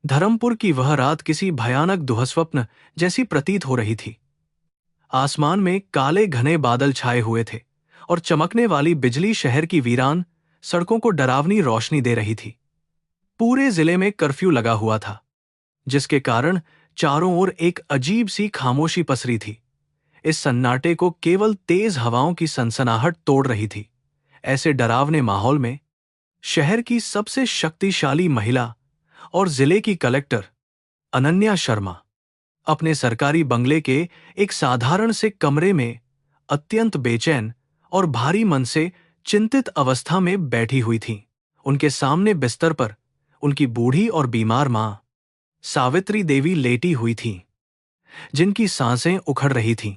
धर्मपुर की वह रात किसी भयानक दुःस्वप्न जैसी प्रतीत हो रही थी। आसमान में काले घने बादल छाए हुए थे और चमकने वाली बिजली शहर की वीरान सड़कों को डरावनी रोशनी दे रही थी। पूरे जिले में कर्फ्यू लगा हुआ था, जिसके कारण चारों ओर एक अजीब सी खामोशी पसरी थी। इस सन्नाटे को केवल तेज हवाओं की सनसनाहट तोड़ रही थी। ऐसे डरावने माहौल में शहर की सबसे शक्तिशाली महिला और जिले की कलेक्टर अनन्या शर्मा अपने सरकारी बंगले के एक साधारण से कमरे में अत्यंत बेचैन और भारी मन से चिंतित अवस्था में बैठी हुई थीं। उनके सामने बिस्तर पर उनकी बूढ़ी और बीमार मां सावित्री देवी लेटी हुई थीं, जिनकी सांसें उखड़ रही थीं।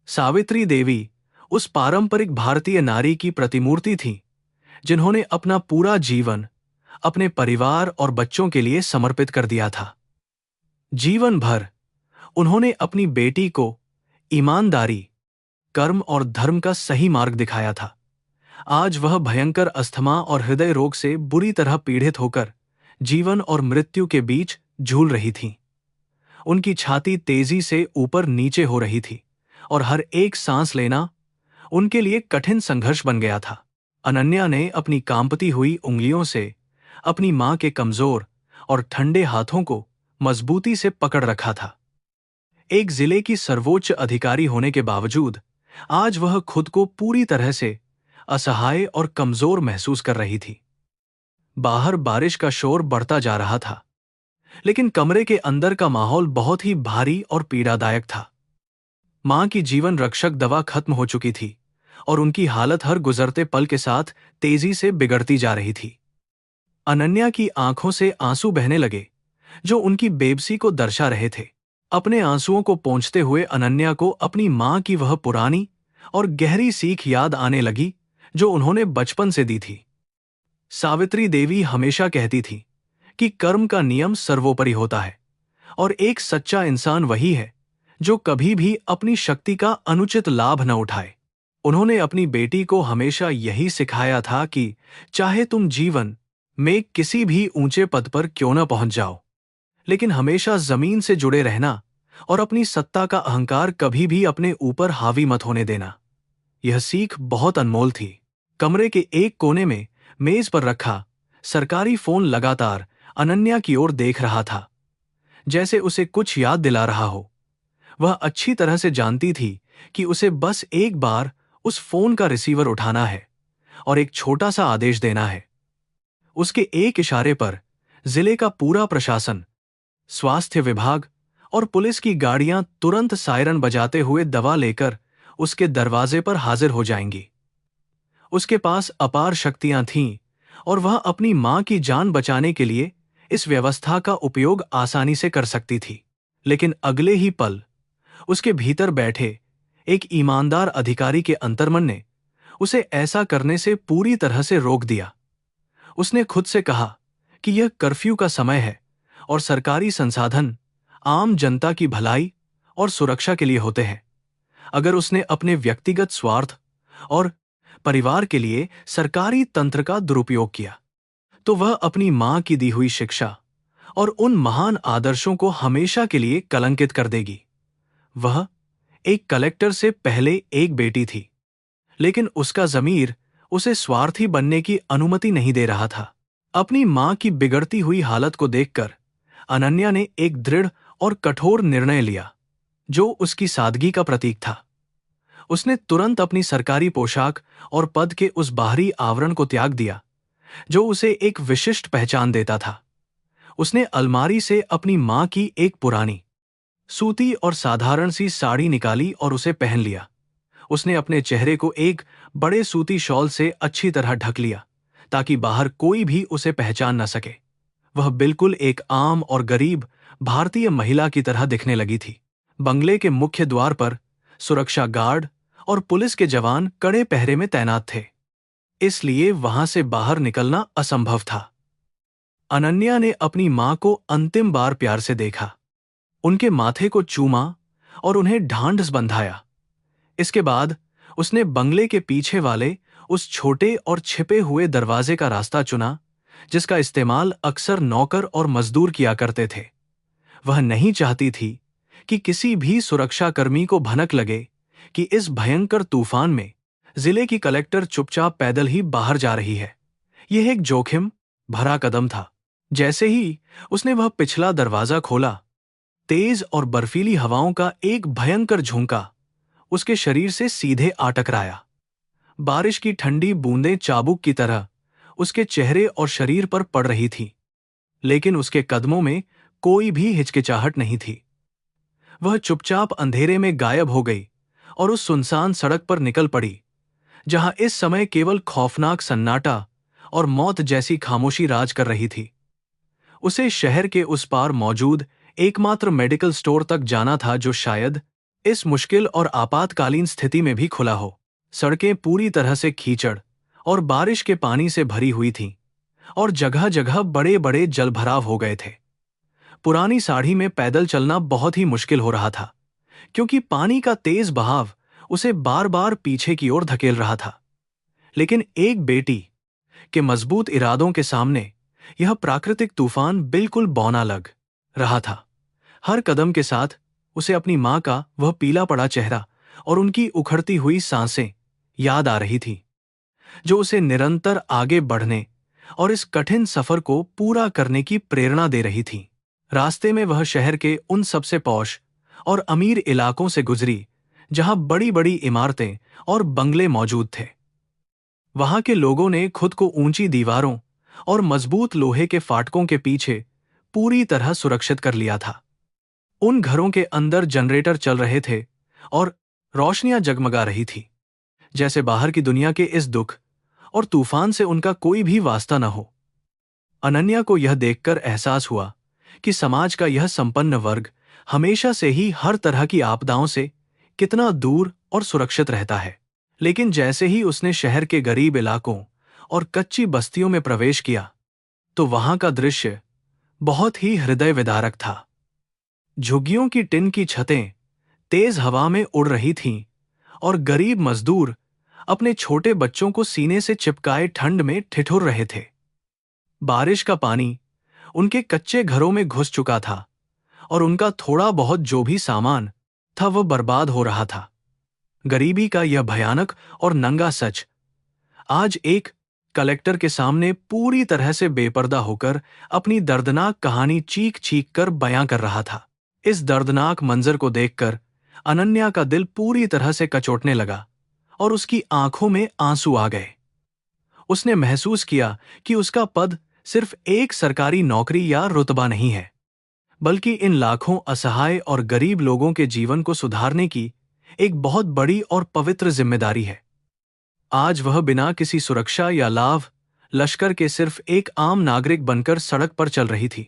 सावित्री देवी उस पारंपरिक भारतीय नारी की प्रतिमूर्ति थीं, जिन्होंने अपना पूरा जीवन अपने परिवार और बच्चों के लिए समर्पित कर दिया था। जीवन भर उन्होंने अपनी बेटी को ईमानदारी, कर्म और धर्म का सही मार्ग दिखाया था। आज वह भयंकर अस्थमा और हृदय रोग से बुरी तरह पीड़ित होकर जीवन और मृत्यु के बीच झूल रही थीं। उनकी छाती तेजी से ऊपर नीचे हो रही थी और हर एक सांस लेना उनके लिए कठिन संघर्ष बन गया था। अनन्या ने अपनी कांपती हुई उंगलियों से अपनी मां के कमजोर और ठंडे हाथों को मजबूती से पकड़ रखा था। एक जिले की सर्वोच्च अधिकारी होने के बावजूद आज वह खुद को पूरी तरह से असहाय और कमजोर महसूस कर रही थी। बाहर बारिश का शोर बढ़ता जा रहा था, लेकिन कमरे के अंदर का माहौल बहुत ही भारी और पीड़ादायक था। मां की जीवन रक्षक दवा खत्म हो चुकी थी और उनकी हालत हर गुजरते पल के साथ तेजी से बिगड़ती जा रही थी। अनन्या की आंखों से आंसू बहने लगे, जो उनकी बेबसी को दर्शा रहे थे। अपने आंसुओं को पोंछते हुए अनन्या को अपनी मां की वह पुरानी और गहरी सीख याद आने लगी, जो उन्होंने बचपन से दी थी। सावित्री देवी हमेशा कहती थी कि कर्म का नियम सर्वोपरि होता है और एक सच्चा इंसान वही है जो कभी भी अपनी शक्ति का अनुचित लाभ न उठाए। उन्होंने अपनी बेटी को हमेशा यही सिखाया था कि चाहे तुम जीवन में किसी भी ऊंचे पद पर क्यों न पहुंच जाओ, लेकिन हमेशा जमीन से जुड़े रहना और अपनी सत्ता का अहंकार कभी भी अपने ऊपर हावी मत होने देना। यह सीख बहुत अनमोल थी। कमरे के एक कोने में मेज पर रखा सरकारी फोन लगातार अनन्या की ओर देख रहा था, जैसे उसे कुछ याद दिला रहा हो। वह अच्छी तरह से जानती थी कि उसे बस एक बार उस फोन का रिसीवर उठाना है और एक छोटा सा आदेश देना है। उसके एक इशारे पर जिले का पूरा प्रशासन, स्वास्थ्य विभाग और पुलिस की गाड़ियां तुरंत सायरन बजाते हुए दवा लेकर उसके दरवाजे पर हाजिर हो जाएंगी। उसके पास अपार शक्तियां थीं और वह अपनी मां की जान बचाने के लिए इस व्यवस्था का उपयोग आसानी से कर सकती थी। लेकिन अगले ही पल उसके भीतर बैठे एक ईमानदार अधिकारी के अंतर्मन ने उसे ऐसा करने से पूरी तरह से रोक दिया। उसने खुद से कहा कि यह कर्फ्यू का समय है और सरकारी संसाधन आम जनता की भलाई और सुरक्षा के लिए होते हैं। अगर उसने अपने व्यक्तिगत स्वार्थ और परिवार के लिए सरकारी तंत्र का दुरुपयोग किया, तो वह अपनी मां की दी हुई शिक्षा और उन महान आदर्शों को हमेशा के लिए कलंकित कर देगी। वह एक कलेक्टर से पहले एक बेटी थी, लेकिन उसका ज़मीर उसे स्वार्थी बनने की अनुमति नहीं दे रहा था। अपनी मां की बिगड़ती हुई हालत को देखकर अनन्या ने एक दृढ़ और कठोर निर्णय लिया, जो उसकी सादगी का प्रतीक था। उसने तुरंत अपनी सरकारी पोशाक और पद के उस बाहरी आवरण को त्याग दिया, जो उसे एक विशिष्ट पहचान देता था। उसने अलमारी से अपनी मां की एक पुरानी, सूती और साधारण सी साड़ी निकाली और उसे पहन लिया। उसने अपने चेहरे को एक बड़े सूती शॉल से अच्छी तरह ढक लिया, ताकि बाहर कोई भी उसे पहचान न सके। वह बिल्कुल एक आम और गरीब भारतीय महिला की तरह दिखने लगी थी। बंगले के मुख्य द्वार पर सुरक्षा गार्ड और पुलिस के जवान कड़े पहरे में तैनात थे, इसलिए वहां से बाहर निकलना असंभव था। अनन्या ने अपनी मां को अंतिम बार प्यार से देखा, उनके माथे को चूमा और उन्हें ढांढस बंधाया। इसके बाद उसने बंगले के पीछे वाले उस छोटे और छिपे हुए दरवाजे का रास्ता चुना, जिसका इस्तेमाल अक्सर नौकर और मजदूर किया करते थे। वह नहीं चाहती थी कि किसी भी सुरक्षाकर्मी को भनक लगे कि इस भयंकर तूफान में जिले की कलेक्टर चुपचाप पैदल ही बाहर जा रही है। यह एक जोखिम भरा कदम था। जैसे ही उसने वह पिछला दरवाजा खोला, तेज और बर्फीली हवाओं का एक भयंकर झोंका उसके शरीर से सीधे आ टकराया। बारिश की ठंडी बूंदें चाबुक की तरह उसके चेहरे और शरीर पर पड़ रही थीं, लेकिन उसके कदमों में कोई भी हिचकिचाहट नहीं थी। वह चुपचाप अंधेरे में गायब हो गई और उस सुनसान सड़क पर निकल पड़ी, जहां इस समय केवल खौफनाक सन्नाटा और मौत जैसी खामोशी राज कर रही थी। उसे शहर के उस पार मौजूद एकमात्र मेडिकल स्टोर तक जाना था, जो शायद इस मुश्किल और आपातकालीन स्थिति में भी खुला हो। सड़कें पूरी तरह से कीचड़ और बारिश के पानी से भरी हुई थीं, और जगह जगह बड़े बड़े जलभराव हो गए थे। पुरानी साड़ी में पैदल चलना बहुत ही मुश्किल हो रहा था, क्योंकि पानी का तेज बहाव उसे बार बार पीछे की ओर धकेल रहा था। लेकिन एक बेटी के मजबूत इरादों के सामने यह प्राकृतिक तूफान बिल्कुल बौना लग रहा था। हर कदम के साथ उसे अपनी मां का वह पीला पड़ा चेहरा और उनकी उखड़ती हुई सांसें याद आ रही थी, जो उसे निरंतर आगे बढ़ने और इस कठिन सफर को पूरा करने की प्रेरणा दे रही थी। रास्ते में वह शहर के उन सबसे पौश और अमीर इलाकों से गुजरी जहां बड़ी बड़ी इमारतें और बंगले मौजूद थे। वहां के लोगों ने खुद को ऊंची दीवारों और मजबूत लोहे के फाटकों के पीछे पूरी तरह सुरक्षित कर लिया था। उन घरों के अंदर जनरेटर चल रहे थे और रोशनियां जगमगा रही थी, जैसे बाहर की दुनिया के इस दुख और तूफान से उनका कोई भी वास्ता न हो। अनन्या को यह देखकर एहसास हुआ कि समाज का यह संपन्न वर्ग हमेशा से ही हर तरह की आपदाओं से कितना दूर और सुरक्षित रहता है। लेकिन जैसे ही उसने शहर के गरीब इलाकों और कच्ची बस्तियों में प्रवेश किया, तो वहां का दृश्य बहुत ही हृदय विदारक था। झुग्गियों की टिन की छतें तेज हवा में उड़ रही थीं, और गरीब मजदूर अपने छोटे बच्चों को सीने से चिपकाए ठंड में ठिठुर रहे थे। बारिश का पानी उनके कच्चे घरों में घुस चुका था, और उनका थोड़ा बहुत जो भी सामान था वह बर्बाद हो रहा था। गरीबी का यह भयानक और नंगा सच आज एक कलेक्टर के सामने पूरी तरह से बेपर्दा होकर अपनी दर्दनाक कहानी चीख चीख कर बयां कर रहा था। इस दर्दनाक मंजर को देखकर अनन्या का दिल पूरी तरह से कचोटने लगा और उसकी आंखों में आंसू आ गए। उसने महसूस किया कि उसका पद सिर्फ एक सरकारी नौकरी या रुतबा नहीं है, बल्कि इन लाखों असहाय और गरीब लोगों के जीवन को सुधारने की एक बहुत बड़ी और पवित्र जिम्मेदारी है। आज वह बिना किसी सुरक्षा या लाभ लश्कर के सिर्फ एक आम नागरिक बनकर सड़क पर चल रही थी,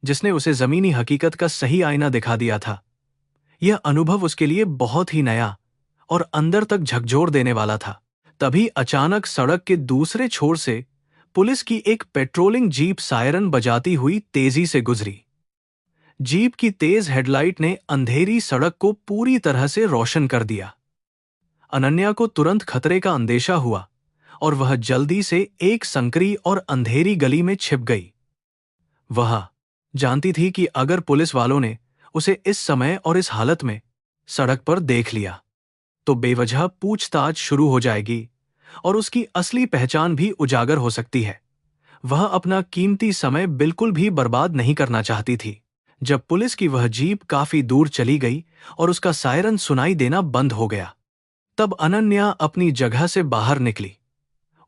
जिसने उसे जमीनी हकीकत का सही आईना दिखा दिया था। यह अनुभव उसके लिए बहुत ही नया और अंदर तक झकझोर देने वाला था। तभी अचानक सड़क के दूसरे छोर से पुलिस की एक पेट्रोलिंग जीप सायरन बजाती हुई तेजी से गुजरी। जीप की तेज हेडलाइट ने अंधेरी सड़क को पूरी तरह से रोशन कर दिया। अनन्या को तुरंत खतरे का अंदेशा हुआ और वह जल्दी से एक संकरी और अंधेरी गली में छिप गई। वह जानती थी कि अगर पुलिस वालों ने उसे इस समय और इस हालत में सड़क पर देख लिया, तो बेवजह पूछताछ शुरू हो जाएगी और उसकी असली पहचान भी उजागर हो सकती है। वह अपना कीमती समय बिल्कुल भी बर्बाद नहीं करना चाहती थी। जब पुलिस की वह जीप काफी दूर चली गई और उसका सायरन सुनाई देना बंद हो गया, तब अनन्या अपनी जगह से बाहर निकली।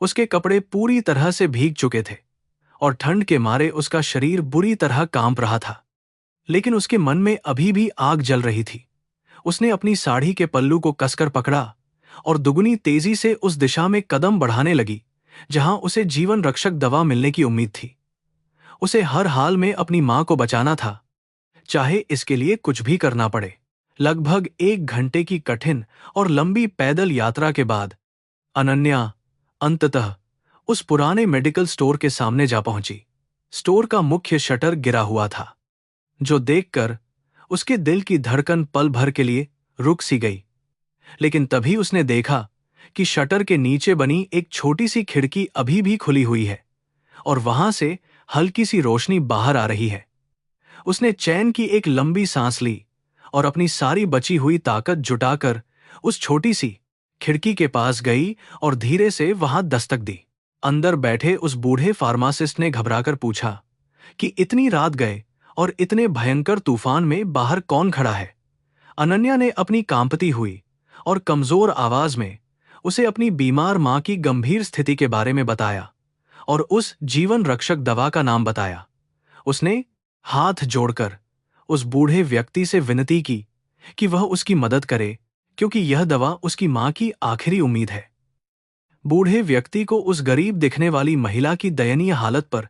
उसके कपड़े पूरी तरह से भीग चुके थे और ठंड के मारे उसका शरीर बुरी तरह कांप रहा था, लेकिन उसके मन में अभी भी आग जल रही थी। उसने अपनी साड़ी के पल्लू को कसकर पकड़ा और दुगनी तेजी से उस दिशा में कदम बढ़ाने लगी जहां उसे जीवन रक्षक दवा मिलने की उम्मीद थी। उसे हर हाल में अपनी मां को बचाना था, चाहे इसके लिए कुछ भी करना पड़े। लगभग 1 घंटे की कठिन और लंबी पैदल यात्रा के बाद अनन्या अंततः उस पुराने मेडिकल स्टोर के सामने जा पहुंची। स्टोर का मुख्य शटर गिरा हुआ था, जो देखकर उसके दिल की धड़कन पल भर के लिए रुक सी गई। लेकिन तभी उसने देखा कि शटर के नीचे बनी एक छोटी सी खिड़की अभी भी खुली हुई है और वहां से हल्की सी रोशनी बाहर आ रही है। उसने चैन की एक लंबी सांस ली और अपनी सारी बची हुई ताकत जुटाकर उस छोटी सी खिड़की के पास गई और धीरे से वहां दस्तक दी। अंदर बैठे उस बूढ़े फार्मासिस्ट ने घबराकर पूछा कि इतनी रात गए और इतने भयंकर तूफान में बाहर कौन खड़ा है। अनन्या ने अपनी कांपती हुई और कमजोर आवाज में उसे अपनी बीमार मां की गंभीर स्थिति के बारे में बताया और उस जीवन रक्षक दवा का नाम बताया। उसने हाथ जोड़कर उस बूढ़े व्यक्ति से विनती की कि वह उसकी मदद करे, क्योंकि यह दवा उसकी मां की आखिरी उम्मीद है। बूढ़े व्यक्ति को उस गरीब दिखने वाली महिला की दयनीय हालत पर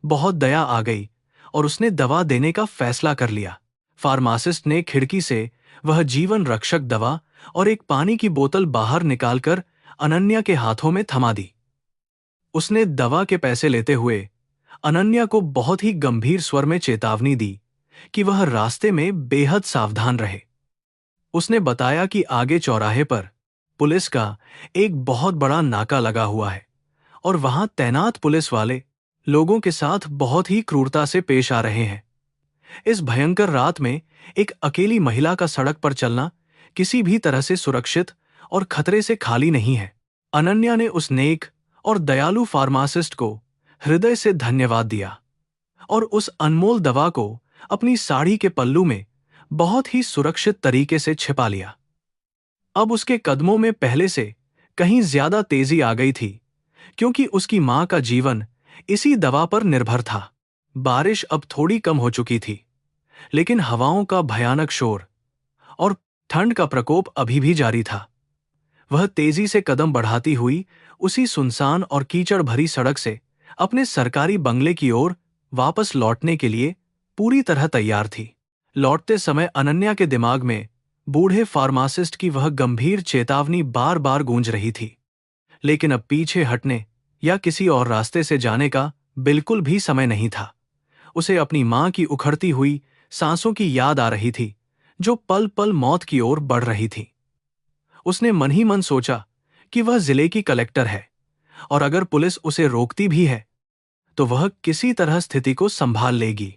बहुत दया आ गई और उसने दवा देने का फैसला कर लिया। फार्मासिस्ट ने खिड़की से वह जीवन रक्षक दवा और एक पानी की बोतल बाहर निकालकर अनन्या के हाथों में थमा दी। उसने दवा के पैसे लेते हुए अनन्या को बहुत ही गंभीर स्वर में चेतावनी दी कि वह रास्ते में बेहद सावधान रहे। उसने बताया कि आगे चौराहे पर पुलिस का एक बहुत बड़ा नाका लगा हुआ है और वहां तैनात पुलिस वाले लोगों के साथ बहुत ही क्रूरता से पेश आ रहे हैं। इस भयंकर रात में एक अकेली महिला का सड़क पर चलना किसी भी तरह से सुरक्षित और खतरे से खाली नहीं है। अनन्या ने उस नेक और दयालु फार्मासिस्ट को हृदय से धन्यवाद दिया और उस अनमोल दवा को अपनी साड़ी के पल्लू में बहुत ही सुरक्षित तरीके से छिपा लिया। अब उसके कदमों में पहले से कहीं ज्यादा तेजी आ गई थी, क्योंकि उसकी मां का जीवन इसी दवा पर निर्भर था। बारिश अब थोड़ी कम हो चुकी थी, लेकिन हवाओं का भयानक शोर और ठंड का प्रकोप अभी भी जारी था। वह तेजी से कदम बढ़ाती हुई उसी सुनसान और कीचड़ भरी सड़क से अपने सरकारी बंगले की ओर वापस लौटने के लिए पूरी तरह तैयार थी। लौटते समय अनन्या के दिमाग में बूढ़े फार्मासिस्ट की वह गंभीर चेतावनी बार बार गूंज रही थी, लेकिन अब पीछे हटने या किसी और रास्ते से जाने का बिल्कुल भी समय नहीं था। उसे अपनी मां की उखड़ती हुई सांसों की याद आ रही थी, जो पल पल मौत की ओर बढ़ रही थी। उसने मन ही मन सोचा कि वह जिले की कलेक्टर है और अगर पुलिस उसे रोकती भी है तो वह किसी तरह स्थिति को संभाल लेगी।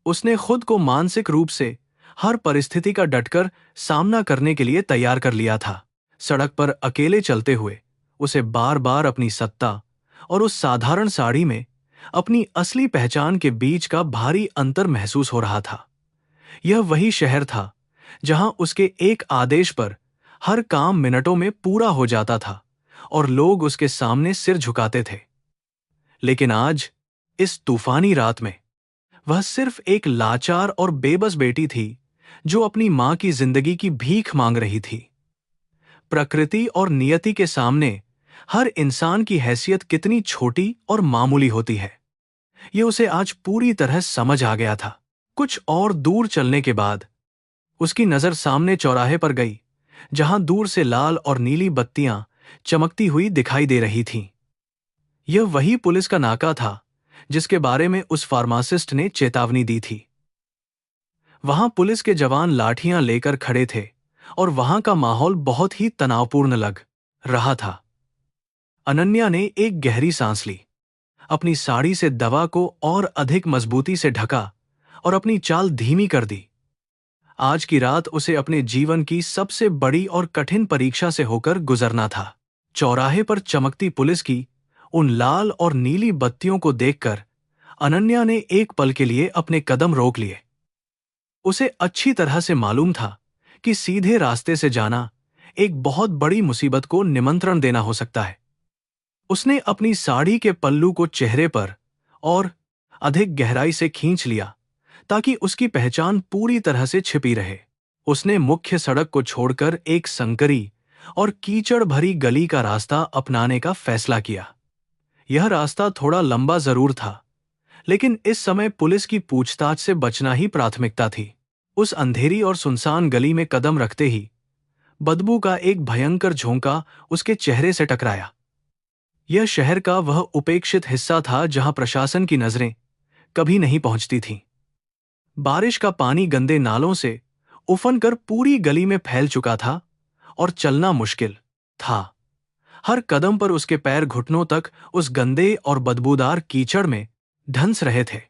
उसने खुद को मानसिक रूप से हर परिस्थिति का डटकर सामना करने के लिए तैयार कर लिया था। सड़क पर अकेले चलते हुए उसे बार बार अपनी सत्ता और उस साधारण साड़ी में अपनी असली पहचान के बीच का भारी अंतर महसूस हो रहा था। यह वही शहर था जहां उसके एक आदेश पर हर काम मिनटों में पूरा हो जाता था और लोग उसके सामने सिर झुकाते थे। लेकिन आज, इस तूफानी रात में, वह सिर्फ एक लाचार और बेबस बेटी थी जो अपनी मां की जिंदगी की भीख मांग रही थी। प्रकृति और नियति के सामने हर इंसान की हैसियत कितनी छोटी और मामूली होती है, यह उसे आज पूरी तरह समझ आ गया था। कुछ और दूर चलने के बाद उसकी नजर सामने चौराहे पर गई, जहां दूर से लाल और नीली बत्तियां चमकती हुई दिखाई दे रही थीं। यह वही पुलिस का नाका था जिसके बारे में उस फार्मासिस्ट ने चेतावनी दी थी। वहां पुलिस के जवान लाठियां लेकर खड़े थे और वहां का माहौल बहुत ही तनावपूर्ण लग रहा था। अनन्या ने एक गहरी सांस ली, अपनी साड़ी से दवा को और अधिक मजबूती से ढका और अपनी चाल धीमी कर दी। आज की रात उसे अपने जीवन की सबसे बड़ी और कठिन परीक्षा से होकर गुजरना था। चौराहे पर चमकती पुलिस की उन लाल और नीली बत्तियों को देखकर अनन्या ने एक पल के लिए अपने कदम रोक लिए। उसे अच्छी तरह से मालूम था कि सीधे रास्ते से जाना एक बहुत बड़ी मुसीबत को निमंत्रण देना हो सकता है। उसने अपनी साड़ी के पल्लू को चेहरे पर और अधिक गहराई से खींच लिया ताकि उसकी पहचान पूरी तरह से छिपी रहे। उसने मुख्य सड़क को छोड़कर एक संकरी और कीचड़ भरी गली का रास्ता अपनाने का फैसला किया। यह रास्ता थोड़ा लंबा जरूर था, लेकिन इस समय पुलिस की पूछताछ से बचना ही प्राथमिकता थी। उस अंधेरी और सुनसान गली में कदम रखते ही बदबू का एक भयंकर झोंका उसके चेहरे से टकराया। यह शहर का वह उपेक्षित हिस्सा था जहां प्रशासन की नजरें कभी नहीं पहुंचती थीं। बारिश का पानी गंदे नालों से उफन कर पूरी गली में फैल चुका था और चलना मुश्किल था। हर कदम पर उसके पैर घुटनों तक उस गंदे और बदबूदार कीचड़ में ढंस रहे थे।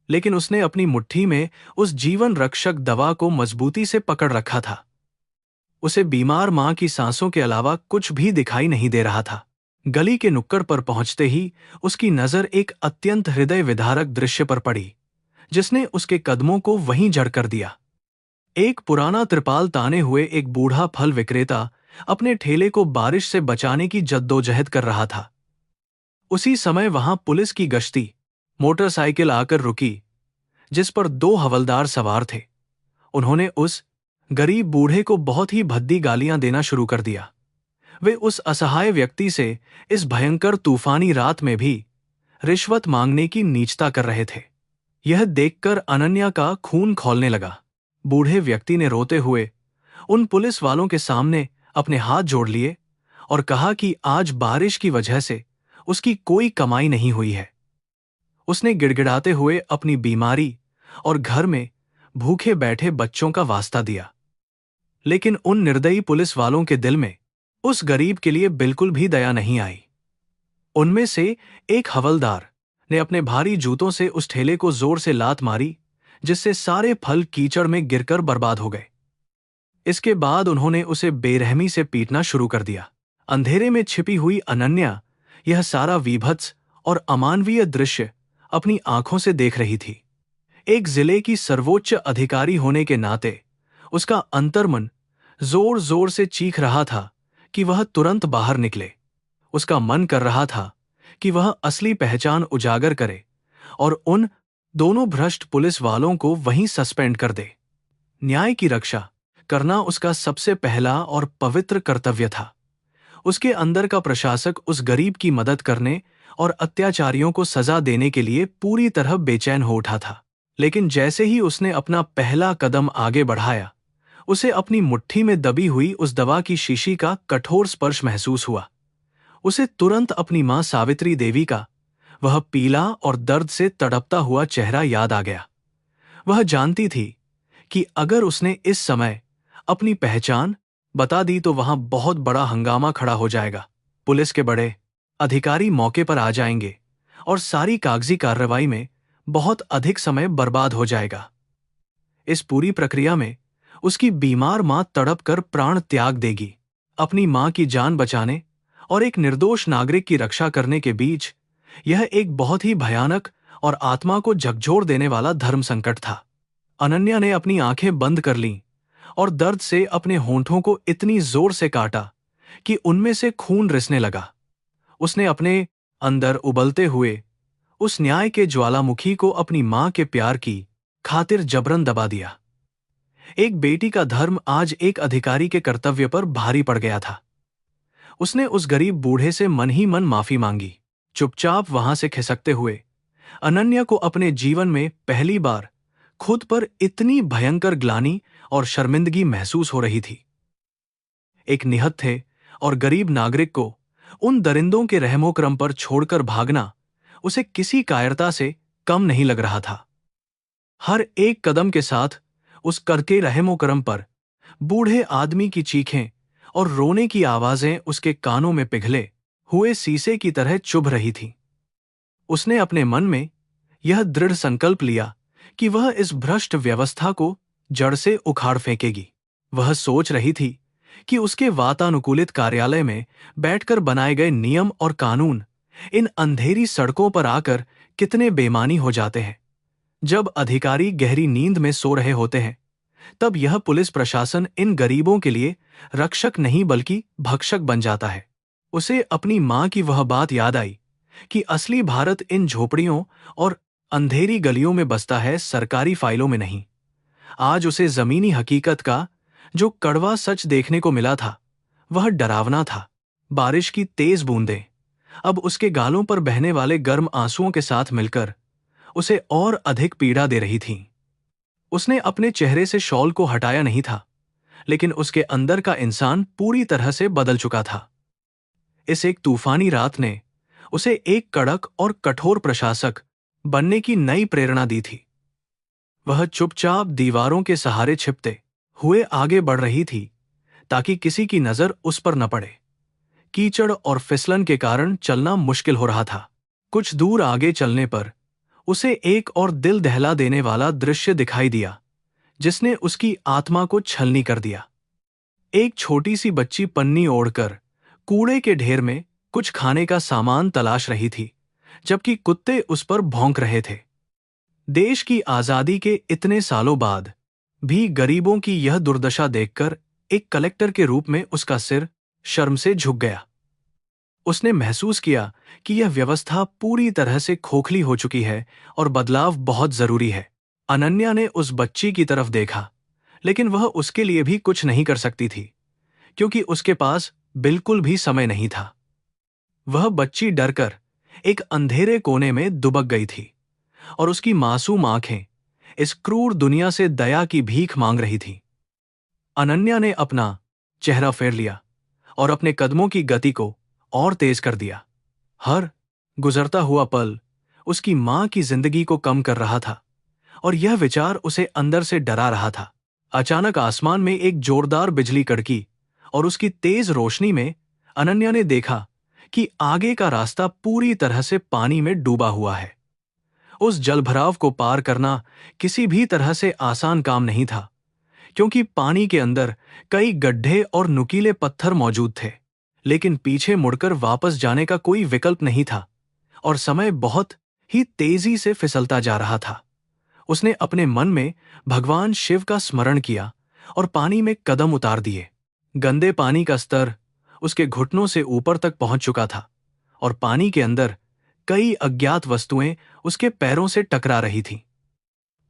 लेकिन उसने अपनी मुट्ठी में उस जीवन रक्षक दवा को मजबूती से पकड़ रखा था। उसे बीमार मां की सांसों के अलावा कुछ भी दिखाई नहीं दे रहा था। गली के नुक्कड़ पर पहुंचते ही उसकी नजर एक अत्यंत हृदय विदारक दृश्य पर पड़ी, जिसने उसके कदमों को वहीं जड़ कर दिया। एक पुराना त्रिपाल ताने हुए एक बूढ़ा फल विक्रेता अपने ठेले को बारिश से बचाने की जद्दोजहद कर रहा था। उसी समय वहां पुलिस की गश्ती मोटरसाइकिल आकर रुकी, जिस पर 2 हवलदार सवार थे। उन्होंने उस गरीब बूढ़े को बहुत ही भद्दी गालियां देना शुरू कर दिया। वे उस असहाय व्यक्ति से इस भयंकर तूफानी रात में भी रिश्वत मांगने की नीचता कर रहे थे। यह देखकर अनन्या का खून खौलने लगा। बूढ़े व्यक्ति ने रोते हुए उन पुलिस वालों के सामने अपने हाथ जोड़ लिए और कहा कि आज बारिश की वजह से उसकी कोई कमाई नहीं हुई है। उसने गिड़गिड़ाते हुए अपनी बीमारी और घर में भूखे बैठे बच्चों का वास्ता दिया। लेकिन उन निर्दयी पुलिस वालों के दिल में उस गरीब के लिए बिल्कुल भी दया नहीं आई। उनमें से एक हवलदार ने अपने भारी जूतों से उस ठेले को जोर से लात मारी, जिससे सारे फल कीचड़ में गिरकर बर्बाद हो गए। इसके बाद उन्होंने उसे बेरहमी से पीटना शुरू कर दिया। अंधेरे में छिपी हुई अनन्या यह सारा वीभत्स और अमानवीय दृश्य अपनी आंखों से देख रही थी। एक जिले की सर्वोच्च अधिकारी होने के नाते उसका अंतर्मन जोर जोर से चीख रहा था कि वह तुरंत बाहर निकले। उसका मन कर रहा था कि वह असली पहचान उजागर करे और उन दोनों भ्रष्ट पुलिस वालों को वहीं सस्पेंड कर दे। न्याय की रक्षा करना उसका सबसे पहला और पवित्र कर्तव्य था। उसके अंदर का प्रशासक उस गरीब की मदद करने और अत्याचारियों को सजा देने के लिए पूरी तरह बेचैन हो उठा था। लेकिन जैसे ही उसने अपना पहला कदम आगे बढ़ाया, उसे अपनी मुट्ठी में दबी हुई उस दवा की शीशी का कठोर स्पर्श महसूस हुआ। उसे तुरंत अपनी मां सावित्री देवी का वह पीला और दर्द से तड़पता हुआ चेहरा याद आ गया। वह जानती थी कि अगर उसने इस समय अपनी पहचान बता दी तो वहां बहुत बड़ा हंगामा खड़ा हो जाएगा। पुलिस के बड़े अधिकारी मौके पर आ जाएंगे और सारी कागजी कार्रवाई में बहुत अधिक समय बर्बाद हो जाएगा। इस पूरी प्रक्रिया में उसकी बीमार मां तड़प कर प्राण त्याग देगी। अपनी मां की जान बचाने और एक निर्दोष नागरिक की रक्षा करने के बीच यह एक बहुत ही भयानक और आत्मा को झकझोर देने वाला धर्म संकट था। अनन्या ने अपनी आंखें बंद कर लीं और दर्द से अपने होंठों को इतनी जोर से काटा कि उनमें से खून रिसने लगा। उसने अपने अंदर उबलते हुए उस न्याय के ज्वालामुखी को अपनी मां के प्यार की खातिर जबरन दबा दिया। एक बेटी का धर्म आज एक अधिकारी के कर्तव्य पर भारी पड़ गया था। उसने उस गरीब बूढ़े से मन ही मन माफी मांगी। चुपचाप वहां से खिसकते हुए अनन्या को अपने जीवन में पहली बार खुद पर इतनी भयंकर ग्लानि और शर्मिंदगी महसूस हो रही थी। एक निहत्थे और गरीब नागरिक को उन दरिंदों के रहमोकरम पर छोड़कर भागना उसे किसी कायरता से कम नहीं लग रहा था। हर एक कदम के साथ उस करके रहमोकरम पर बूढ़े आदमी की चीखें और रोने की आवाजें उसके कानों में पिघले हुए शीशे की तरह चुभ रही थीं। उसने अपने मन में यह दृढ़ संकल्प लिया कि वह इस भ्रष्ट व्यवस्था को जड़ से उखाड़ फेंकेगी। वह सोच रही थी कि उसके वातानुकूलित कार्यालय में बैठकर बनाए गए नियम और कानून इन अंधेरी सड़कों पर आकर कितने बेमानी हो जाते हैं। जब अधिकारी गहरी नींद में सो रहे होते हैं, तब यह पुलिस प्रशासन इन गरीबों के लिए रक्षक नहीं बल्कि भक्षक बन जाता है। उसे अपनी मां की वह बात याद आई कि असली भारत इन झोपड़ियों और अंधेरी गलियों में बसता है, सरकारी फाइलों में नहीं। आज उसे जमीनी हकीकत का जो कड़वा सच देखने को मिला था, वह डरावना था। बारिश की तेज बूंदें अब उसके गालों पर बहने वाले गर्म आंसुओं के साथ मिलकर उसे और अधिक पीड़ा दे रही थीं। उसने अपने चेहरे से शॉल को हटाया नहीं था, लेकिन उसके अंदर का इंसान पूरी तरह से बदल चुका था। इस एक तूफानी रात ने उसे एक कड़क और कठोर प्रशासक बनने की नई प्रेरणा दी थी। वह चुपचाप दीवारों के सहारे छिपते हुए आगे बढ़ रही थी, ताकि किसी की नजर उस पर न पड़े। कीचड़ और फिसलन के कारण चलना मुश्किल हो रहा था। कुछ दूर आगे चलने पर उसे एक और दिल दहला देने वाला दृश्य दिखाई दिया, जिसने उसकी आत्मा को छलनी कर दिया। एक छोटी सी बच्ची पन्नी ओढ़कर कूड़े के ढेर में कुछ खाने का सामान तलाश रही थी, जबकि कुत्ते उस पर भौंक रहे थे। देश की आजादी के इतने सालों बाद भी गरीबों की यह दुर्दशा देखकर एक कलेक्टर के रूप में उसका सिर शर्म से झुक गया। उसने महसूस किया कि यह व्यवस्था पूरी तरह से खोखली हो चुकी है और बदलाव बहुत जरूरी है। अनन्या ने उस बच्ची की तरफ देखा, लेकिन वह उसके लिए भी कुछ नहीं कर सकती थी, क्योंकि उसके पास बिल्कुल भी समय नहीं था। वह बच्ची डरकर एक अंधेरे कोने में दुबक गई थी और उसकी मासूम आंखें इस क्रूर दुनिया से दया की भीख मांग रही थीं। अनन्या ने अपना चेहरा फेर लिया और अपने कदमों की गति को और तेज कर दिया। हर गुजरता हुआ पल उसकी मां की जिंदगी को कम कर रहा था और यह विचार उसे अंदर से डरा रहा था। अचानक आसमान में एक जोरदार बिजली कड़की और उसकी तेज रोशनी में अनन्या ने देखा कि आगे का रास्ता पूरी तरह से पानी में डूबा हुआ है। उस जलभराव को पार करना किसी भी तरह से आसान काम नहीं था, क्योंकि पानी के अंदर कई गड्ढे और नुकीले पत्थर मौजूद थे। लेकिन पीछे मुड़कर वापस जाने का कोई विकल्प नहीं था और समय बहुत ही तेजी से फिसलता जा रहा था। उसने अपने मन में भगवान शिव का स्मरण किया और पानी में कदम उतार दिए। गंदे पानी का स्तर उसके घुटनों से ऊपर तक पहुंच चुका था और पानी के अंदर कई अज्ञात वस्तुएं उसके पैरों से टकरा रही थीं।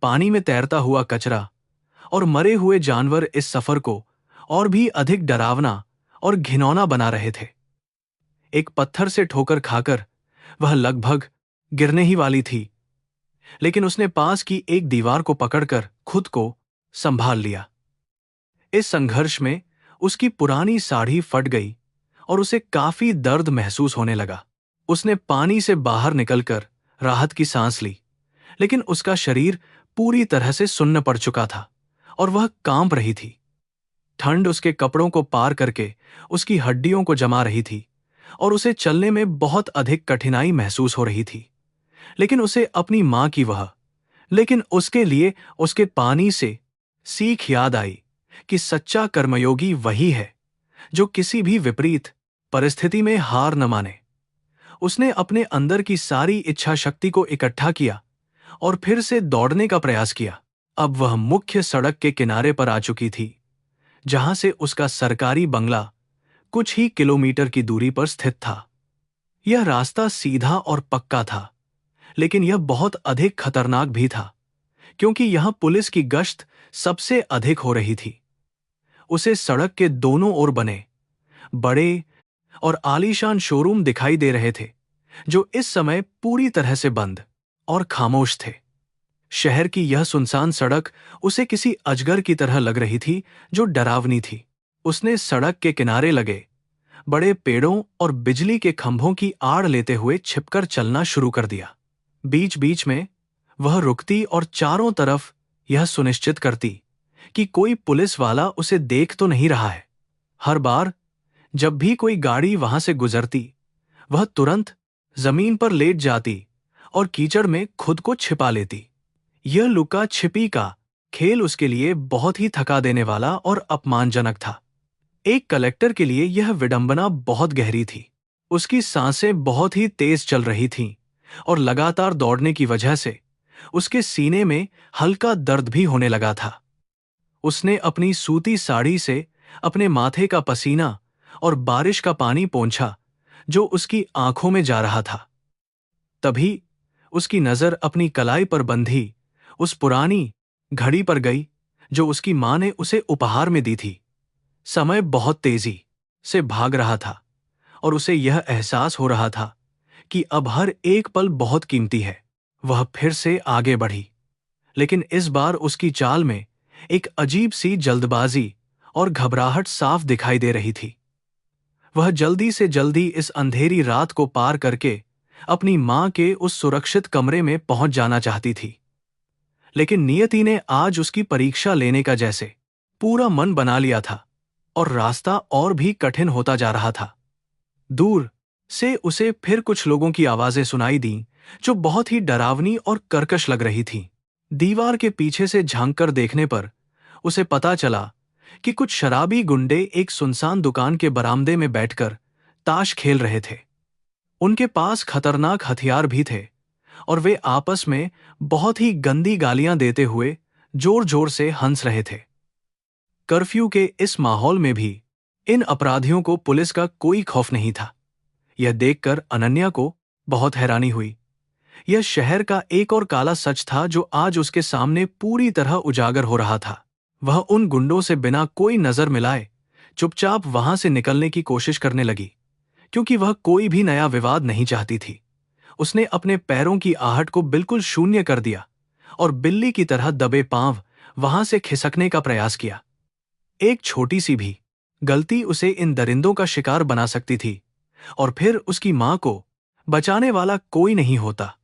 पानी में तैरता हुआ कचरा और मरे हुए जानवर इस सफर को और भी अधिक डरावना और घिनौना बना रहे थे। एक पत्थर से ठोकर खाकर वह लगभग गिरने ही वाली थी, लेकिन उसने पास की एक दीवार को पकड़कर खुद को संभाल लिया। इस संघर्ष में उसकी पुरानी साड़ी फट गई और उसे काफी दर्द महसूस होने लगा। उसने पानी से बाहर निकलकर राहत की सांस ली, लेकिन उसका शरीर पूरी तरह से सुन्न पड़ चुका था और वह कांप रही थी। ठंड उसके कपड़ों को पार करके उसकी हड्डियों को जमा रही थी और उसे चलने में बहुत अधिक कठिनाई महसूस हो रही थी। लेकिन उसके लिए उसके पानी से सीख याद आई कि सच्चा कर्मयोगी वही है जो किसी भी विपरीत परिस्थिति में हार न माने। उसने अपने अंदर की सारी इच्छा शक्ति को इकट्ठा किया और फिर से दौड़ने का प्रयास किया। अब वह मुख्य सड़क के किनारे पर आ चुकी थी, जहां से उसका सरकारी बंगला कुछ ही किलोमीटर की दूरी पर स्थित था। यह रास्ता सीधा और पक्का था, लेकिन यह बहुत अधिक खतरनाक भी था, क्योंकि यहां पुलिस की गश्त सबसे अधिक हो रही थी। उसे सड़क के दोनों ओर बने बड़े और आलीशान शोरूम दिखाई दे रहे थे, जो इस समय पूरी तरह से बंद और खामोश थे। शहर की यह सुनसान सड़क उसे किसी अजगर की तरह लग रही थी, जो डरावनी थी। उसने सड़क के किनारे लगे बड़े पेड़ों और बिजली के खंभों की आड़ लेते हुए छिपकर चलना शुरू कर दिया। बीच बीच में वह रुकती और चारों तरफ यह सुनिश्चित करती कि कोई पुलिस वाला उसे देख तो नहीं रहा है। हर बार जब भी कोई गाड़ी वहां से गुजरती, वह तुरंत जमीन पर लेट जाती और कीचड़ में खुद को छिपा लेती। यह लुका छिपी का खेल उसके लिए बहुत ही थका देने वाला और अपमानजनक था। एक कलेक्टर के लिए यह विडंबना बहुत गहरी थी। उसकी सांसें बहुत ही तेज चल रही थीं और लगातार दौड़ने की वजह से उसके सीने में हल्का दर्द भी होने लगा था। उसने अपनी सूती साड़ी से अपने माथे का पसीना और बारिश का पानी पोंछा, जो उसकी आंखों में जा रहा था। तभी उसकी नजर अपनी कलाई पर बंधी उस पुरानी घड़ी पर गई, जो उसकी मां ने उसे उपहार में दी थी। समय बहुत तेजी से भाग रहा था और उसे यह एहसास हो रहा था कि अब हर एक पल बहुत कीमती है। वह फिर से आगे बढ़ी, लेकिन इस बार उसकी चाल में एक अजीब सी जल्दबाजी और घबराहट साफ दिखाई दे रही थी। वह जल्दी से जल्दी इस अंधेरी रात को पार करके अपनी मां के उस सुरक्षित कमरे में पहुंच जाना चाहती थी। लेकिन नियति ने आज उसकी परीक्षा लेने का जैसे पूरा मन बना लिया था और रास्ता और भी कठिन होता जा रहा था। दूर से उसे फिर कुछ लोगों की आवाजें सुनाई दीं, जो बहुत ही डरावनी और कर्कश लग रही थीं। दीवार के पीछे से झांककर देखने पर उसे पता चला कि कुछ शराबी गुंडे एक सुनसान दुकान के बरामदे में बैठकर ताश खेल रहे थे। उनके पास खतरनाक हथियार भी थे और वे आपस में बहुत ही गंदी गालियां देते हुए जोर जोर से हंस रहे थे। कर्फ्यू के इस माहौल में भी इन अपराधियों को पुलिस का कोई खौफ नहीं था। यह देखकर अनन्या को बहुत हैरानी हुई। यह शहर का एक और काला सच था जो आज उसके सामने पूरी तरह उजागर हो रहा था। वह उन गुंडों से बिना कोई नजर मिलाए चुपचाप वहां से निकलने की कोशिश करने लगी, क्योंकि वह कोई भी नया विवाद नहीं चाहती थी। उसने अपने पैरों की आहट को बिल्कुल शून्य कर दिया और बिल्ली की तरह दबे पांव वहां से खिसकने का प्रयास किया। एक छोटी सी भी गलती उसे इन दरिंदों का शिकार बना सकती थी, और फिर उसकी मां को बचाने वाला कोई नहीं होता।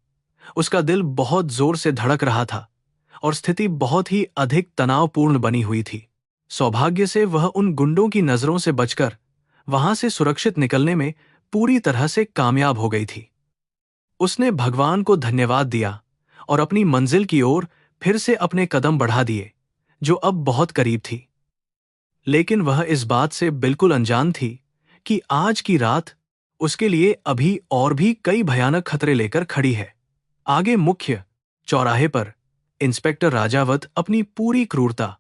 उसका दिल बहुत जोर से धड़क रहा था और स्थिति बहुत ही अधिक तनावपूर्ण बनी हुई थी। सौभाग्य से वह उन गुंडों की नजरों से बचकर वहां से सुरक्षित निकलने में पूरी तरह से कामयाब हो गई थी। उसने भगवान को धन्यवाद दिया और अपनी मंजिल की ओर फिर से अपने कदम बढ़ा दिए, जो अब बहुत करीब थी। लेकिन वह इस बात से बिल्कुल अनजान थी कि आज की रात उसके लिए अभी और भी कई भयानक खतरे लेकर खड़ी है। आगे मुख्य चौराहे पर इंस्पेक्टर राजावत अपनी पूरी क्रूरता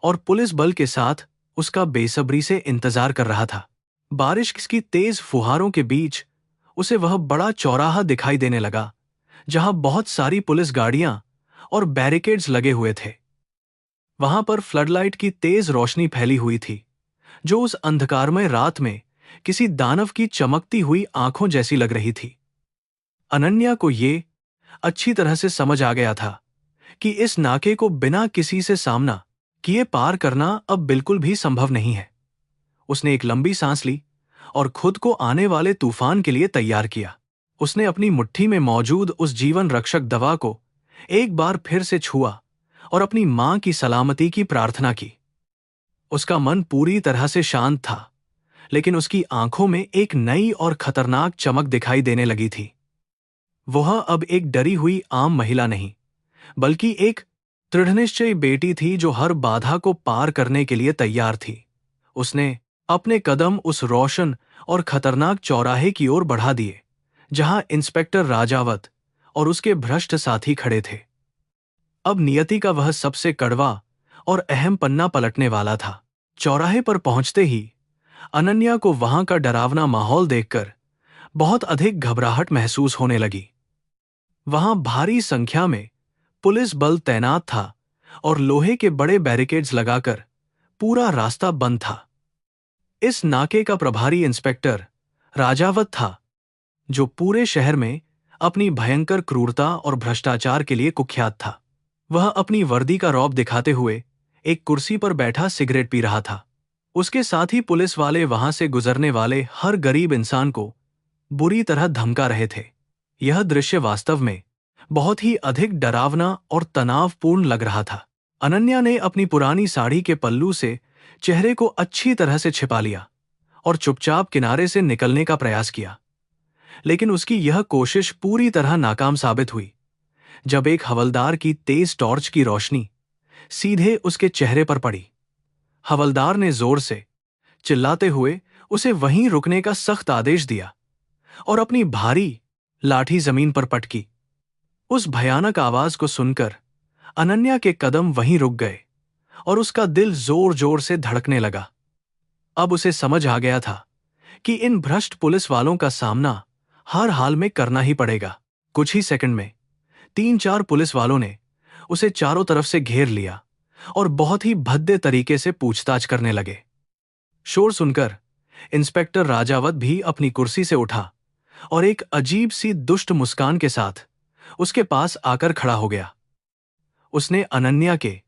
और पुलिस बल के साथ उसका बेसब्री से इंतजार कर रहा था। बारिश की तेज फुहारों के बीच उसे वह बड़ा चौराहा दिखाई देने लगा, जहां बहुत सारी पुलिस गाड़ियां और बैरिकेड्स लगे हुए थे। वहां पर फ्लडलाइट की तेज रोशनी फैली हुई थी, जो उस अंधकारमय रात में किसी दानव की चमकती हुई आंखों जैसी लग रही थी। अनन्या को ये अच्छी तरह से समझ आ गया था कि इस नाके को बिना किसी से सामना किए पार करना अब बिल्कुल भी संभव नहीं है। उसने एक लंबी सांस ली और खुद को आने वाले तूफान के लिए तैयार किया। उसने अपनी मुट्ठी में मौजूद उस जीवन रक्षक दवा को एक बार फिर से छुआ और अपनी मां की सलामती की प्रार्थना की। उसका मन पूरी तरह से शांत था, लेकिन उसकी आंखों में एक नई और खतरनाक चमक दिखाई देने लगी थी। वह अब एक डरी हुई आम महिला नहीं, बल्कि एक दृढ़निश्चयी बेटी थी जो हर बाधा को पार करने के लिए तैयार थी। उसने अपने कदम उस रोशन और खतरनाक चौराहे की ओर बढ़ा दिए, जहां इंस्पेक्टर राजावत और उसके भ्रष्ट साथी खड़े थे। अब नियति का वह सबसे कड़वा और अहम पन्ना पलटने वाला था। चौराहे पर पहुंचते ही अनन्या को वहां का डरावना माहौल देखकर बहुत अधिक घबराहट महसूस होने लगी। वहां भारी संख्या में पुलिस बल तैनात था और लोहे के बड़े बैरिकेड्स लगाकर पूरा रास्ता बंद था। इस नाके का प्रभारी इंस्पेक्टर राजावत था, जो पूरे शहर में अपनी भयंकर क्रूरता और भ्रष्टाचार के लिए कुख्यात था। वह अपनी वर्दी का रौब दिखाते हुए एक कुर्सी पर बैठा सिगरेट पी रहा था। उसके साथ ही पुलिस वाले वहां से गुजरने वाले हर गरीब इंसान को बुरी तरह धमका रहे थे। यह दृश्य वास्तव में बहुत ही अधिक डरावना और तनावपूर्ण लग रहा था। अनन्या ने अपनी पुरानी साड़ी के पल्लू से चेहरे को अच्छी तरह से छिपा लिया और चुपचाप किनारे से निकलने का प्रयास किया, लेकिन उसकी यह कोशिश पूरी तरह नाकाम साबित हुई जब एक हवलदार की तेज टॉर्च की रोशनी सीधे उसके चेहरे पर पड़ी। हवलदार ने जोर से चिल्लाते हुए उसे वहीं रुकने का सख्त आदेश दिया और अपनी भारी लाठी जमीन पर पटकी। उस भयानक आवाज को सुनकर अनन्या के कदम वहीं रुक गए और उसका दिल जोर जोर से धड़कने लगा। अब उसे समझ आ गया था कि इन भ्रष्ट पुलिस वालों का सामना हर हाल में करना ही पड़ेगा। कुछ ही सेकंड में 3-4 पुलिस वालों ने उसे चारों तरफ से घेर लिया और बहुत ही भद्दे तरीके से पूछताछ करने लगे। शोर सुनकर इंस्पेक्टर राजावत भी अपनी कुर्सी से उठा और एक अजीब सी दुष्ट मुस्कान के साथ उसके पास आकर खड़ा हो गया। उसने अनन्या के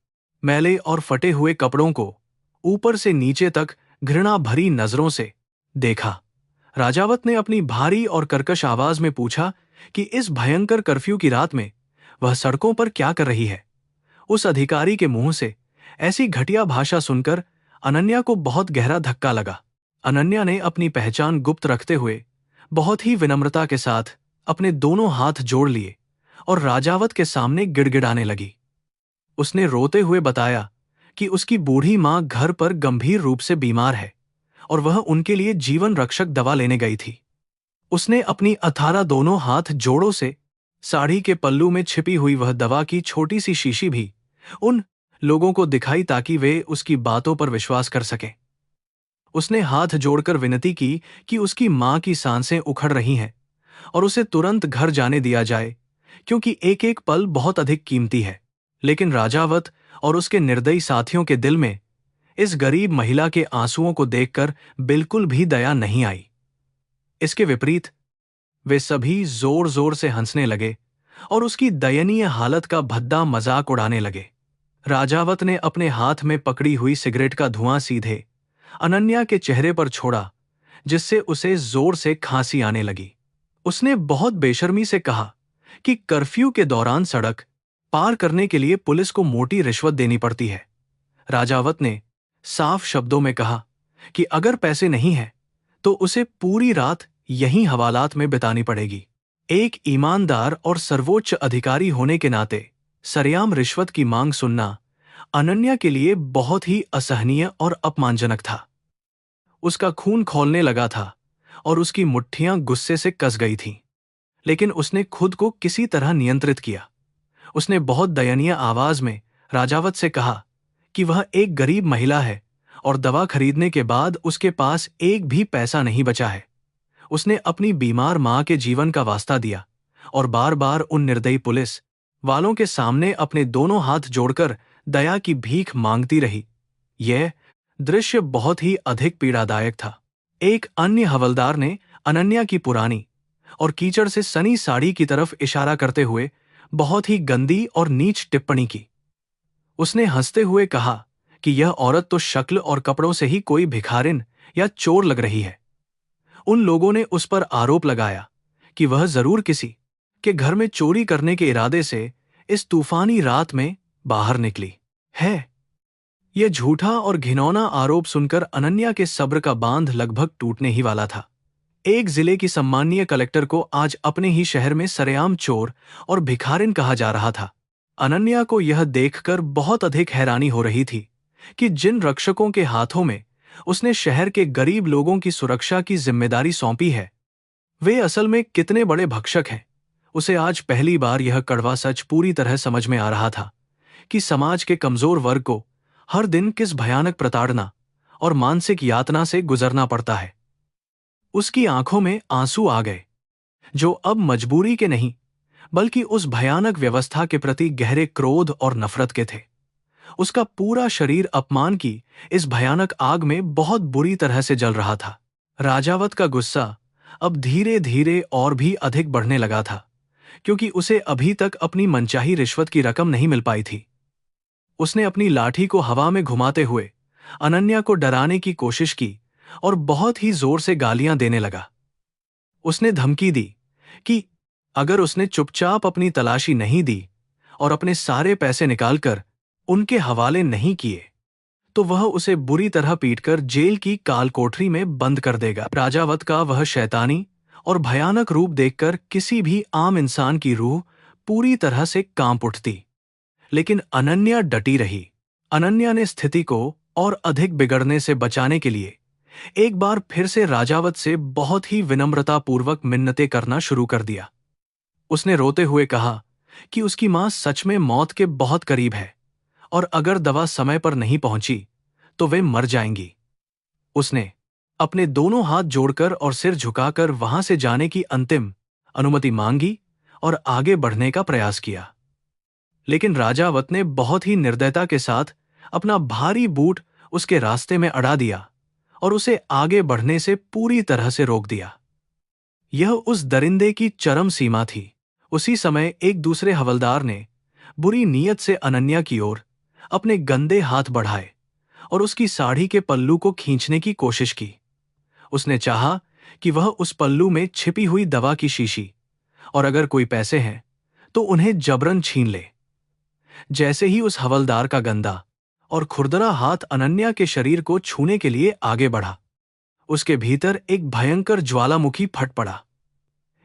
मैले और फटे हुए कपड़ों को ऊपर से नीचे तक घृणा भरी नजरों से देखा। राजावत ने अपनी भारी और कर्कश आवाज में पूछा कि इस भयंकर कर्फ्यू की रात में वह सड़कों पर क्या कर रही है। उस अधिकारी के मुंह से ऐसी घटिया भाषा सुनकर अनन्या को बहुत गहरा धक्का लगा। अनन्या ने अपनी पहचान गुप्त रखते हुए बहुत ही विनम्रता के साथ अपने दोनों हाथ जोड़ लिए और राजावत के सामने गिड़गिड़ाने लगी। उसने रोते हुए बताया कि उसकी बूढ़ी मां घर पर गंभीर रूप से बीमार है और वह उनके लिए जीवन रक्षक दवा लेने गई थी। उसने अपनी अथारा दोनों हाथ जोड़ों से साड़ी के पल्लू में छिपी हुई वह दवा की छोटी सी शीशी भी उन लोगों को दिखाई ताकि वे उसकी बातों पर विश्वास कर सकें। उसने हाथ जोड़कर विनती की कि उसकी मां की सांसें उखड़ रही हैं और उसे तुरंत घर जाने दिया जाए, क्योंकि एक एक पल बहुत अधिक कीमती है। लेकिन राजावत और उसके निर्दयी साथियों के दिल में इस गरीब महिला के आंसुओं को देखकर बिल्कुल भी दया नहीं आई। इसके विपरीत वे सभी जोर जोर से हंसने लगे और उसकी दयनीय हालत का भद्दा मजाक उड़ाने लगे। राजावत ने अपने हाथ में पकड़ी हुई सिगरेट का धुआं सीधे अनन्या के चेहरे पर छोड़ा, जिससे उसे जोर से खांसी आने लगी। उसने बहुत बेशर्मी से कहा कि कर्फ्यू के दौरान सड़क पार करने के लिए पुलिस को मोटी रिश्वत देनी पड़ती है। राजावत ने साफ शब्दों में कहा कि अगर पैसे नहीं हैं तो उसे पूरी रात यहीं हवालात में बितानी पड़ेगी। एक ईमानदार और सर्वोच्च अधिकारी होने के नाते सरेआम रिश्वत की मांग सुनना अनन्या के लिए बहुत ही असहनीय और अपमानजनक था। उसका खून खौलने लगा था और उसकी मुट्ठियां गुस्से से कस गई थीं। लेकिन उसने खुद को किसी तरह नियंत्रित किया। उसने बहुत दयनीय आवाज में राजावत से कहा कि वह एक गरीब महिला है और दवा खरीदने के बाद उसके पास एक भी पैसा नहीं बचा है। उसने अपनी बीमार मां के जीवन का वास्ता दिया और बार बार उन निर्दयी पुलिस वालों के सामने अपने दोनों हाथ जोड़कर दया की भीख मांगती रही। यह दृश्य बहुत ही अधिक पीड़ादायक था। एक अन्य हवलदार ने अनन्या की पुरानी और कीचड़ से सनी साड़ी की तरफ इशारा करते हुए बहुत ही गंदी और नीच टिप्पणी की। उसने हंसते हुए कहा कि यह औरत तो शक्ल और कपड़ों से ही कोई भिखारिन या चोर लग रही है। उन लोगों ने उस पर आरोप लगाया कि वह जरूर किसी के घर में चोरी करने के इरादे से इस तूफानी रात में बाहर निकली है। यह झूठा और घिनौना आरोप सुनकर अनन्या के सब्र का बांध लगभग टूटने ही वाला था। एक जिले की सम्मानीय कलेक्टर को आज अपने ही शहर में सरेआम चोर और भिखारिन कहा जा रहा था। अनन्या को यह देखकर बहुत अधिक हैरानी हो रही थी कि जिन रक्षकों के हाथों में उसने शहर के गरीब लोगों की सुरक्षा की जिम्मेदारी सौंपी है, वे असल में कितने बड़े भक्षक हैं। उसे आज पहली बार यह कड़वा सच पूरी तरह समझ में आ रहा था कि समाज के कमजोर वर्ग को हर दिन किस भयानक प्रताड़ना और मानसिक यातना से गुजरना पड़ता है। उसकी आंखों में आंसू आ गए, जो अब मजबूरी के नहीं बल्कि उस भयानक व्यवस्था के प्रति गहरे क्रोध और नफरत के थे। उसका पूरा शरीर अपमान की इस भयानक आग में बहुत बुरी तरह से जल रहा था। राजावत का गुस्सा अब धीरे धीरे और भी अधिक बढ़ने लगा था, क्योंकि उसे अभी तक अपनी मनचाही रिश्वत की रकम नहीं मिल पाई थी। उसने अपनी लाठी को हवा में घुमाते हुए अनन्या को डराने की कोशिश की और बहुत ही जोर से गालियां देने लगा। उसने धमकी दी कि अगर उसने चुपचाप अपनी तलाशी नहीं दी और अपने सारे पैसे निकालकर उनके हवाले नहीं किए, तो वह उसे बुरी तरह पीटकर जेल की काल कोठरी में बंद कर देगा। राजावत का वह शैतानी और भयानक रूप देखकर किसी भी आम इंसान की रूह पूरी तरह से कांप उठती। लेकिन अनन्या डटी रही। अनन्या ने स्थिति को और अधिक बिगड़ने से बचाने के लिए एक बार फिर से राजावत से बहुत ही विनम्रतापूर्वक मिन्नतें करना शुरू कर दिया। उसने रोते हुए कहा कि उसकी मां सच में मौत के बहुत करीब है और अगर दवा समय पर नहीं पहुंची तो वे मर जाएंगी। उसने अपने दोनों हाथ जोड़कर और सिर झुकाकर वहां से जाने की अंतिम अनुमति मांगी और आगे बढ़ने का प्रयास किया। लेकिन राजावत ने बहुत ही निर्दयता के साथ अपना भारी बूट उसके रास्ते में अड़ा दिया और उसे आगे बढ़ने से पूरी तरह से रोक दिया। यह उस दरिंदे की चरम सीमा थी। उसी समय एक दूसरे हवलदार ने बुरी नीयत से अनन्या की ओर अपने गंदे हाथ बढ़ाए और उसकी साड़ी के पल्लू को खींचने की कोशिश की। उसने चाहा कि वह उस पल्लू में छिपी हुई दवा की शीशी और अगर कोई पैसे हैं तो उन्हें जबरन छीन ले। जैसे ही उस हवलदार का गंदा और खुरदरा हाथ अनन्या के शरीर को छूने के लिए आगे बढ़ा, उसके भीतर एक भयंकर ज्वालामुखी फट पड़ा।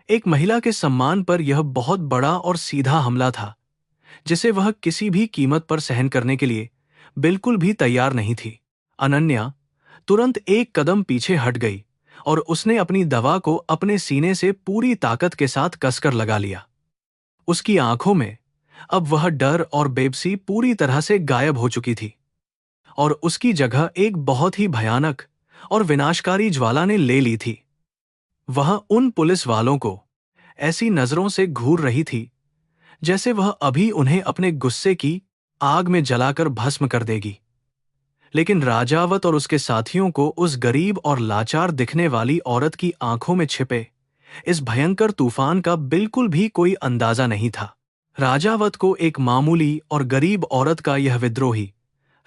एक महिला के सम्मान पर यह बहुत बड़ा और सीधा हमला था, जिसे वह किसी भी कीमत पर सहन करने के लिए बिल्कुल भी तैयार नहीं थी। अनन्या तुरंत एक कदम पीछे हट गई और उसने अपनी दवा को अपने सीने से पूरी ताकत के साथ कसकर लगा लिया। उसकी आंखों में अब वह डर और बेबसी पूरी तरह से गायब हो चुकी थी, और उसकी जगह एक बहुत ही भयानक और विनाशकारी ज्वाला ने ले ली थी। वह उन पुलिस वालों को ऐसी नजरों से घूर रही थी जैसे वह अभी उन्हें अपने गुस्से की आग में जलाकर भस्म कर देगी। लेकिन राजावत और उसके साथियों को उस गरीब और लाचार दिखने वाली औरत की आंखों में छिपे इस भयंकर तूफान का बिल्कुल भी कोई अंदाजा नहीं था। राजावत को एक मामूली और गरीब औरत का यह विद्रोही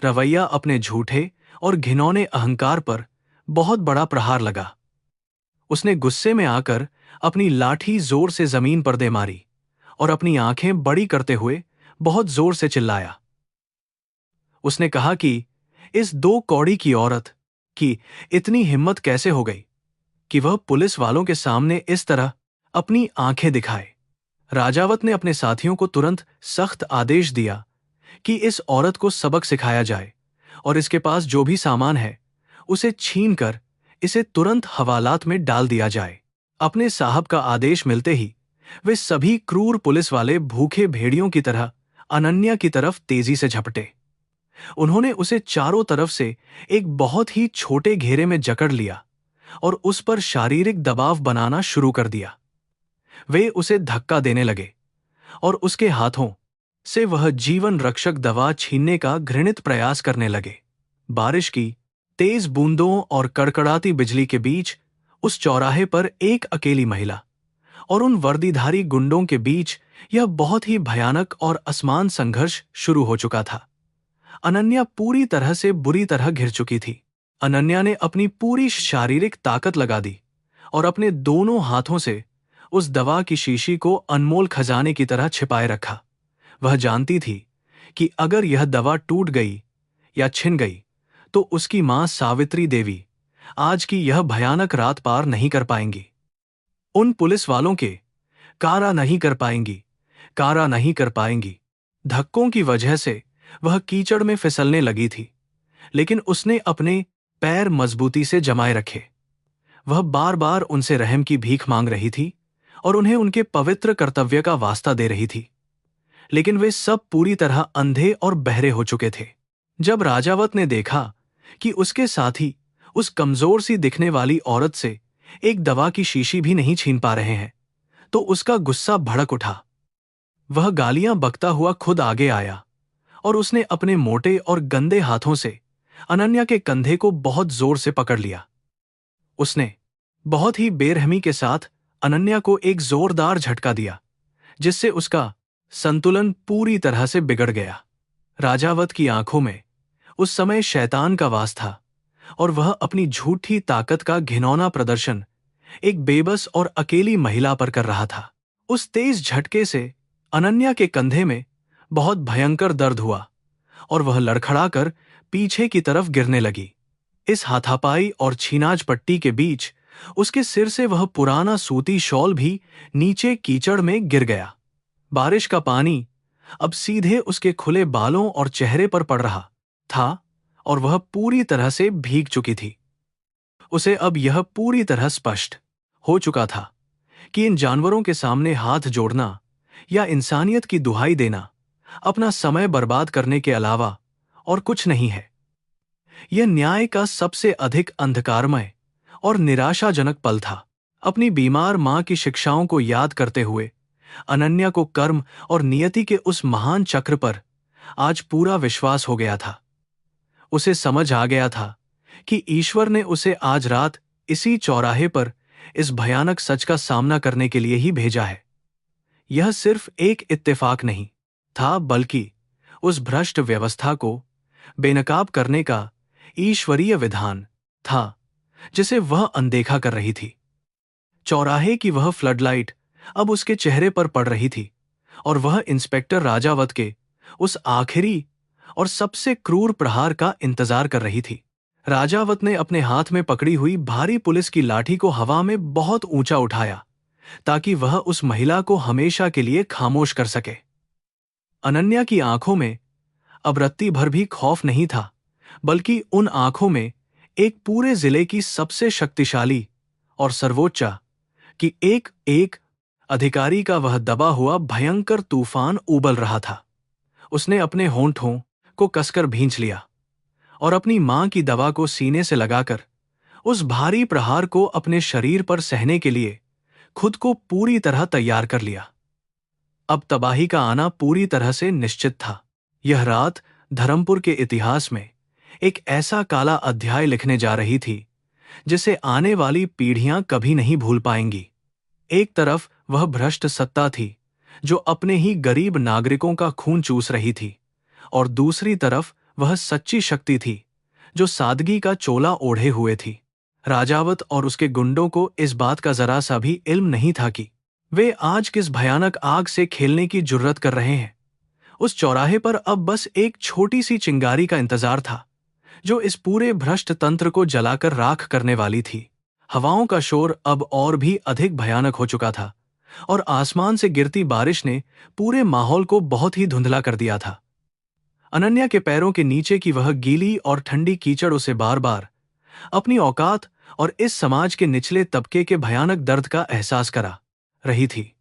रवैया अपने झूठे और घिनौने अहंकार पर बहुत बड़ा प्रहार लगा। उसने गुस्से में आकर अपनी लाठी जोर से जमीन पर दे मारी और अपनी आंखें बड़ी करते हुए बहुत जोर से चिल्लाया। उसने कहा कि इस 2 कौड़ी की औरत की इतनी हिम्मत कैसे हो गई कि वह पुलिस वालों के सामने इस तरह अपनी आंखें दिखाए। राजावत ने अपने साथियों को तुरंत सख्त आदेश दिया कि इस औरत को सबक सिखाया जाए और इसके पास जो भी सामान है उसे छीनकर इसे तुरंत हवालात में डाल दिया जाए। अपने साहब का आदेश मिलते ही वे सभी क्रूर पुलिस वाले भूखे भेड़ियों की तरह अनन्या की तरफ तेजी से झपटे। उन्होंने उसे चारों तरफ से एक बहुत ही छोटे घेरे में जकड़ लिया और उस पर शारीरिक दबाव बनाना शुरू कर दिया। वे उसे धक्का देने लगे और उसके हाथों से वह जीवन रक्षक दवा छीनने का घृणित प्रयास करने लगे। बारिश की तेज बूंदों और कड़कड़ाती बिजली के बीच उस चौराहे पर एक अकेली महिला और उन वर्दीधारी गुंडों के बीच यह बहुत ही भयानक और असमान संघर्ष शुरू हो चुका था। अनन्या पूरी तरह से बुरी तरह घिर चुकी थी। अनन्या ने अपनी पूरी शारीरिक ताकत लगा दी और अपने दोनों हाथों से उस दवा की शीशी को अनमोल खजाने की तरह छिपाए रखा। वह जानती थी कि अगर यह दवा टूट गई या छिन गई तो उसकी मां सावित्री देवी आज की यह भयानक रात पार नहीं कर पाएंगी। उन पुलिस वालों के कारा नहीं कर पाएंगी, कारा नहीं कर पाएंगी धक्कों की वजह से वह कीचड़ में फिसलने लगी थी, लेकिन उसने अपने पैर मजबूती से जमाए रखे। वह बार बार उनसे रहम की भीख मांग रही थी और उन्हें उनके पवित्र कर्तव्य का वास्ता दे रही थी, लेकिन वे सब पूरी तरह अंधे और बहरे हो चुके थे। जब राजावत ने देखा कि उसके साथी उस कमजोर सी दिखने वाली औरत से एक दवा की शीशी भी नहीं छीन पा रहे हैं, तो उसका गुस्सा भड़क उठा। वह गालियां बकता हुआ खुद आगे आया और उसने अपने मोटे और गंदे हाथों से अनन्या के कंधे को बहुत जोर से पकड़ लिया। उसने बहुत ही बेरहमी के साथ अनन्या को एक जोरदार झटका दिया, जिससे उसका संतुलन पूरी तरह से बिगड़ गया। राजावत की आंखों में उस समय शैतान का वास था और वह अपनी झूठी ताकत का घिनौना प्रदर्शन एक बेबस और अकेली महिला पर कर रहा था। उस तेज झटके से अनन्या के कंधे में बहुत भयंकर दर्द हुआ और वह लड़खड़ाकर पीछे की तरफ गिरने लगी। इस हाथापाई और छीनाज पट्टी के बीच उसके सिर से वह पुराना सूती शॉल भी नीचे कीचड़ में गिर गया। बारिश का पानी अब सीधे उसके खुले बालों और चेहरे पर पड़ रहा था और वह पूरी तरह से भीग चुकी थी। उसे अब यह पूरी तरह स्पष्ट हो चुका था कि इन जानवरों के सामने हाथ जोड़ना या इंसानियत की दुहाई देना अपना समय बर्बाद करने के अलावा और कुछ नहीं है। यह न्याय का सबसे अधिक अंधकारमय और निराशाजनक पल था। अपनी बीमार मां की शिक्षाओं को याद करते हुए अनन्या को कर्म और नियति के उस महान चक्र पर आज पूरा विश्वास हो गया था। उसे समझ आ गया था कि ईश्वर ने उसे आज रात इसी चौराहे पर इस भयानक सच का सामना करने के लिए ही भेजा है। यह सिर्फ एक इत्तेफाक नहीं था, बल्कि उस भ्रष्ट व्यवस्था को बेनकाब करने का ईश्वरीय विधान था, जिसे वह अनदेखा कर रही थी। चौराहे की वह फ्लडलाइट अब उसके चेहरे पर पड़ रही थी और वह इंस्पेक्टर राजावत के उस आखिरी और सबसे क्रूर प्रहार का इंतजार कर रही थी। राजावत ने अपने हाथ में पकड़ी हुई भारी पुलिस की लाठी को हवा में बहुत ऊंचा उठाया ताकि वह उस महिला को हमेशा के लिए खामोश कर सके। अनन्या की आंखों में अब रत्ती भर भी खौफ नहीं था, बल्कि उन आंखों में एक पूरे जिले की सबसे शक्तिशाली और सर्वोच्च कि एक एक अधिकारी का वह दबा हुआ भयंकर तूफान उबल रहा था। उसने अपने होंठों को कसकर भींच लिया और अपनी मां की दवा को सीने से लगाकर उस भारी प्रहार को अपने शरीर पर सहने के लिए खुद को पूरी तरह तैयार कर लिया। अब तबाही का आना पूरी तरह से निश्चित था। यह रात धर्मपुर के इतिहास में एक ऐसा काला अध्याय लिखने जा रही थी जिसे आने वाली पीढ़ियां कभी नहीं भूल पाएंगी। एक तरफ वह भ्रष्ट सत्ता थी जो अपने ही गरीब नागरिकों का खून चूस रही थी, और दूसरी तरफ वह सच्ची शक्ति थी जो सादगी का चोला ओढ़े हुए थी। राजावत और उसके गुंडों को इस बात का जरा सा भी इल्म नहीं था कि वे आज किस भयानक आग से खेलने की जुर्रत कर रहे हैं। उस चौराहे पर अब बस एक छोटी सी चिंगारी का इंतजार था जो इस पूरे भ्रष्ट तंत्र को जलाकर राख करने वाली थी। हवाओं का शोर अब और भी अधिक भयानक हो चुका था और आसमान से गिरती बारिश ने पूरे माहौल को बहुत ही धुंधला कर दिया था। अनन्या के पैरों के नीचे की वह गीली और ठंडी कीचड़ उसे बार बार अपनी औकात और इस समाज के निचले तबके के भयानक दर्द का एहसास करा रही थी।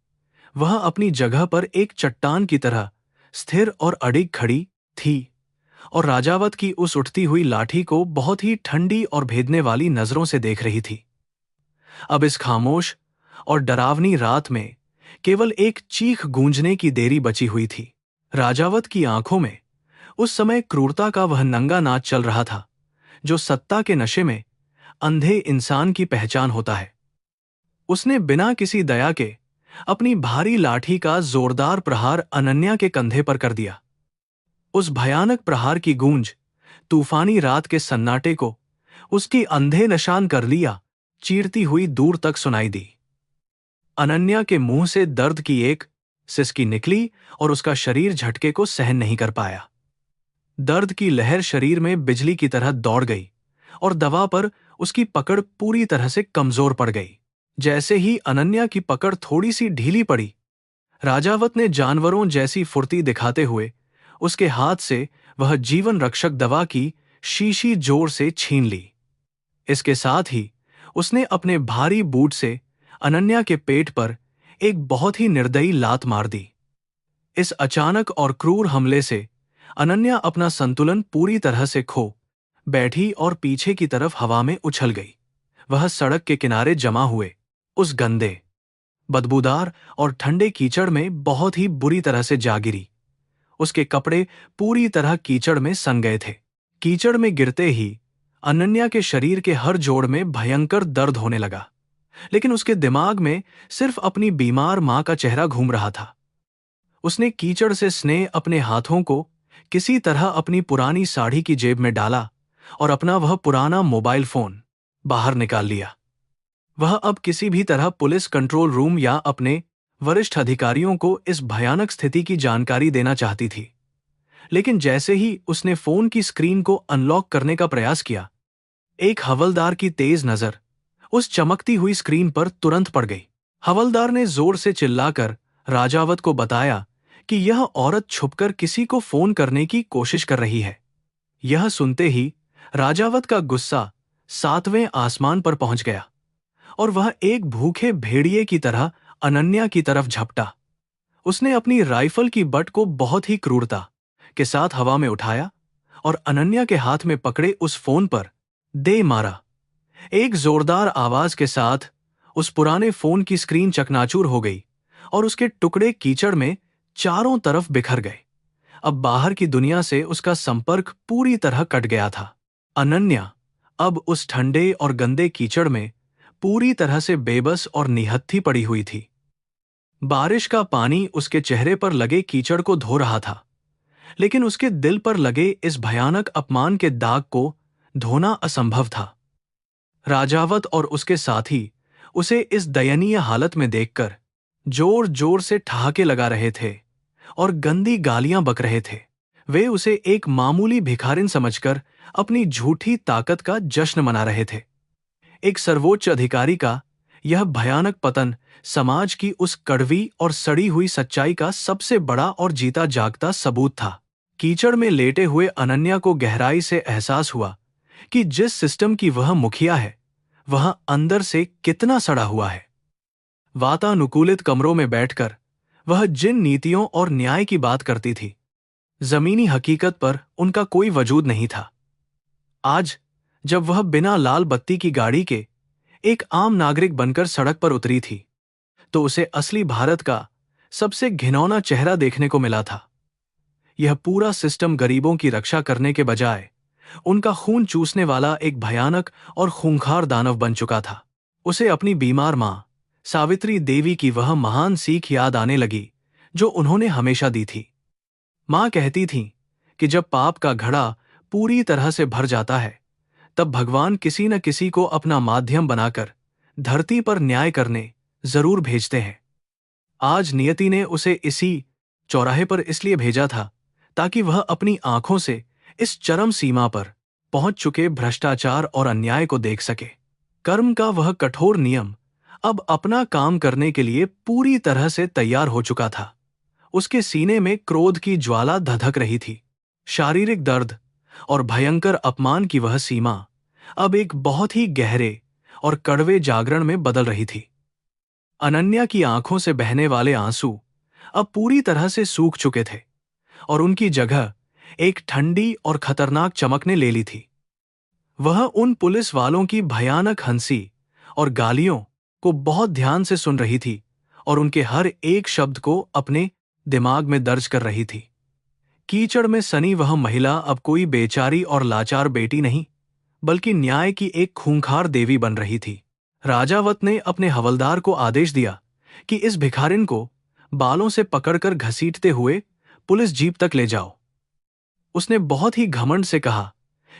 वह अपनी जगह पर एक चट्टान की तरह स्थिर और अडिग खड़ी थी और राजावत की उस उठती हुई लाठी को बहुत ही ठंडी और भेदने वाली नजरों से देख रही थी। अब इस खामोश और डरावनी रात में केवल एक चीख गूंजने की देरी बची हुई थी। राजावत की आंखों में उस समय क्रूरता का वह नंगा नाच चल रहा था जो सत्ता के नशे में अंधे इंसान की पहचान होता है। उसने बिना किसी दया के अपनी भारी लाठी का जोरदार प्रहार अनन्या के कंधे पर कर दिया। उस भयानक प्रहार की गूंज तूफानी रात के सन्नाटे को उसकी अंधे निशान कर लिया चीरती हुई दूर तक सुनाई दी। अनन्या के मुंह से दर्द की एक सिसकी निकली और उसका शरीर झटके को सहन नहीं कर पाया। दर्द की लहर शरीर में बिजली की तरह दौड़ गई और दवा पर उसकी पकड़ पूरी तरह से कमजोर पड़ गई। जैसे ही अनन्या की पकड़ थोड़ी सी ढीली पड़ी, राजावत ने जानवरों जैसी फुर्ती दिखाते हुए उसके हाथ से वह जीवन रक्षक दवा की शीशी जोर से छीन ली। इसके साथ ही उसने अपने भारी बूट से अनन्या के पेट पर एक बहुत ही निर्दयी लात मार दी। इस अचानक और क्रूर हमले से अनन्या अपना संतुलन पूरी तरह से खो बैठी और पीछे की तरफ हवा में उछल गई। वह सड़क के किनारे जमा हुए उस गंदे, बदबूदार और ठंडे कीचड़ में बहुत ही बुरी तरह से जा गिरी। उसके कपड़े पूरी तरह कीचड़ में सन गए थे। कीचड़ में गिरते ही अनन्या के शरीर के हर जोड़ में भयंकर दर्द होने लगा, लेकिन उसके दिमाग में सिर्फ अपनी बीमार मां का चेहरा घूम रहा था। उसने कीचड़ से स्नेह अपने हाथों को किसी तरह अपनी पुरानी साड़ी की जेब में डाला और अपना वह पुराना मोबाइल फोन बाहर निकाल लिया। वह अब किसी भी तरह पुलिस कंट्रोल रूम या अपने वरिष्ठ अधिकारियों को इस भयानक स्थिति की जानकारी देना चाहती थी, लेकिन जैसे ही उसने फोन की स्क्रीन को अनलॉक करने का प्रयास किया, एक हवलदार की तेज नजर उस चमकती हुई स्क्रीन पर तुरंत पड़ गई। हवलदार ने जोर से चिल्लाकर राजावत को बताया कि यह औरत छुपकर किसी को फोन करने की कोशिश कर रही है। यह सुनते ही राजावत का गुस्सा 7वें आसमान पर पहुंच गया और वह एक भूखे भेड़िए की तरह अनन्या की तरफ झपटा। उसने अपनी राइफल की बट को बहुत ही क्रूरता के साथ हवा में उठाया और अनन्या के हाथ में पकड़े उस फोन पर दे मारा। एक जोरदार आवाज के साथ उस पुराने फोन की स्क्रीन चकनाचूर हो गई और उसके टुकड़े कीचड़ में चारों तरफ बिखर गए। अब बाहर की दुनिया से उसका संपर्क पूरी तरह कट गया था। अनन्या अब उस ठंडे और गंदे कीचड़ में पूरी तरह से बेबस और निहत्थी पड़ी हुई थी। बारिश का पानी उसके चेहरे पर लगे कीचड़ को धो रहा था, लेकिन उसके दिल पर लगे इस भयानक अपमान के दाग को धोना असंभव था। राजावत और उसके साथी उसे इस दयनीय हालत में देखकर जोर जोर से ठहाके लगा रहे थे और गंदी गालियां बक रहे थे। वे उसे एक मामूली भिखारिन समझकर अपनी झूठी ताकत का जश्न मना रहे थे। एक सर्वोच्च अधिकारी का यह भयानक पतन समाज की उस कड़वी और सड़ी हुई सच्चाई का सबसे बड़ा और जीता जागता सबूत था। कीचड़ में लेटे हुए अनन्या को गहराई से एहसास हुआ कि जिस सिस्टम की वह मुखिया है, वह अंदर से कितना सड़ा हुआ है। वातानुकूलित कमरों में बैठकर वह जिन नीतियों और न्याय की बात करती थी, जमीनी हकीकत पर उनका कोई वजूद नहीं था। आज जब वह बिना लाल बत्ती की गाड़ी के एक आम नागरिक बनकर सड़क पर उतरी थी, तो उसे असली भारत का सबसे घिनौना चेहरा देखने को मिला था। यह पूरा सिस्टम गरीबों की रक्षा करने के बजाय उनका खून चूसने वाला एक भयानक और खूंखार दानव बन चुका था। उसे अपनी बीमार मां सावित्री देवी की वह महान सीख याद आने लगी जो उन्होंने हमेशा दी थी। मां कहती थीं कि जब पाप का घड़ा पूरी तरह से भर जाता है, तब भगवान किसी न किसी को अपना माध्यम बनाकर धरती पर न्याय करने जरूर भेजते हैं। आज नियति ने उसे इसी चौराहे पर इसलिए भेजा था ताकि वह अपनी आंखों से इस चरम सीमा पर पहुंच चुके भ्रष्टाचार और अन्याय को देख सके। कर्म का वह कठोर नियम अब अपना काम करने के लिए पूरी तरह से तैयार हो चुका था। उसके सीने में क्रोध की ज्वाला धधक रही थी। शारीरिक दर्द और भयंकर अपमान की वह सीमा अब एक बहुत ही गहरे और कड़वे जागरण में बदल रही थी। अनन्या की आंखों से बहने वाले आंसू अब पूरी तरह से सूख चुके थे और उनकी जगह एक ठंडी और खतरनाक चमक ने ले ली थी। वह उन पुलिस वालों की भयानक हंसी और गालियों को बहुत ध्यान से सुन रही थी और उनके हर एक शब्द को अपने दिमाग में दर्ज कर रही थी। कीचड़ में सनी वह महिला अब कोई बेचारी और लाचार बेटी नहीं, बल्कि न्याय की एक खूंखार देवी बन रही थी। राजावत ने अपने हवलदार को आदेश दिया कि इस भिखारिन को बालों से पकड़कर घसीटते हुए पुलिस जीप तक ले जाओ। उसने बहुत ही घमंड से कहा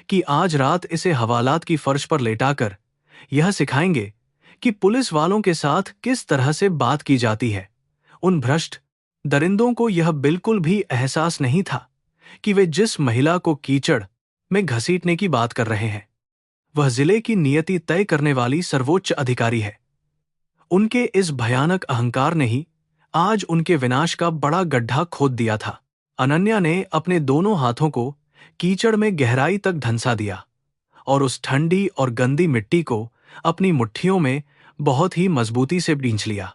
कि आज रात इसे हवालात की फर्श पर लेटाकर यह सिखाएंगे कि पुलिस वालों के साथ किस तरह से बात की जाती है। उन भ्रष्ट दरिंदों को यह बिल्कुल भी एहसास नहीं था कि वे जिस महिला को कीचड़ में घसीटने की बात कर रहे हैं, वह जिले की नियति तय करने वाली सर्वोच्च अधिकारी है। उनके इस भयानक अहंकार ने ही आज उनके विनाश का बड़ा गड्ढा खोद दिया था। अनन्या ने अपने दोनों हाथों को कीचड़ में गहराई तक धंसा दिया और उस ठंडी और गंदी मिट्टी को अपनी मुट्ठियों में बहुत ही मजबूती से बींच लिया।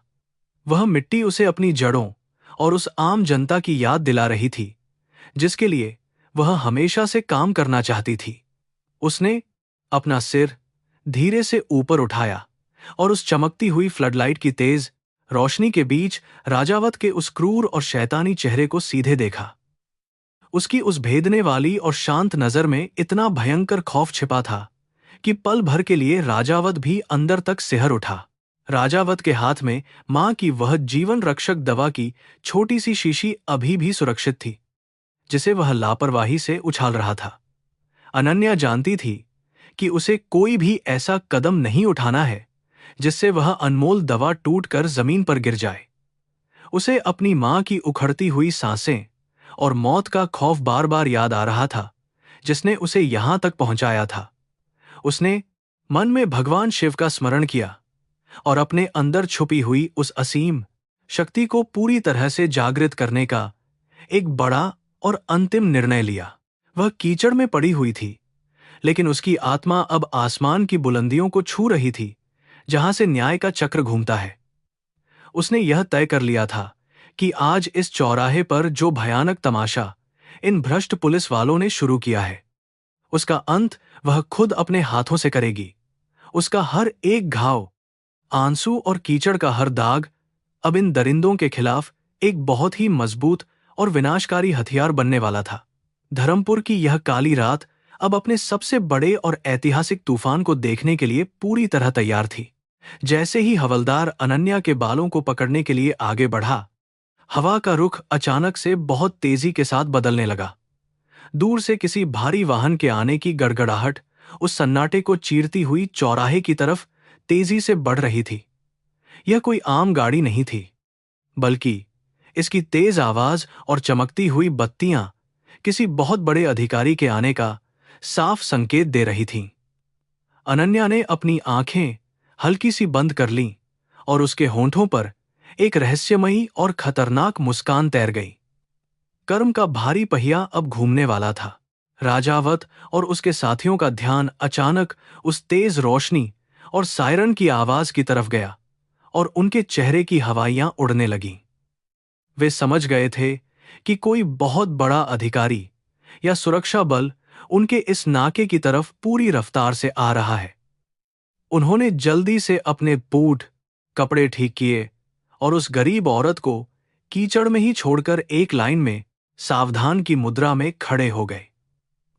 वह मिट्टी उसे अपनी जड़ों और उस आम जनता की याद दिला रही थी जिसके लिए वह हमेशा से काम करना चाहती थी। उसने अपना सिर धीरे से ऊपर उठाया और उस चमकती हुई फ्लडलाइट की तेज रोशनी के बीच राजावत के उस क्रूर और शैतानी चेहरे को सीधे देखा। उसकी उस भेदने वाली और शांत नजर में इतना भयंकर खौफ छिपा था कि पल भर के लिए राजावत भी अंदर तक सिहर उठा। राजावत के हाथ में मां की वह जीवन रक्षक दवा की छोटी सी शीशी अभी भी सुरक्षित थी, जिसे वह लापरवाही से उछाल रहा था। अनन्या जानती थी कि उसे कोई भी ऐसा कदम नहीं उठाना है जिससे वह अनमोल दवा टूटकर जमीन पर गिर जाए। उसे अपनी मां की उखड़ती हुई सांसें और मौत का खौफ बार बार याद आ रहा था जिसने उसे यहां तक पहुंचाया था। उसने मन में भगवान शिव का स्मरण किया और अपने अंदर छुपी हुई उस असीम शक्ति को पूरी तरह से जागृत करने का एक बड़ा और अंतिम निर्णय लिया। वह कीचड़ में पड़ी हुई थी, लेकिन उसकी आत्मा अब आसमान की बुलंदियों को छू रही थी जहां से न्याय का चक्र घूमता है। उसने यह तय कर लिया था कि आज इस चौराहे पर जो भयानक तमाशा इन भ्रष्ट पुलिस वालों ने शुरू किया है, उसका अंत वह खुद अपने हाथों से करेगी। उसका हर एक घाव, आंसू और कीचड़ का हर दाग अब इन दरिंदों के खिलाफ एक बहुत ही मजबूत और विनाशकारी हथियार बनने वाला था। धर्मपुर की यह काली रात अब अपने सबसे बड़े और ऐतिहासिक तूफान को देखने के लिए पूरी तरह तैयार थी। जैसे ही हवलदार अनन्या के बालों को पकड़ने के लिए आगे बढ़ा, हवा का रुख अचानक से बहुत तेजी के साथ बदलने लगा। दूर से किसी भारी वाहन के आने की गड़गड़ाहट उस सन्नाटे को चीरती हुई चौराहे की तरफ तेजी से बढ़ रही थी। यह कोई आम गाड़ी नहीं थी, बल्कि इसकी तेज आवाज और चमकती हुई बत्तियां किसी बहुत बड़े अधिकारी के आने का साफ संकेत दे रही थीं। अनन्या ने अपनी आंखें हल्की सी बंद कर लीं और उसके होंठों पर एक रहस्यमयी और खतरनाक मुस्कान तैर गई। कर्म का भारी पहिया अब घूमने वाला था। राजावत और उसके साथियों का ध्यान अचानक उस तेज रोशनी और सायरन की आवाज की तरफ गया और उनके चेहरे की हवाइयां उड़ने लगीं। वे समझ गए थे कि कोई बहुत बड़ा अधिकारी या सुरक्षा बल उनके इस नाके की तरफ पूरी रफ्तार से आ रहा है। उन्होंने जल्दी से अपने बूट, कपड़े ठीक किए और उस गरीब औरत को कीचड़ में ही छोड़कर एक लाइन में सावधान की मुद्रा में खड़े हो गए।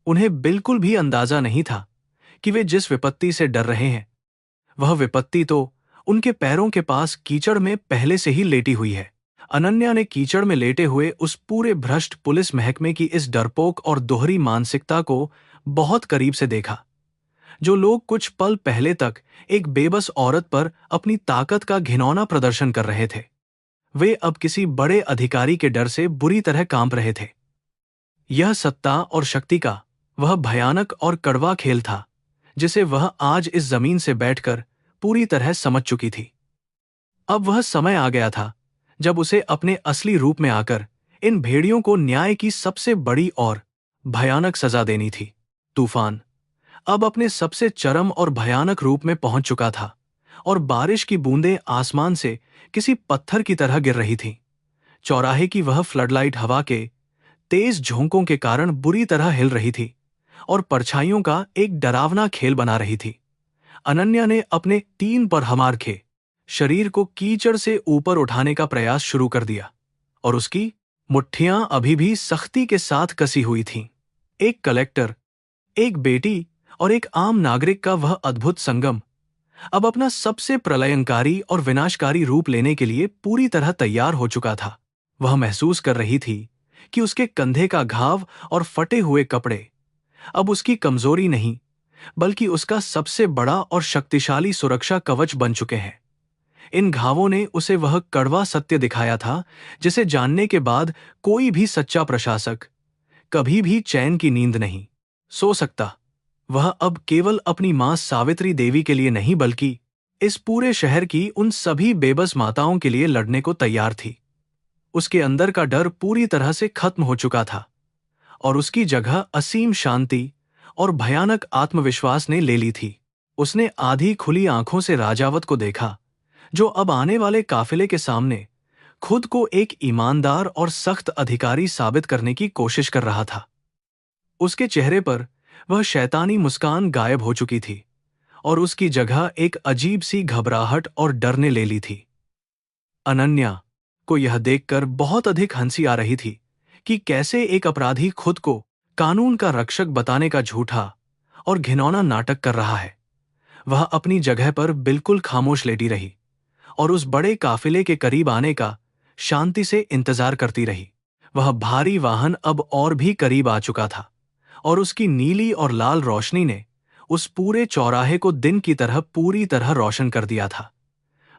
उन्हें बिल्कुल भी अंदाजा नहीं था कि वे जिस विपत्ति से डर रहे हैं, वह विपत्ति तो उनके पैरों के पास कीचड़ में पहले से ही लेटी हुई है। अनन्या ने कीचड़ में लेटे हुए उस पूरे भ्रष्ट पुलिस महकमे की इस डरपोक और दोहरी मानसिकता को बहुत करीब से देखा। जो लोग कुछ पल पहले तक एक बेबस औरत पर अपनी ताकत का घिनौना प्रदर्शन कर रहे थे, वे अब किसी बड़े अधिकारी के डर से बुरी तरह कांप रहे थे। यह सत्ता और शक्ति का वह भयानक और कड़वा खेल था जिसे वह आज इस जमीन से बैठकर पूरी तरह समझ चुकी थी। अब वह समय आ गया था जब उसे अपने असली रूप में आकर इन भेड़ियों को न्याय की सबसे बड़ी और भयानक सजा देनी थी। तूफान अब अपने सबसे चरम और भयानक रूप में पहुंच चुका था और बारिश की बूंदें आसमान से किसी पत्थर की तरह गिर रही थीं। चौराहे की वह फ्लडलाइट हवा के तेज झोंकों के कारण बुरी तरह हिल रही थी और परछाइयों का एक डरावना खेल बना रही थी। अनन्या ने अपने 3 पर हमारखे शरीर को कीचड़ से ऊपर उठाने का प्रयास शुरू कर दिया और उसकी मुट्ठियां अभी भी सख्ती के साथ कसी हुई थीं। एक कलेक्टर, एक बेटी और एक आम नागरिक का वह अद्भुत संगम अब अपना सबसे प्रलयंकारी और विनाशकारी रूप लेने के लिए पूरी तरह तैयार हो चुका था। वह महसूस कर रही थी कि उसके कंधे का घाव और फटे हुए कपड़े अब उसकी कमजोरी नहीं, बल्कि उसका सबसे बड़ा और शक्तिशाली सुरक्षा कवच बन चुके हैं। इन घावों ने उसे वह कड़वा सत्य दिखाया था जिसे जानने के बाद कोई भी सच्चा प्रशासक कभी भी चैन की नींद नहीं सो सकता। वह अब केवल अपनी मां सावित्री देवी के लिए नहीं, बल्कि इस पूरे शहर की उन सभी बेबस माताओं के लिए लड़ने को तैयार थी। उसके अंदर का डर पूरी तरह से खत्म हो चुका था और उसकी जगह असीम शांति और भयानक आत्मविश्वास ने ले ली थी। उसने आधी खुली आंखों से राजावत को देखा, जो अब आने वाले काफिले के सामने खुद को एक ईमानदार और सख्त अधिकारी साबित करने की कोशिश कर रहा था। उसके चेहरे पर वह शैतानी मुस्कान गायब हो चुकी थी और उसकी जगह एक अजीब सी घबराहट और डर ने ले ली थी। अनन्या को यह देखकर बहुत अधिक हंसी आ रही थी कि कैसे एक अपराधी खुद को कानून का रक्षक बताने का झूठा और घिनौना नाटक कर रहा है। वह अपनी जगह पर बिल्कुल खामोश लेटी रही और उस बड़े काफिले के करीब आने का शांति से इंतजार करती रही। वह भारी वाहन अब और भी करीब आ चुका था और उसकी नीली और लाल रोशनी ने उस पूरे चौराहे को दिन की तरह पूरी तरह रोशन कर दिया था।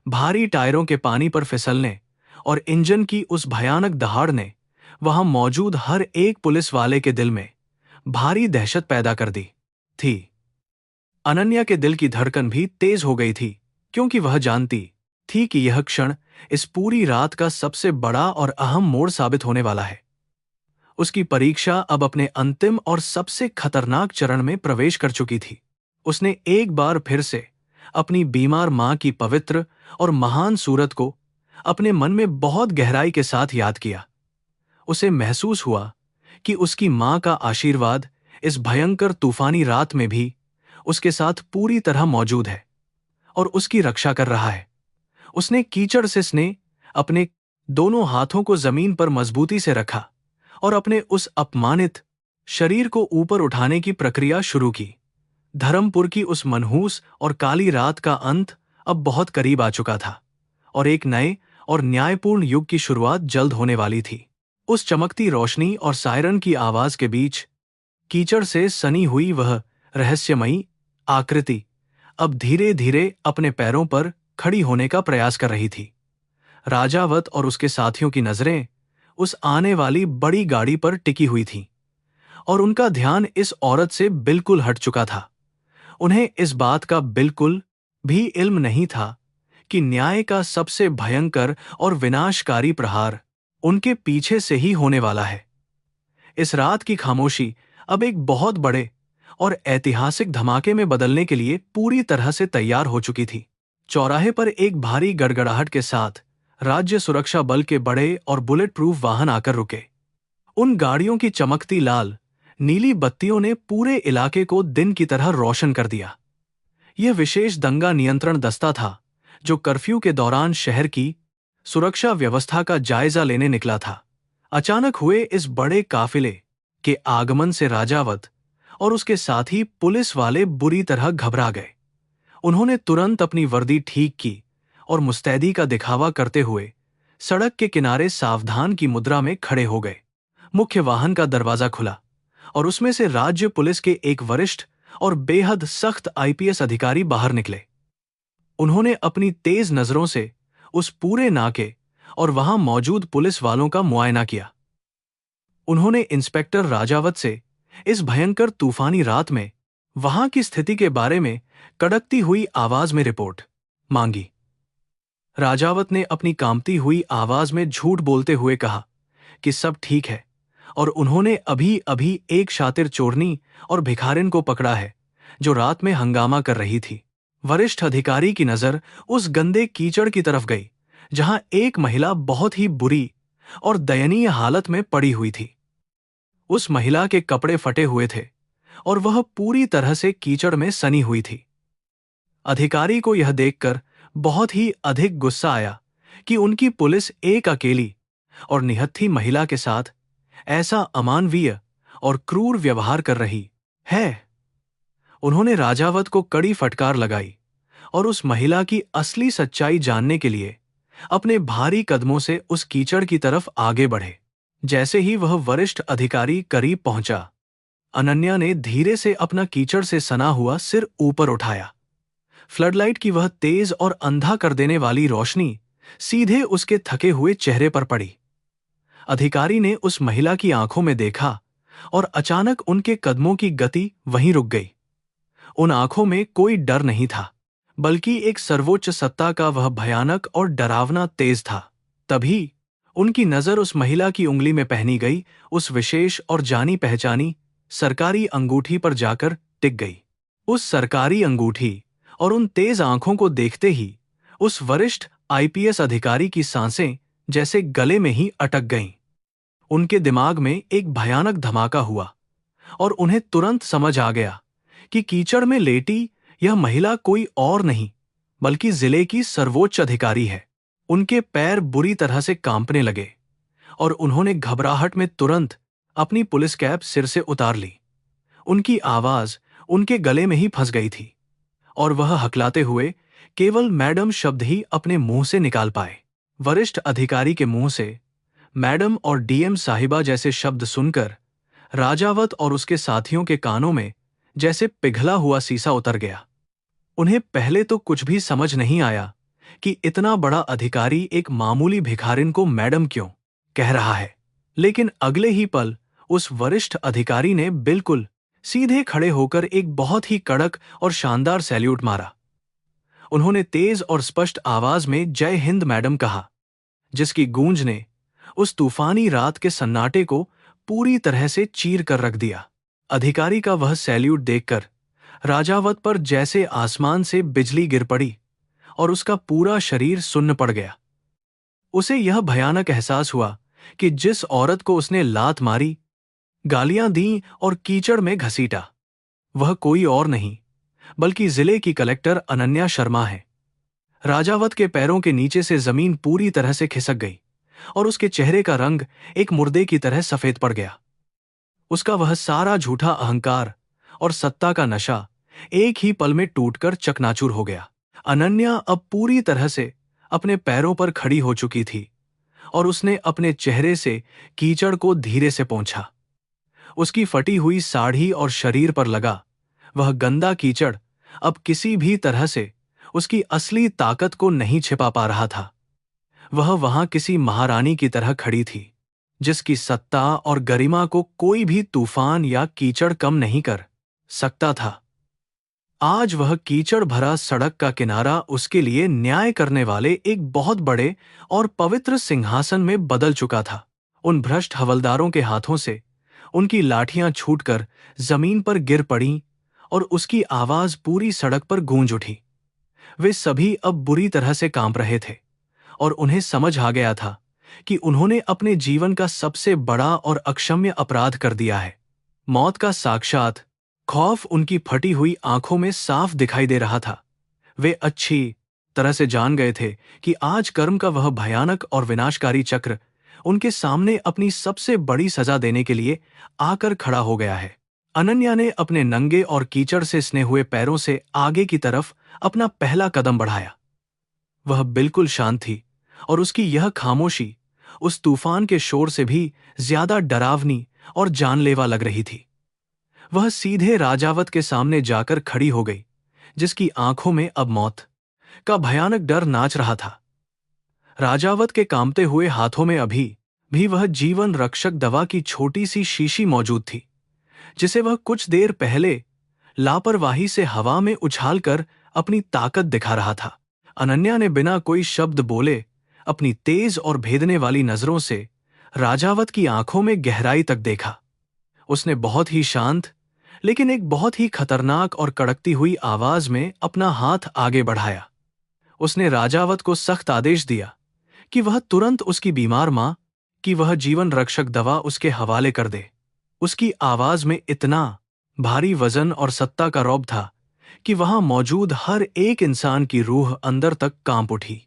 भारी टायरों के पानी पर फिसलने और इंजन की उस भयानक दहाड़ ने वहां मौजूद हर एक पुलिस वाले के दिल में भारी दहशत पैदा कर दी थी। अनन्या के दिल की धड़कन भी तेज हो गई थी, क्योंकि वह जानती थी कि यह क्षण इस पूरी रात का सबसे बड़ा और अहम मोड़ साबित होने वाला है। उसकी परीक्षा अब अपने अंतिम और सबसे खतरनाक चरण में प्रवेश कर चुकी थी। उसने एक बार फिर से अपनी बीमार मां की पवित्र और महान सूरत को अपने मन में बहुत गहराई के साथ याद किया। उसे महसूस हुआ कि उसकी मां का आशीर्वाद इस भयंकर तूफानी रात में भी उसके साथ पूरी तरह मौजूद है और उसकी रक्षा कर रहा है। उसने कीचड़ से स्नेह अपने दोनों हाथों को जमीन पर मजबूती से रखा और अपने उस अपमानित शरीर को ऊपर उठाने की प्रक्रिया शुरू की। धर्मपुर की उस मनहूस और काली रात का अंत अब बहुत करीब आ चुका था और एक नए और न्यायपूर्ण युग की शुरुआत जल्द होने वाली थी। उस चमकती रोशनी और सायरन की आवाज के बीच कीचड़ से सनी हुई वह रहस्यमयी आकृति अब धीरे धीरे अपने पैरों पर खड़ी होने का प्रयास कर रही थी। राजावत और उसके साथियों की नजरें उस आने वाली बड़ी गाड़ी पर टिकी हुई थीं, और उनका ध्यान इस औरत से बिल्कुल हट चुका था। उन्हें इस बात का बिल्कुल भी इल्म नहीं था कि न्याय का सबसे भयंकर और विनाशकारी प्रहार उनके पीछे से ही होने वाला है। इस रात की खामोशी अब एक बहुत बड़े और ऐतिहासिक धमाके में बदलने के लिए पूरी तरह से तैयार हो चुकी थी। चौराहे पर एक भारी गड़गड़ाहट के साथ राज्य सुरक्षा बल के बड़े और बुलेट प्रूफ वाहन आकर रुके। उन गाड़ियों की चमकती लाल नीली बत्तियों ने पूरे इलाके को दिन की तरह रोशन कर दिया। यह विशेष दंगा नियंत्रण दस्ता था जो कर्फ्यू के दौरान शहर की सुरक्षा व्यवस्था का जायजा लेने निकला था। अचानक हुए इस बड़े काफिले के आगमन से राजावत और उसके साथी पुलिस वाले बुरी तरह घबरा गए। उन्होंने तुरंत अपनी वर्दी ठीक की और मुस्तैदी का दिखावा करते हुए सड़क के किनारे सावधान की मुद्रा में खड़े हो गए। मुख्य वाहन का दरवाजा खुला और उसमें से राज्य पुलिस के एक वरिष्ठ और बेहद सख्त आईपीएस अधिकारी बाहर निकले। उन्होंने अपनी तेज नजरों से उस पूरे नाके और वहां मौजूद पुलिस वालों का मुआयना किया। उन्होंने इंस्पेक्टर राजावत से इस भयंकर तूफानी रात में वहां की स्थिति के बारे में कड़कती हुई आवाज में रिपोर्ट मांगी। राजावत ने अपनी कांपती हुई आवाज में झूठ बोलते हुए कहा कि सब ठीक है और उन्होंने अभी अभी एक शातिर चोरनी और भिखारिन को पकड़ा है जो रात में हंगामा कर रही थी। वरिष्ठ अधिकारी की नजर उस गंदे कीचड़ की तरफ गई जहां एक महिला बहुत ही बुरी और दयनीय हालत में पड़ी हुई थी। उस महिला के कपड़े फटे हुए थे और वह पूरी तरह से कीचड़ में सनी हुई थी। अधिकारी को यह देखकर बहुत ही अधिक गुस्सा आया कि उनकी पुलिस एक अकेली और निहत्थी महिला के साथ ऐसा अमानवीय और क्रूर व्यवहार कर रही है। उन्होंने राजावत को कड़ी फटकार लगाई और उस महिला की असली सच्चाई जानने के लिए अपने भारी कदमों से उस कीचड़ की तरफ आगे बढ़े। जैसे ही वह वरिष्ठ अधिकारी करीब पहुंचा, अनन्या ने धीरे से अपना कीचड़ से सना हुआ सिर ऊपर उठाया। फ्लडलाइट की वह तेज और अंधा कर देने वाली रोशनी सीधे उसके थके हुए चेहरे पर पड़ी। अधिकारी ने उस महिला की आंखों में देखा और अचानक उनके कदमों की गति वहीं रुक गई। उन आंखों में कोई डर नहीं था, बल्कि एक सर्वोच्च सत्ता का वह भयानक और डरावना तेज था। तभी उनकी नजर उस महिला की उंगली में पहनी गई उस विशेष और जानी पहचानी सरकारी अंगूठी पर जाकर टिक गई। उस सरकारी अंगूठी और उन तेज आंखों को देखते ही उस वरिष्ठ आईपीएस अधिकारी की सांसें जैसे गले में ही अटक गईं। उनके दिमाग में एक भयानक धमाका हुआ और उन्हें तुरंत समझ आ गया कि कीचड़ में लेटी यह महिला कोई और नहीं बल्कि जिले की सर्वोच्च अधिकारी है। उनके पैर बुरी तरह से कांपने लगे और उन्होंने घबराहट में तुरंत अपनी पुलिस कैप सिर से उतार ली। उनकी आवाज उनके गले में ही फंस गई थी और वह हकलाते हुए केवल मैडम शब्द ही अपने मुंह से निकाल पाए। वरिष्ठ अधिकारी के मुंह से मैडम और डीएम साहिबा जैसे शब्द सुनकर राजावत और उसके साथियों के कानों में जैसे पिघला हुआ सीसा उतर गया। उन्हें पहले तो कुछ भी समझ नहीं आया कि इतना बड़ा अधिकारी एक मामूली भिखारिन को मैडम क्यों कह रहा है, लेकिन अगले ही पल उस वरिष्ठ अधिकारी ने बिल्कुल सीधे खड़े होकर एक बहुत ही कड़क और शानदार सैल्यूट मारा। उन्होंने तेज और स्पष्ट आवाज में जय हिंद मैडम कहा, जिसकी गूंज ने उस तूफानी रात के सन्नाटे को पूरी तरह से चीर कर रख दिया। अधिकारी का वह सैल्यूट देखकर राजावत पर जैसे आसमान से बिजली गिर पड़ी और उसका पूरा शरीर सुन्न पड़ गया। उसे यह भयानक एहसास हुआ कि जिस औरत को उसने लात मारी, गालियां दी और कीचड़ में घसीटा, वह कोई और नहीं बल्कि जिले की कलेक्टर अनन्या शर्मा है। राजावत के पैरों के नीचे से जमीन पूरी तरह से खिसक गई और उसके चेहरे का रंग एक मुर्दे की तरह सफेद पड़ गया। उसका वह सारा झूठा अहंकार और सत्ता का नशा एक ही पल में टूटकर चकनाचूर हो गया। अनन्या अब पूरी तरह से अपने पैरों पर खड़ी हो चुकी थी और उसने अपने चेहरे से कीचड़ को धीरे से पोंछा। उसकी फटी हुई साड़ी और शरीर पर लगा वह गंदा कीचड़ अब किसी भी तरह से उसकी असली ताकत को नहीं छिपा पा रहा था। वह वहां किसी महारानी की तरह खड़ी थी, जिसकी सत्ता और गरिमा को कोई भी तूफान या कीचड़ कम नहीं कर सकता था। आज वह कीचड़ भरा सड़क का किनारा उसके लिए न्याय करने वाले एक बहुत बड़े और पवित्र सिंहासन में बदल चुका था। उन भ्रष्ट हवलदारों के हाथों से उनकी लाठियां छूटकर जमीन पर गिर पड़ीं और उसकी आवाज पूरी सड़क पर गूंज उठी। वे सभी अब बुरी तरह से कांप रहे थे और उन्हें समझ आ गया था कि उन्होंने अपने जीवन का सबसे बड़ा और अक्षम्य अपराध कर दिया है। मौत का साक्षात खौफ उनकी फटी हुई आंखों में साफ दिखाई दे रहा था। वे अच्छी तरह से जान गए थे कि आज कर्म का वह भयानक और विनाशकारी चक्र उनके सामने अपनी सबसे बड़ी सजा देने के लिए आकर खड़ा हो गया है। अनन्या ने अपने नंगे और कीचड़ से सने हुए पैरों से आगे की तरफ अपना पहला कदम बढ़ाया। वह बिल्कुल शांत थी और उसकी यह खामोशी उस तूफान के शोर से भी ज्यादा डरावनी और जानलेवा लग रही थी। वह सीधे राजावत के सामने जाकर खड़ी हो गई, जिसकी आंखों में अब मौत का भयानक डर नाच रहा था। राजावत के कांपते हुए हाथों में अभी भी वह जीवन रक्षक दवा की छोटी सी शीशी मौजूद थी, जिसे वह कुछ देर पहले लापरवाही से हवा में उछालकर अपनी ताकत दिखा रहा था। अनन्या ने बिना कोई शब्द बोले अपनी तेज और भेदने वाली नजरों से राजावत की आंखों में गहराई तक देखा। उसने बहुत ही शांत लेकिन एक बहुत ही खतरनाक और कड़कती हुई आवाज में अपना हाथ आगे बढ़ाया। उसने राजावत को सख्त आदेश दिया कि वह तुरंत उसकी बीमार मां की वह जीवन रक्षक दवा उसके हवाले कर दे। उसकी आवाज में इतना भारी वजन और सत्ता का रौब था कि वहां मौजूद हर एक इंसान की रूह अंदर तक कांप उठी।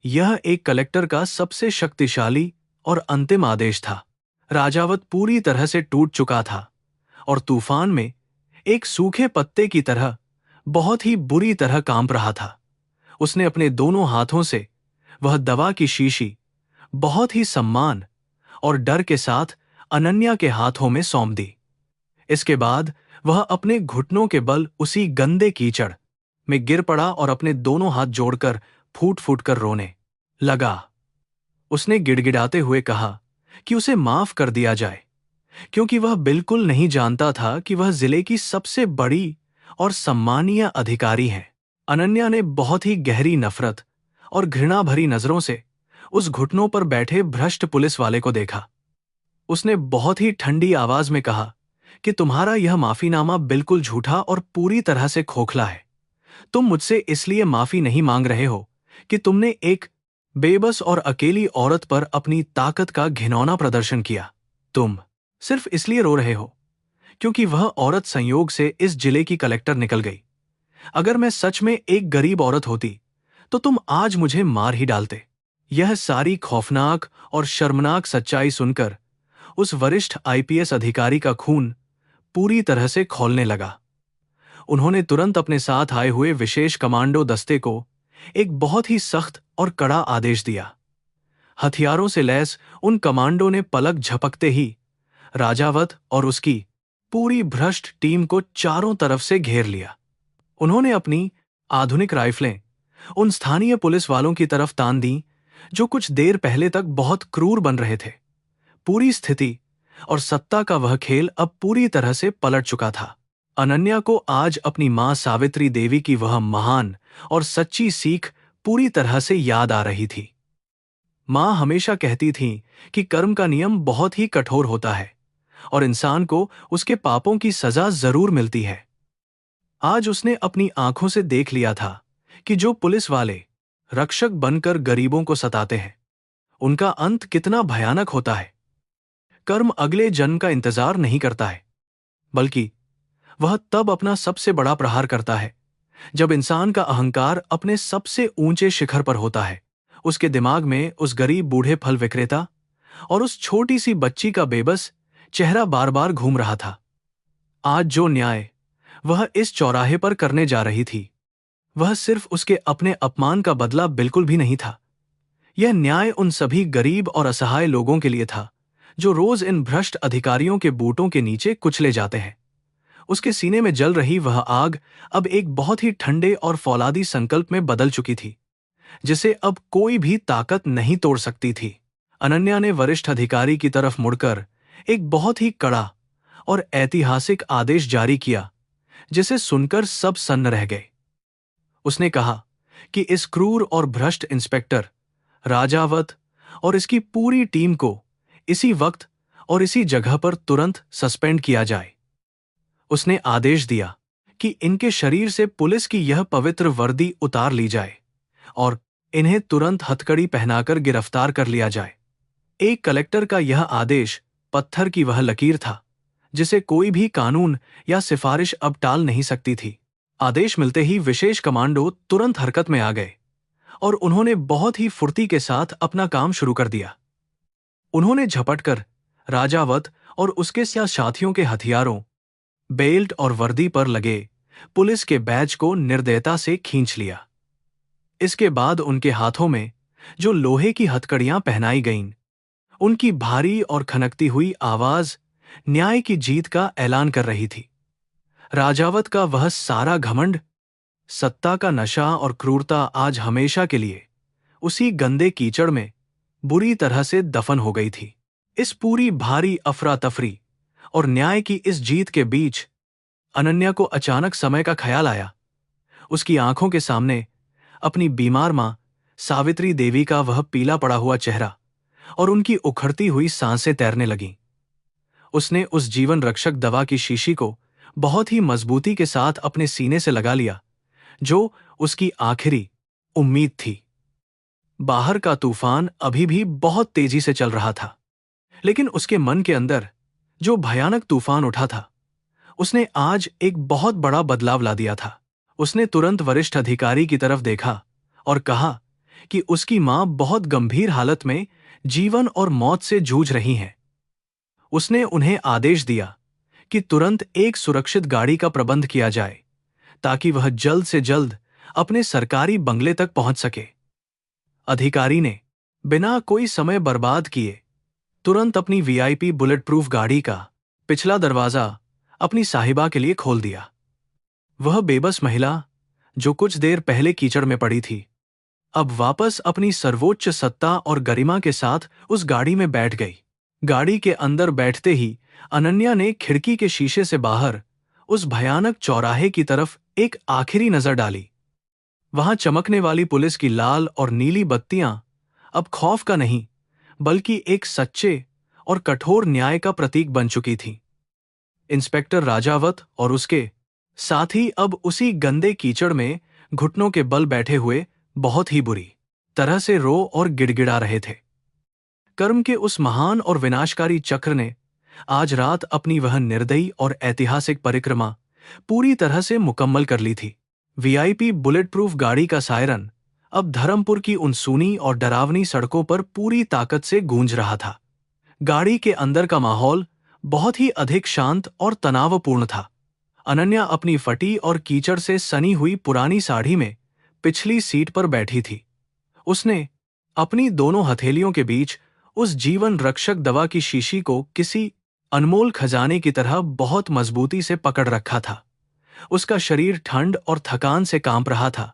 यह एक कलेक्टर का सबसे शक्तिशाली और अंतिम आदेश था। राजावत पूरी तरह से टूट चुका था और तूफान में एक सूखे पत्ते की तरह बहुत ही बुरी तरह कांप रहा था। उसने अपने दोनों हाथों से वह दवा की शीशी बहुत ही सम्मान और डर के साथ अनन्या के हाथों में सौंप दी। इसके बाद वह अपने घुटनों के बल उसी गंदे कीचड़ में गिर पड़ा और अपने दोनों हाथ जोड़कर फूट फूट कर रोने लगा। उसने गिड़गिड़ाते हुए कहा कि उसे माफ कर दिया जाए, क्योंकि वह बिल्कुल नहीं जानता था कि वह जिले की सबसे बड़ी और सम्मानीय अधिकारी है। अनन्या ने बहुत ही गहरी नफरत और घृणा भरी नजरों से उस घुटनों पर बैठे भ्रष्ट पुलिस वाले को देखा। उसने बहुत ही ठंडी आवाज में कहा कि तुम्हारा यह माफीनामा बिल्कुल झूठा और पूरी तरह से खोखला है। तुम मुझसे इसलिए माफी नहीं मांग रहे हो कि तुमने एक बेबस और अकेली औरत पर अपनी ताकत का घिनौना प्रदर्शन किया। तुम सिर्फ इसलिए रो रहे हो क्योंकि वह औरत संयोग से इस जिले की कलेक्टर निकल गई। अगर मैं सच में एक गरीब औरत होती तो तुम आज मुझे मार ही डालते। यह सारी खौफनाक और शर्मनाक सच्चाई सुनकर उस वरिष्ठ आईपीएस अधिकारी का खून पूरी तरह से खौलने लगा। उन्होंने तुरंत अपने साथ आए हुए विशेष कमांडो दस्ते को एक बहुत ही सख्त और कड़ा आदेश दिया। हथियारों से लैस उन कमांडो ने पलक झपकते ही राजावत और उसकी पूरी भ्रष्ट टीम को चारों तरफ से घेर लिया। उन्होंने अपनी आधुनिक राइफलें उन स्थानीय पुलिस वालों की तरफ तान दी जो कुछ देर पहले तक बहुत क्रूर बन रहे थे। पूरी स्थिति और सत्ता का वह खेल अब पूरी तरह से पलट चुका था। अनन्या को आज अपनी मां सावित्री देवी की वह महान और सच्ची सीख पूरी तरह से याद आ रही थी। मां हमेशा कहती थीं कि कर्म का नियम बहुत ही कठोर होता है और इंसान को उसके पापों की सजा जरूर मिलती है। आज उसने अपनी आंखों से देख लिया था कि जो पुलिस वाले रक्षक बनकर गरीबों को सताते हैं, उनका अंत कितना भयानक होता है। कर्म अगले जन्म का इंतजार नहीं करता है, बल्कि वह तब अपना सबसे बड़ा प्रहार करता है जब इंसान का अहंकार अपने सबसे ऊंचे शिखर पर होता है। उसके दिमाग में उस गरीब बूढ़े फल विक्रेता और उस छोटी सी बच्ची का बेबस चेहरा बार बार घूम रहा था। आज जो न्याय वह इस चौराहे पर करने जा रही थी, वह सिर्फ उसके अपने अपमान का बदला बिल्कुल भी नहीं था। यह न्याय उन सभी गरीब और असहाय लोगों के लिए था जो रोज इन भ्रष्ट अधिकारियों के बूटों के नीचे कुचले जाते हैं। उसके सीने में जल रही वह आग अब एक बहुत ही ठंडे और फौलादी संकल्प में बदल चुकी थी, जिसे अब कोई भी ताकत नहीं तोड़ सकती थी। अनन्या ने वरिष्ठ अधिकारी की तरफ मुड़कर एक बहुत ही कड़ा और ऐतिहासिक आदेश जारी किया, जिसे सुनकर सब सन्न रह गए। उसने कहा कि इस क्रूर और भ्रष्ट इंस्पेक्टर राजावत और इसकी पूरी टीम को इसी वक्त और इसी जगह पर तुरंत सस्पेंड किया जाए। उसने आदेश दिया कि इनके शरीर से पुलिस की यह पवित्र वर्दी उतार ली जाए और इन्हें तुरंत हथकड़ी पहनाकर गिरफ्तार कर लिया जाए। एक कलेक्टर का यह आदेश पत्थर की वह लकीर था जिसे कोई भी कानून या सिफारिश अब टाल नहीं सकती थी। आदेश मिलते ही विशेष कमांडो तुरंत हरकत में आ गए और उन्होंने बहुत ही फुर्ती के साथ अपना काम शुरू कर दिया। उन्होंने झपटकर राजावत और उसके साथियों के हथियारों, बेल्ट और वर्दी पर लगे पुलिस के बैज को निर्दयता से खींच लिया। इसके बाद उनके हाथों में जो लोहे की हथकड़ियां पहनाई गईं, उनकी भारी और खनकती हुई आवाज न्याय की जीत का ऐलान कर रही थी। राजावत का वह सारा घमंड, सत्ता का नशा और क्रूरता आज हमेशा के लिए उसी गंदे कीचड़ में बुरी तरह से दफन हो गई थी। इस पूरी भारी अफरा तफरी और न्याय की इस जीत के बीच अनन्या को अचानक समय का ख्याल आया। उसकी आंखों के सामने अपनी बीमार मां सावित्री देवी का वह पीला पड़ा हुआ चेहरा और उनकी उखड़ती हुई सांसें तैरने लगीं। उसने उस जीवन रक्षक दवा की शीशी को बहुत ही मजबूती के साथ अपने सीने से लगा लिया, जो उसकी आखिरी उम्मीद थी। बाहर का तूफान अभी भी बहुत तेजी से चल रहा था, लेकिन उसके मन के अंदर जो भयानक तूफान उठा था, उसने आज एक बहुत बड़ा बदलाव ला दिया था। उसने तुरंत वरिष्ठ अधिकारी की तरफ देखा और कहा कि उसकी मां बहुत गंभीर हालत में जीवन और मौत से जूझ रही हैं। उसने उन्हें आदेश दिया कि तुरंत एक सुरक्षित गाड़ी का प्रबंध किया जाए ताकि वह जल्द से जल्द अपने सरकारी बंगले तक पहुंच सके। अधिकारी ने बिना कोई समय बर्बाद किए तुरंत अपनी वीआईपी बुलेट प्रूफ गाड़ी का पिछला दरवाजा अपनी साहिबा के लिए खोल दिया। वह बेबस महिला, जो कुछ देर पहले कीचड़ में पड़ी थी, अब वापस अपनी सर्वोच्च सत्ता और गरिमा के साथ उस गाड़ी में बैठ गई। गाड़ी के अंदर बैठते ही अनन्या ने खिड़की के शीशे से बाहर उस भयानक चौराहे की तरफ एक आखिरी नजर डाली। वहां चमकने वाली पुलिस की लाल और नीली बत्तियां अब खौफ का नहीं, बल्कि एक सच्चे और कठोर न्याय का प्रतीक बन चुकी थीं। इंस्पेक्टर राजावत और उसके साथी अब उसी गंदे कीचड़ में घुटनों के बल बैठे हुए बहुत ही बुरी तरह से रो और गिड़गिड़ा रहे थे। कर्म के उस महान और विनाशकारी चक्र ने आज रात अपनी वह निर्दयी और ऐतिहासिक परिक्रमा पूरी तरह से मुकम्मल कर ली थी। वीआईपी बुलेट प्रूफ गाड़ी का सायरन अब धर्मपुर की उन सूनी और डरावनी सड़कों पर पूरी ताकत से गूंज रहा था। गाड़ी के अंदर का माहौल बहुत ही अधिक शांत और तनावपूर्ण था। अनन्या अपनी फटी और कीचड़ से सनी हुई पुरानी साड़ी में पिछली सीट पर बैठी थी। उसने अपनी दोनों हथेलियों के बीच उस जीवन रक्षक दवा की शीशी को किसी अनमोल खजाने की तरह बहुत मजबूती से पकड़ रखा था। उसका शरीर ठंड और थकान से कांप रहा था,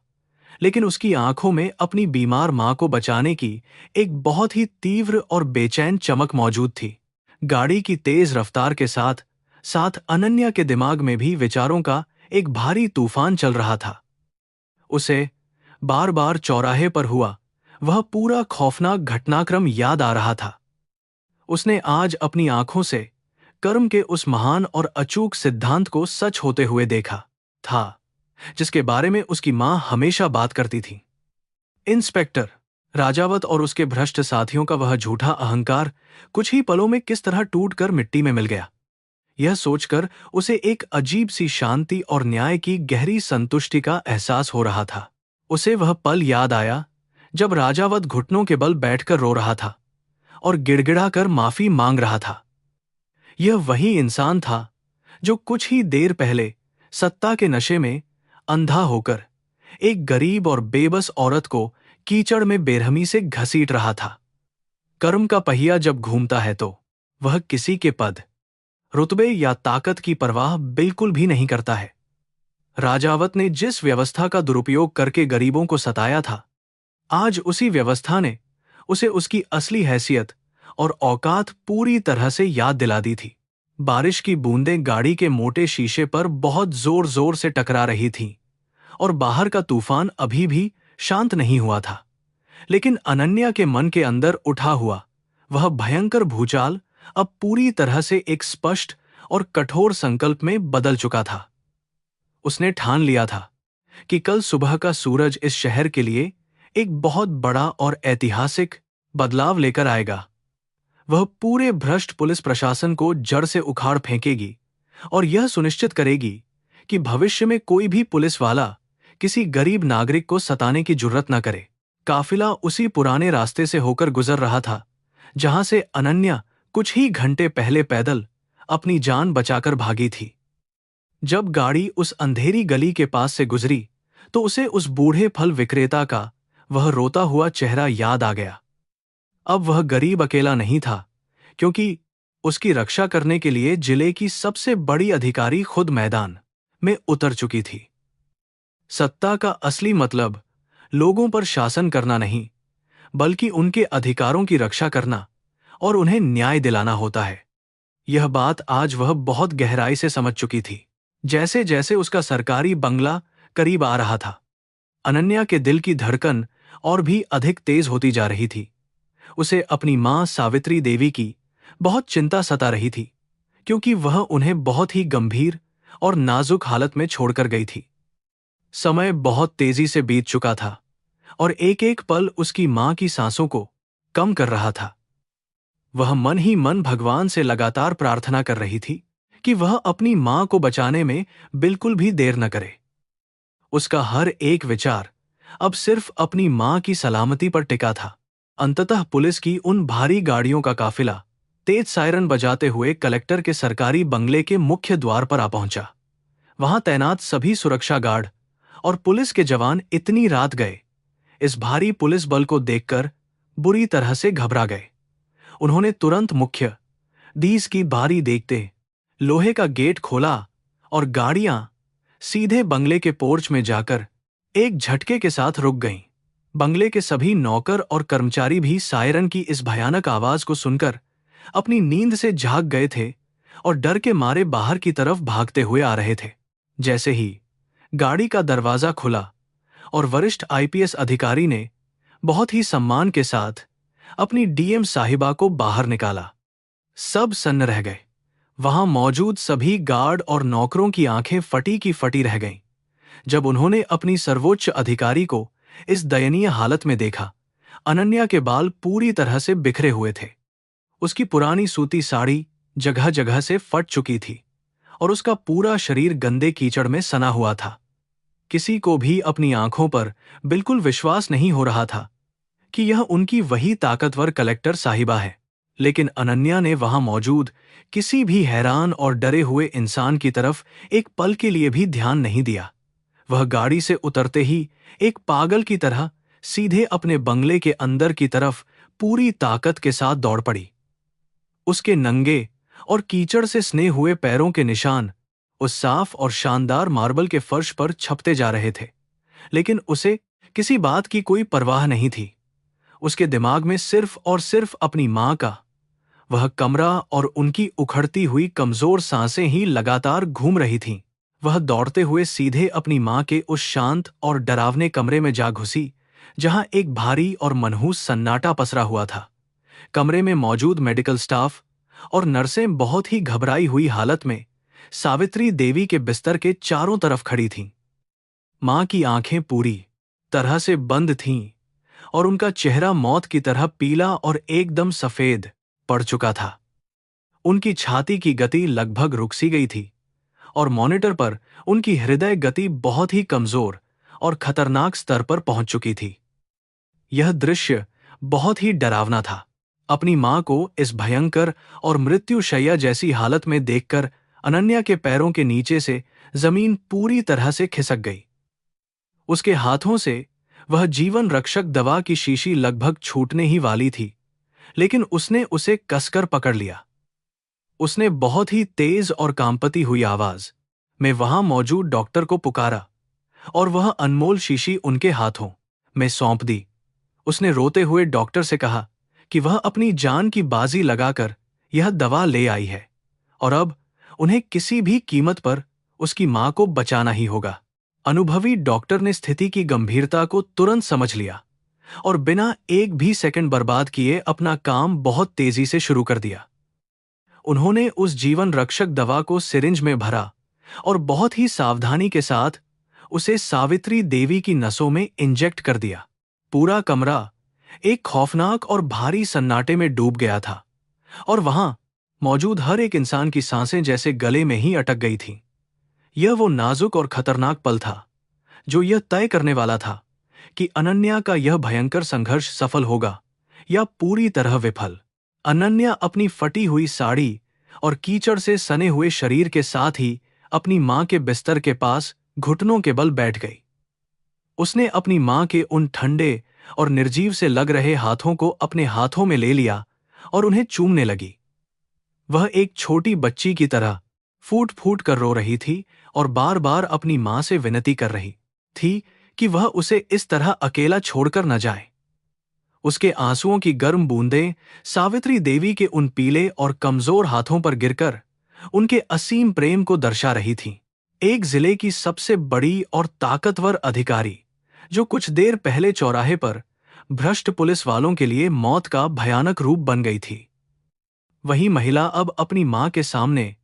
लेकिन उसकी आंखों में अपनी बीमार मां को बचाने की एक बहुत ही तीव्र और बेचैन चमक मौजूद थी। गाड़ी की तेज रफ्तार के साथ साथ अनन्या के दिमाग में भी विचारों का एक भारी तूफान चल रहा था। उसे बार बार चौराहे पर हुआ वह पूरा खौफनाक घटनाक्रम याद आ रहा था। उसने आज अपनी आंखों से कर्म के उस महान और अचूक सिद्धांत को सच होते हुए देखा था, जिसके बारे में उसकी मां हमेशा बात करती थी। इंस्पेक्टर राजावत और उसके भ्रष्ट साथियों का वह झूठा अहंकार कुछ ही पलों में किस तरह टूटकर मिट्टी में मिल गया, यह सोचकर उसे एक अजीब सी शांति और न्याय की गहरी संतुष्टि का एहसास हो रहा था। उसे वह पल याद आया जब राजावत घुटनों के बल बैठकर रो रहा था और गिड़गिड़ाकर माफी मांग रहा था। यह वही इंसान था जो कुछ ही देर पहले सत्ता के नशे में अंधा होकर एक गरीब और बेबस औरत को कीचड़ में बेरहमी से घसीट रहा था। कर्म का पहिया जब घूमता है तो वह किसी के पद, रुतबे या ताकत की परवाह बिल्कुल भी नहीं करता है। राजावत ने जिस व्यवस्था का दुरुपयोग करके गरीबों को सताया था, आज उसी व्यवस्था ने उसे उसकी असली हैसियत और औकात पूरी तरह से याद दिला दी थी। बारिश की बूंदें गाड़ी के मोटे शीशे पर बहुत जोर जोर से टकरा रही थीं और बाहर का तूफान अभी भी शांत नहीं हुआ था। लेकिन अनन्या के मन के अंदर उठा हुआ वह भयंकर भूचाल अब पूरी तरह से एक स्पष्ट और कठोर संकल्प में बदल चुका था। उसने ठान लिया था कि कल सुबह का सूरज इस शहर के लिए एक बहुत बड़ा और ऐतिहासिक बदलाव लेकर आएगा। वह पूरे भ्रष्ट पुलिस प्रशासन को जड़ से उखाड़ फेंकेगी और यह सुनिश्चित करेगी कि भविष्य में कोई भी पुलिस वाला किसी गरीब नागरिक को सताने की जुर्रत न करे। काफिला उसी पुराने रास्ते से होकर गुजर रहा था जहां से अनन्या कुछ ही घंटे पहले पैदल अपनी जान बचाकर भागी थी। जब गाड़ी उस अंधेरी गली के पास से गुजरी तो उसे उस बूढ़े फल विक्रेता का वह रोता हुआ चेहरा याद आ गया। अब वह गरीब अकेला नहीं था, क्योंकि उसकी रक्षा करने के लिए जिले की सबसे बड़ी अधिकारी खुद मैदान में उतर चुकी थी। सत्ता का असली मतलब लोगों पर शासन करना नहीं, बल्कि उनके अधिकारों की रक्षा करना और उन्हें न्याय दिलाना होता है। यह बात आज वह बहुत गहराई से समझ चुकी थी। जैसे जैसे उसका सरकारी बंगला करीब आ रहा था, अनन्या के दिल की धड़कन और भी अधिक तेज होती जा रही थी। उसे अपनी मां सावित्री देवी की बहुत चिंता सता रही थी, क्योंकि वह उन्हें बहुत ही गंभीर और नाजुक हालत में छोड़कर गई थी। समय बहुत तेजी से बीत चुका था और एक एक पल उसकी मां की सांसों को कम कर रहा था। वह मन ही मन भगवान से लगातार प्रार्थना कर रही थी कि वह अपनी मां को बचाने में बिल्कुल भी देर न करे। उसका हर एक विचार अब सिर्फ अपनी मां की सलामती पर टिका था। अंततः पुलिस की उन भारी गाड़ियों का काफिला तेज सायरन बजाते हुए कलेक्टर के सरकारी बंगले के मुख्य द्वार पर आ पहुंचा। वहां तैनात सभी सुरक्षा गार्ड और पुलिस के जवान इतनी रात गए इस भारी पुलिस बल को देखकर बुरी तरह से घबरा गए। उन्होंने तुरंत मुख्य दीस की बारी देखते लोहे का गेट खोला और गाड़ियां सीधे बंगले के पोर्च में जाकर एक झटके के साथ रुक गईं। बंगले के सभी नौकर और कर्मचारी भी सायरन की इस भयानक आवाज को सुनकर अपनी नींद से जाग गए थे और डर के मारे बाहर की तरफ भागते हुए आ रहे थे। जैसे ही गाड़ी का दरवाजा खुला और वरिष्ठ आईपीएस अधिकारी ने बहुत ही सम्मान के साथ अपनी डीएम साहिबा को बाहर निकाला, सब सन्न रह गए। वहां मौजूद सभी गार्ड और नौकरों की आंखें फटी की फटी रह गईं जब उन्होंने अपनी सर्वोच्च अधिकारी को इस दयनीय हालत में देखा। अनन्या के बाल पूरी तरह से बिखरे हुए थे, उसकी पुरानी सूती साड़ी जगह जगह से फट चुकी थी और उसका पूरा शरीर गंदे कीचड़ में सना हुआ था। किसी को भी अपनी आंखों पर बिल्कुल विश्वास नहीं हो रहा था कि यह उनकी वही ताकतवर कलेक्टर साहिबा है। लेकिन अनन्या ने वहां मौजूद किसी भी हैरान और डरे हुए इंसान की तरफ एक पल के लिए भी ध्यान नहीं दिया। वह गाड़ी से उतरते ही एक पागल की तरह सीधे अपने बंगले के अंदर की तरफ पूरी ताकत के साथ दौड़ पड़ी। उसके नंगे और कीचड़ से स्ने हुए पैरों के निशान उस साफ और शानदार मार्बल के फर्श पर छपते जा रहे थे, लेकिन उसे किसी बात की कोई परवाह नहीं थी। उसके दिमाग में सिर्फ और सिर्फ अपनी मां का वह कमरा और उनकी उखड़ती हुई कमजोर सांसें ही लगातार घूम रही थीं। वह दौड़ते हुए सीधे अपनी मां के उस शांत और डरावने कमरे में जा घुसी जहां एक भारी और मनहूस सन्नाटा पसरा हुआ था। कमरे में मौजूद मेडिकल स्टाफ और नर्सें बहुत ही घबराई हुई हालत में सावित्री देवी के बिस्तर के चारों तरफ खड़ी थीं। मां की आंखें पूरी तरह से बंद थीं और उनका चेहरा मौत की तरह पीला और एकदम सफेद पड़ चुका था। उनकी छाती की गति लगभग रुक सी गई थी और मॉनिटर पर उनकी हृदय गति बहुत ही कमजोर और खतरनाक स्तर पर पहुंच चुकी थी। यह दृश्य बहुत ही डरावना था। अपनी मां को इस भयंकर और मृत्युशैया जैसी हालत में देखकर अनन्या के पैरों के नीचे से जमीन पूरी तरह से खिसक गई। उसके हाथों से वह जीवन रक्षक दवा की शीशी लगभग छूटने ही वाली थी, लेकिन उसने उसे कसकर पकड़ लिया। उसने बहुत ही तेज और कांपती हुई आवाज में वहां मौजूद डॉक्टर को पुकारा और वह अनमोल शीशी उनके हाथों में सौंप दी। उसने रोते हुए डॉक्टर से कहा कि वह अपनी जान की बाजी लगाकर यह दवा ले आई है और अब उन्हें किसी भी कीमत पर उसकी मां को बचाना ही होगा। अनुभवी डॉक्टर ने स्थिति की गंभीरता को तुरंत समझ लिया और बिना एक भी सेकंड बर्बाद किए अपना काम बहुत तेजी से शुरू कर दिया। उन्होंने उस जीवन रक्षक दवा को सिरिंज में भरा और बहुत ही सावधानी के साथ उसे सावित्री देवी की नसों में इंजेक्ट कर दिया। पूरा कमरा एक खौफनाक और भारी सन्नाटे में डूब गया था और वहां मौजूद हर एक इंसान की सांसें जैसे गले में ही अटक गई थीं। यह वो नाजुक और खतरनाक पल था जो यह तय करने वाला था कि अनन्या का यह भयंकर संघर्ष सफल होगा या पूरी तरह विफल। अनन्या अपनी फटी हुई साड़ी और कीचड़ से सने हुए शरीर के साथ ही अपनी मां के बिस्तर के पास घुटनों के बल बैठ गई। उसने अपनी मां के उन ठंडे और निर्जीव से लग रहे हाथों को अपने हाथों में ले लिया और उन्हें चूमने लगी। वह एक छोटी बच्ची की तरह फूट फूट कर रो रही थी और बार बार अपनी मां से विनती कर रही थी कि वह उसे इस तरह अकेला छोड़कर न जाए। उसके आंसुओं की गर्म बूंदें सावित्री देवी के उन पीले और कमजोर हाथों पर गिरकर उनके असीम प्रेम को दर्शा रही थीं। एक जिले की सबसे बड़ी और ताकतवर अधिकारी जो कुछ देर पहले चौराहे पर भ्रष्ट पुलिस वालों के लिए मौत का भयानक रूप बन गई थी, वही महिला अब अपनी मां के सामने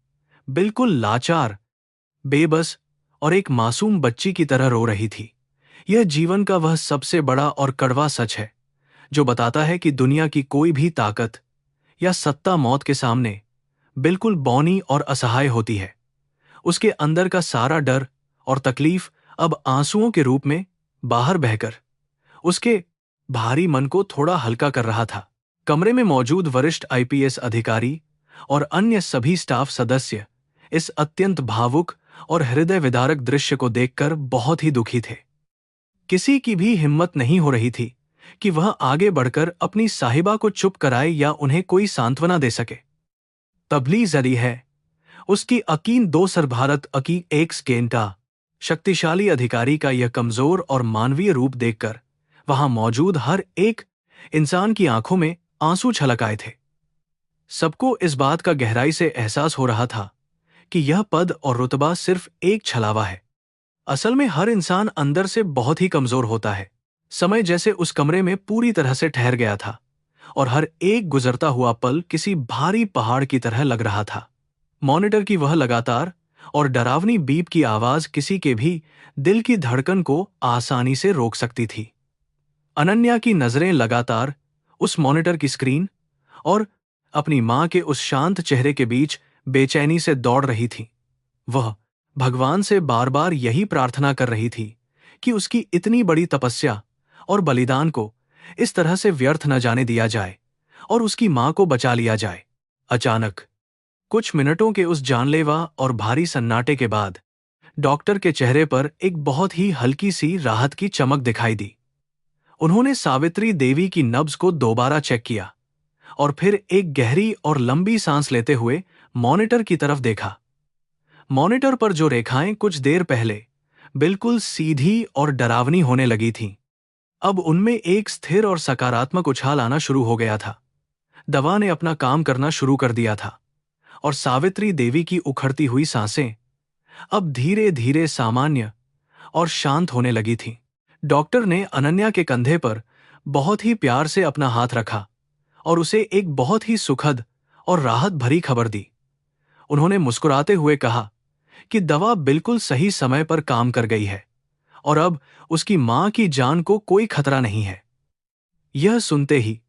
बिल्कुल लाचार, बेबस और एक मासूम बच्ची की तरह रो रही थी। यह जीवन का वह सबसे बड़ा और कड़वा सच है जो बताता है कि दुनिया की कोई भी ताकत या सत्ता मौत के सामने बिल्कुल बौनी और असहाय होती है। उसके अंदर का सारा डर और तकलीफ अब आंसुओं के रूप में बाहर बहकर उसके भारी मन को थोड़ा हल्का कर रहा था। कमरे में मौजूद वरिष्ठ आईपीएस अधिकारी और अन्य सभी स्टाफ सदस्य इस अत्यंत भावुक और हृदय विदारक दृश्य को देखकर बहुत ही दुखी थे। किसी की भी हिम्मत नहीं हो रही थी कि वह आगे बढ़कर अपनी साहिबा को चुप कराए या उन्हें कोई सांत्वना दे सके। तबलीग अली है, उसकी अकीन दो सर भारत अकी एक गेंटा शक्तिशाली अधिकारी का यह कमजोर और मानवीय रूप देखकर वहां मौजूद हर एक इंसान की आंखों में आंसू छलक आए थे। सबको इस बात का गहराई से एहसास हो रहा था कि यह पद और रुतबा सिर्फ एक छलावा है। असल में हर इंसान अंदर से बहुत ही कमजोर होता है। समय जैसे उस कमरे में पूरी तरह से ठहर गया था और हर एक गुजरता हुआ पल किसी भारी पहाड़ की तरह लग रहा था। मॉनिटर की वह लगातार और डरावनी बीप की आवाज किसी के भी दिल की धड़कन को आसानी से रोक सकती थी। अनन्या की नजरें लगातार उस मॉनिटर की स्क्रीन और अपनी मां के उस शांत चेहरे के बीच बेचैनी से दौड़ रही थी। वह भगवान से बार बार यही प्रार्थना कर रही थी कि उसकी इतनी बड़ी तपस्या और बलिदान को इस तरह से व्यर्थ न जाने दिया जाए और उसकी मां को बचा लिया जाए। अचानक कुछ मिनटों के उस जानलेवा और भारी सन्नाटे के बाद डॉक्टर के चेहरे पर एक बहुत ही हल्की सी राहत की चमक दिखाई दी। उन्होंने सावित्री देवी की नब्ज को दोबारा चेक किया और फिर एक गहरी और लंबी सांस लेते हुए मॉनिटर की तरफ देखा। मॉनिटर पर जो रेखाएं कुछ देर पहले बिल्कुल सीधी और डरावनी होने लगी थीं, अब उनमें एक स्थिर और सकारात्मक उछाल आना शुरू हो गया था। दवा ने अपना काम करना शुरू कर दिया था और सावित्री देवी की उखड़ती हुई सांसें अब धीरे धीरे सामान्य और शांत होने लगी थीं। डॉक्टर ने अनन्या के कंधे पर बहुत ही प्यार से अपना हाथ रखा और उसे एक बहुत ही सुखद और राहत भरी खबर दी। उन्होंने मुस्कुराते हुए कहा कि दवा बिल्कुल सही समय पर काम कर गई है और अब उसकी मां की जान को कोई खतरा नहीं है। यह सुनते ही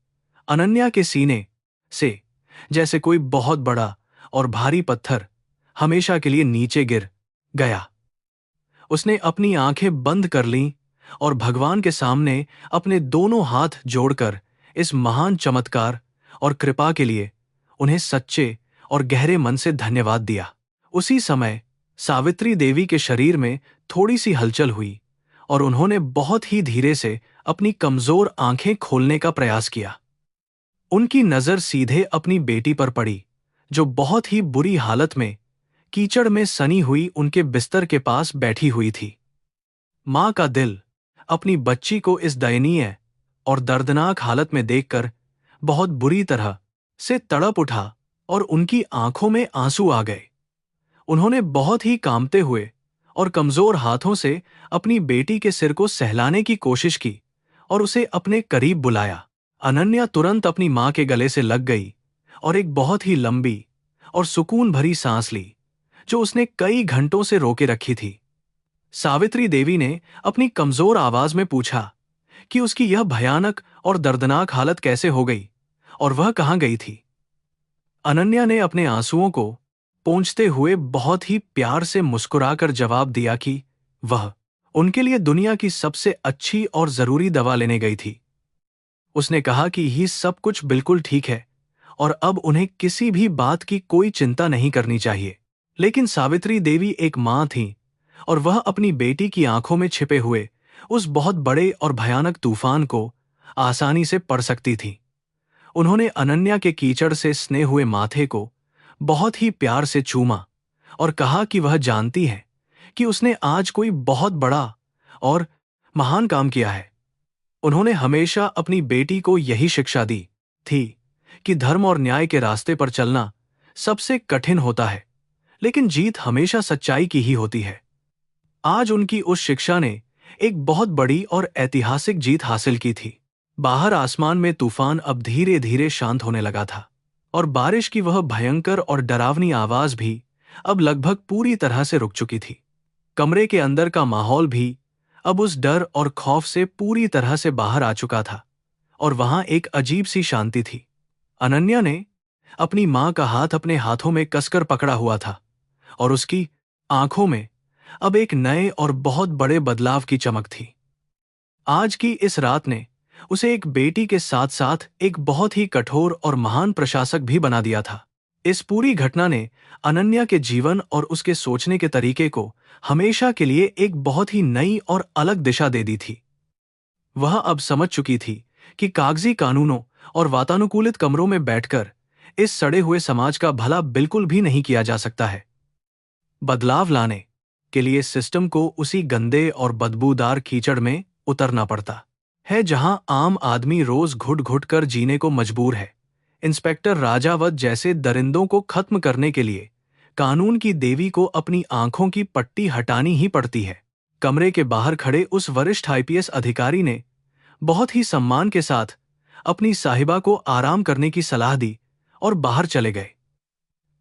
अनन्या के सीने से जैसे कोई बहुत बड़ा और भारी पत्थर हमेशा के लिए नीचे गिर गया। उसने अपनी आंखें बंद कर लीं और भगवान के सामने अपने दोनों हाथ जोड़कर इस महान चमत्कार और कृपा के लिए उन्हें सच्चे और गहरे मन से धन्यवाद दिया। उसी समय सावित्री देवी के शरीर में थोड़ी सी हलचल हुई और उन्होंने बहुत ही धीरे से अपनी कमजोर आंखें खोलने का प्रयास किया। उनकी नजर सीधे अपनी बेटी पर पड़ी जो बहुत ही बुरी हालत में कीचड़ में सनी हुई उनके बिस्तर के पास बैठी हुई थी। मां का दिल अपनी बच्ची को इस दयनीय और दर्दनाक हालत में देखकर बहुत बुरी तरह से तड़प उठा और उनकी आंखों में आंसू आ गए। उन्होंने बहुत ही कांपते हुए और कमजोर हाथों से अपनी बेटी के सिर को सहलाने की कोशिश की और उसे अपने करीब बुलाया। अनन्या तुरंत अपनी मां के गले से लग गई और एक बहुत ही लंबी और सुकून भरी सांस ली, जो उसने कई घंटों से रोके रखी थी। सावित्री देवी ने अपनी कमजोर आवाज में पूछा कि उसकी यह भयानक और दर्दनाक हालत कैसे हो गई और वह कहां गई थी। अनन्या ने अपने आंसुओं को पोंछते हुए बहुत ही प्यार से मुस्कुराकर जवाब दिया कि वह उनके लिए दुनिया की सबसे अच्छी और जरूरी दवा लेने गई थी। उसने कहा कि ये सब कुछ बिल्कुल ठीक है और अब उन्हें किसी भी बात की कोई चिंता नहीं करनी चाहिए। लेकिन सावित्री देवी एक मां थी और वह अपनी बेटी की आंखों में छिपे हुए उस बहुत बड़े और भयानक तूफान को आसानी से पढ़ सकती थी। उन्होंने अनन्या के कीचड़ से स्ने हुए माथे को बहुत ही प्यार से चूमा और कहा कि वह जानती है कि उसने आज कोई बहुत बड़ा और महान काम किया है। उन्होंने हमेशा अपनी बेटी को यही शिक्षा दी थी कि धर्म और न्याय के रास्ते पर चलना सबसे कठिन होता है, लेकिन जीत हमेशा सच्चाई की ही होती है। आज उनकी उस शिक्षा ने एक बहुत बड़ी और ऐतिहासिक जीत हासिल की थी। बाहर आसमान में तूफान अब धीरे धीरे शांत होने लगा था और बारिश की वह भयंकर और डरावनी आवाज भी अब लगभग पूरी तरह से रुक चुकी थी। कमरे के अंदर का माहौल भी अब उस डर और खौफ से पूरी तरह से बाहर आ चुका था और वहां एक अजीब सी शांति थी। अनन्या ने अपनी मां का हाथ अपने हाथों में कसकर पकड़ा हुआ था और उसकी आंखों में अब एक नए और बहुत बड़े बदलाव की चमक थी। आज की इस रात ने उसे एक बेटी के साथ साथ एक बहुत ही कठोर और महान प्रशासक भी बना दिया था। इस पूरी घटना ने अनन्या के जीवन और उसके सोचने के तरीके को हमेशा के लिए एक बहुत ही नई और अलग दिशा दे दी थी। वह अब समझ चुकी थी कि कागजी कानूनों और वातानुकूलित कमरों में बैठकर इस सड़े हुए समाज का भला बिल्कुल भी नहीं किया जा सकता है। बदलाव लाने के लिए सिस्टम को उसी गंदे और बदबूदार कीचड़ में उतरना पड़ता है जहां आम आदमी रोज घुट घुट कर जीने को मजबूर है। इंस्पेक्टर राजावत जैसे दरिंदों को खत्म करने के लिए कानून की देवी को अपनी आंखों की पट्टी हटानी ही पड़ती है। कमरे के बाहर खड़े उस वरिष्ठ आईपीएस अधिकारी ने बहुत ही सम्मान के साथ अपनी साहिबा को आराम करने की सलाह दी और बाहर चले गए।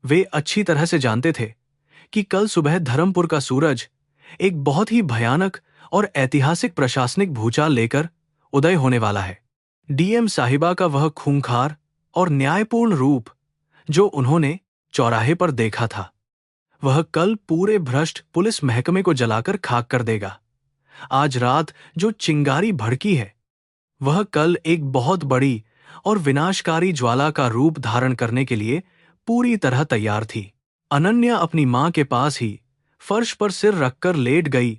वे अच्छी तरह से जानते थे कि कल सुबह धर्मपुर का सूरज एक बहुत ही भयानक और ऐतिहासिक प्रशासनिक भूचाल लेकर उदय होने वाला है। डीएम साहिबा का वह खूंखार और न्यायपूर्ण रूप जो उन्होंने चौराहे पर देखा था, वह कल पूरे भ्रष्ट पुलिस महकमे को जलाकर खाक कर देगा। आज रात जो चिंगारी भड़की है, वह कल एक बहुत बड़ी और विनाशकारी ज्वाला का रूप धारण करने के लिए पूरी तरह तैयार थी। अनन्या अपनी मां के पास ही फर्श पर सिर रखकर लेट गई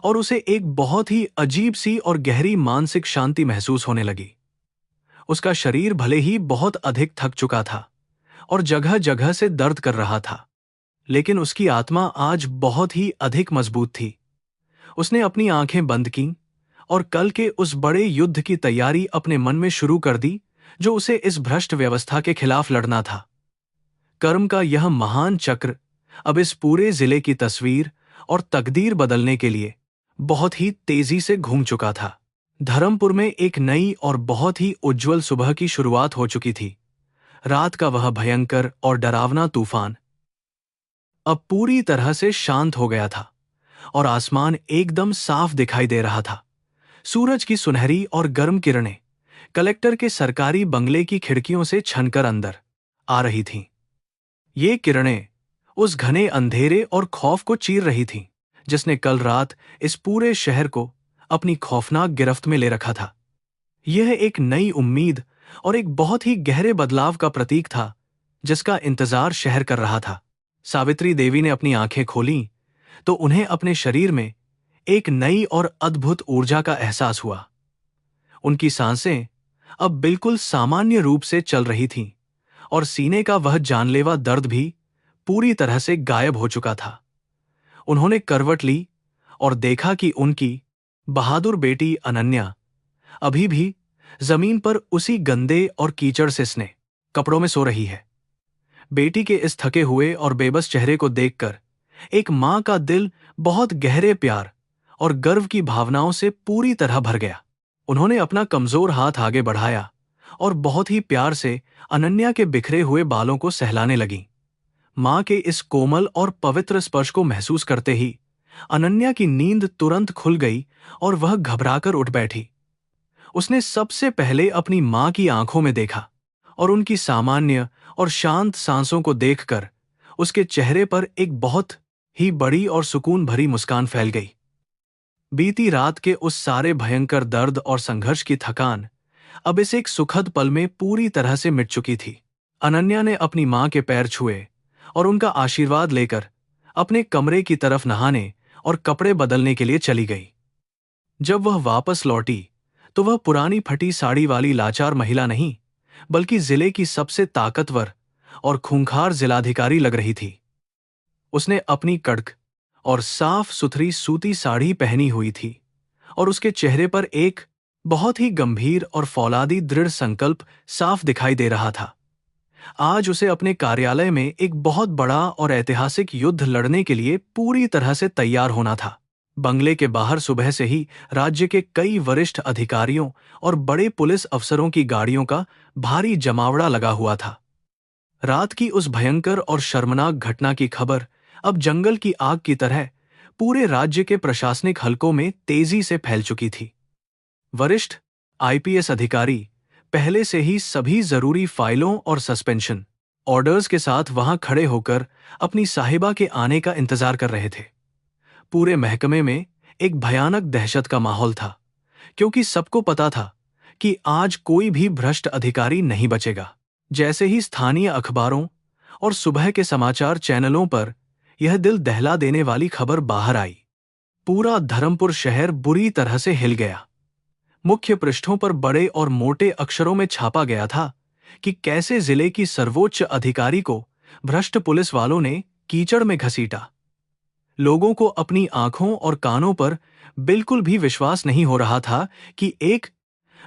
और उसे एक बहुत ही अजीब सी और गहरी मानसिक शांति महसूस होने लगी। उसका शरीर भले ही बहुत अधिक थक चुका था और जगह जगह से दर्द कर रहा था, लेकिन उसकी आत्मा आज बहुत ही अधिक मजबूत थी। उसने अपनी आंखें बंद कीं और कल के उस बड़े युद्ध की तैयारी अपने मन में शुरू कर दी जो उसे इस भ्रष्ट व्यवस्था के खिलाफ लड़ना था। कर्म का यह महान चक्र अब इस पूरे जिले की तस्वीर और तकदीर बदलने के लिए बहुत ही तेजी से घूम चुका था। धर्मपुर में एक नई और बहुत ही उज्जवल सुबह की शुरुआत हो चुकी थी। रात का वह भयंकर और डरावना तूफान अब पूरी तरह से शांत हो गया था और आसमान एकदम साफ दिखाई दे रहा था। सूरज की सुनहरी और गर्म किरणें कलेक्टर के सरकारी बंगले की खिड़कियों से छनकर अंदर आ रही थीं। ये किरणें उस घने अंधेरे और खौफ को चीर रही थीं जिसने कल रात इस पूरे शहर को अपनी खौफनाक गिरफ्त में ले रखा था। यह एक नई उम्मीद और एक बहुत ही गहरे बदलाव का प्रतीक था जिसका इंतजार शहर कर रहा था। सावित्री देवी ने अपनी आंखें खोलीं तो उन्हें अपने शरीर में एक नई और अद्भुत ऊर्जा का एहसास हुआ। उनकी सांसें अब बिल्कुल सामान्य रूप से चल रही थीं और सीने का वह जानलेवा दर्द भी पूरी तरह से गायब हो चुका था। उन्होंने करवट ली और देखा कि उनकी बहादुर बेटी अनन्या अभी भी जमीन पर उसी गंदे और कीचड़ से स्ने कपड़ों में सो रही है। बेटी के इस थके हुए और बेबस चेहरे को देखकर एक मां का दिल बहुत गहरे प्यार और गर्व की भावनाओं से पूरी तरह भर गया। उन्होंने अपना कमजोर हाथ आगे बढ़ाया और बहुत ही प्यार से अनन्या के बिखरे हुए बालों को सहलाने लगी। मां के इस कोमल और पवित्र स्पर्श को महसूस करते ही अनन्या की नींद तुरंत खुल गई और वह घबराकर उठ बैठी। उसने सबसे पहले अपनी मां की आंखों में देखा और उनकी सामान्य और शांत सांसों को देखकर उसके चेहरे पर एक बहुत ही बड़ी और सुकून भरी मुस्कान फैल गई। बीती रात के उस सारे भयंकर दर्द और संघर्ष की थकान अब इस एक सुखद पल में पूरी तरह से मिट चुकी थी। अनन्या ने अपनी मां के पैर छुए और उनका आशीर्वाद लेकर अपने कमरे की तरफ नहाने और कपड़े बदलने के लिए चली गई। जब वह वापस लौटी तो वह पुरानी फटी साड़ी वाली लाचार महिला नहीं, बल्कि जिले की सबसे ताकतवर और खूंखार जिलाधिकारी लग रही थी। उसने अपनी कड़क और साफ सुथरी सूती साड़ी पहनी हुई थी और उसके चेहरे पर एक बहुत ही गंभीर और फौलादी दृढ़ संकल्प साफ दिखाई दे रहा था। आज उसे अपने कार्यालय में एक बहुत बड़ा और ऐतिहासिक युद्ध लड़ने के लिए पूरी तरह से तैयार होना था। बंगले के बाहर सुबह से ही राज्य के कई वरिष्ठ अधिकारियों और बड़े पुलिस अफसरों की गाड़ियों का भारी जमावड़ा लगा हुआ था। रात की उस भयंकर और शर्मनाक घटना की खबर अब जंगल की आग की तरह पूरे राज्य के प्रशासनिक हलकों में तेजी से फैल चुकी थी। वरिष्ठ आईपीएस अधिकारी पहले से ही सभी जरूरी फाइलों और सस्पेंशन ऑर्डर्स के साथ वहां खड़े होकर अपनी साहिबा के आने का इंतजार कर रहे थे। पूरे महकमे में एक भयानक दहशत का माहौल था, क्योंकि सबको पता था कि आज कोई भी भ्रष्ट अधिकारी नहीं बचेगा। जैसे ही स्थानीय अखबारों और सुबह के समाचार चैनलों पर यह दिल दहला देने वाली खबर बाहर आई, पूरा धर्मपुर शहर बुरी तरह से हिल गया। मुख्य पृष्ठों पर बड़े और मोटे अक्षरों में छापा गया था कि कैसे जिले की सर्वोच्च अधिकारी को भ्रष्ट पुलिस वालों ने कीचड़ में घसीटा। लोगों को अपनी आंखों और कानों पर बिल्कुल भी विश्वास नहीं हो रहा था कि एक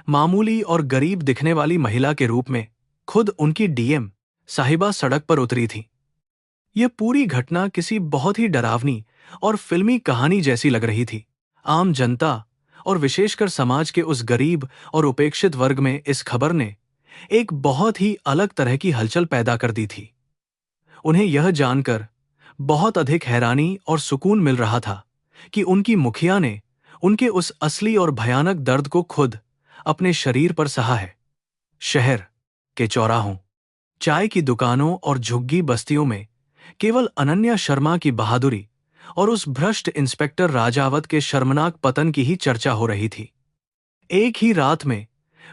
मामूली और गरीब दिखने वाली महिला के रूप में खुद उनकी डीएम साहिबा सड़क पर उतरी थी। यह पूरी घटना किसी बहुत ही डरावनी और फिल्मी कहानी जैसी लग रही थी। आम जनता और विशेषकर समाज के उस गरीब और उपेक्षित वर्ग में इस खबर ने एक बहुत ही अलग तरह की हलचल पैदा कर दी थी। उन्हें यह जानकर बहुत अधिक हैरानी और सुकून मिल रहा था कि उनकी मुखिया ने उनके उस असली और भयानक दर्द को खुद अपने शरीर पर सहा है। शहर के चौराहों, चाय की दुकानों और झुग्गी बस्तियों में केवल अनन्या शर्मा की बहादुरी और उस भ्रष्ट इंस्पेक्टर राजावत के शर्मनाक पतन की ही चर्चा हो रही थी। एक ही रात में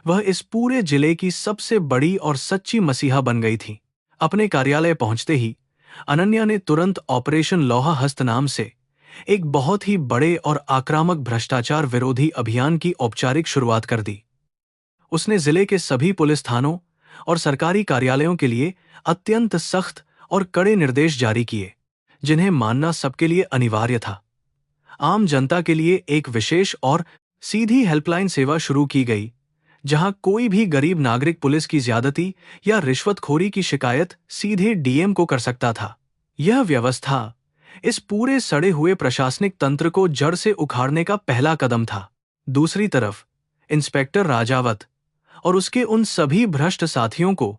वह इस पूरे जिले की सबसे बड़ी और सच्ची मसीहा बन गई थी। अपने कार्यालय पहुंचते ही अनन्या ने तुरंत ऑपरेशन लोहा हस्त नाम से एक बहुत ही बड़े और आक्रामक भ्रष्टाचार विरोधी अभियान की औपचारिक शुरुआत कर दी। उसने जिले के सभी पुलिस थानों और सरकारी कार्यालयों के लिए अत्यंत सख्त और कड़े निर्देश जारी किए, जिन्हें मानना सबके लिए अनिवार्य था। आम जनता के लिए एक विशेष और सीधी हेल्पलाइन सेवा शुरू की गई, जहां कोई भी गरीब नागरिक पुलिस की ज्यादती या रिश्वतखोरी की शिकायत सीधे डीएम को कर सकता था। यह व्यवस्था इस पूरे सड़े हुए प्रशासनिक तंत्र को जड़ से उखाड़ने का पहला कदम था। दूसरी तरफ इंस्पेक्टर राजावत और उसके उन सभी भ्रष्ट साथियों को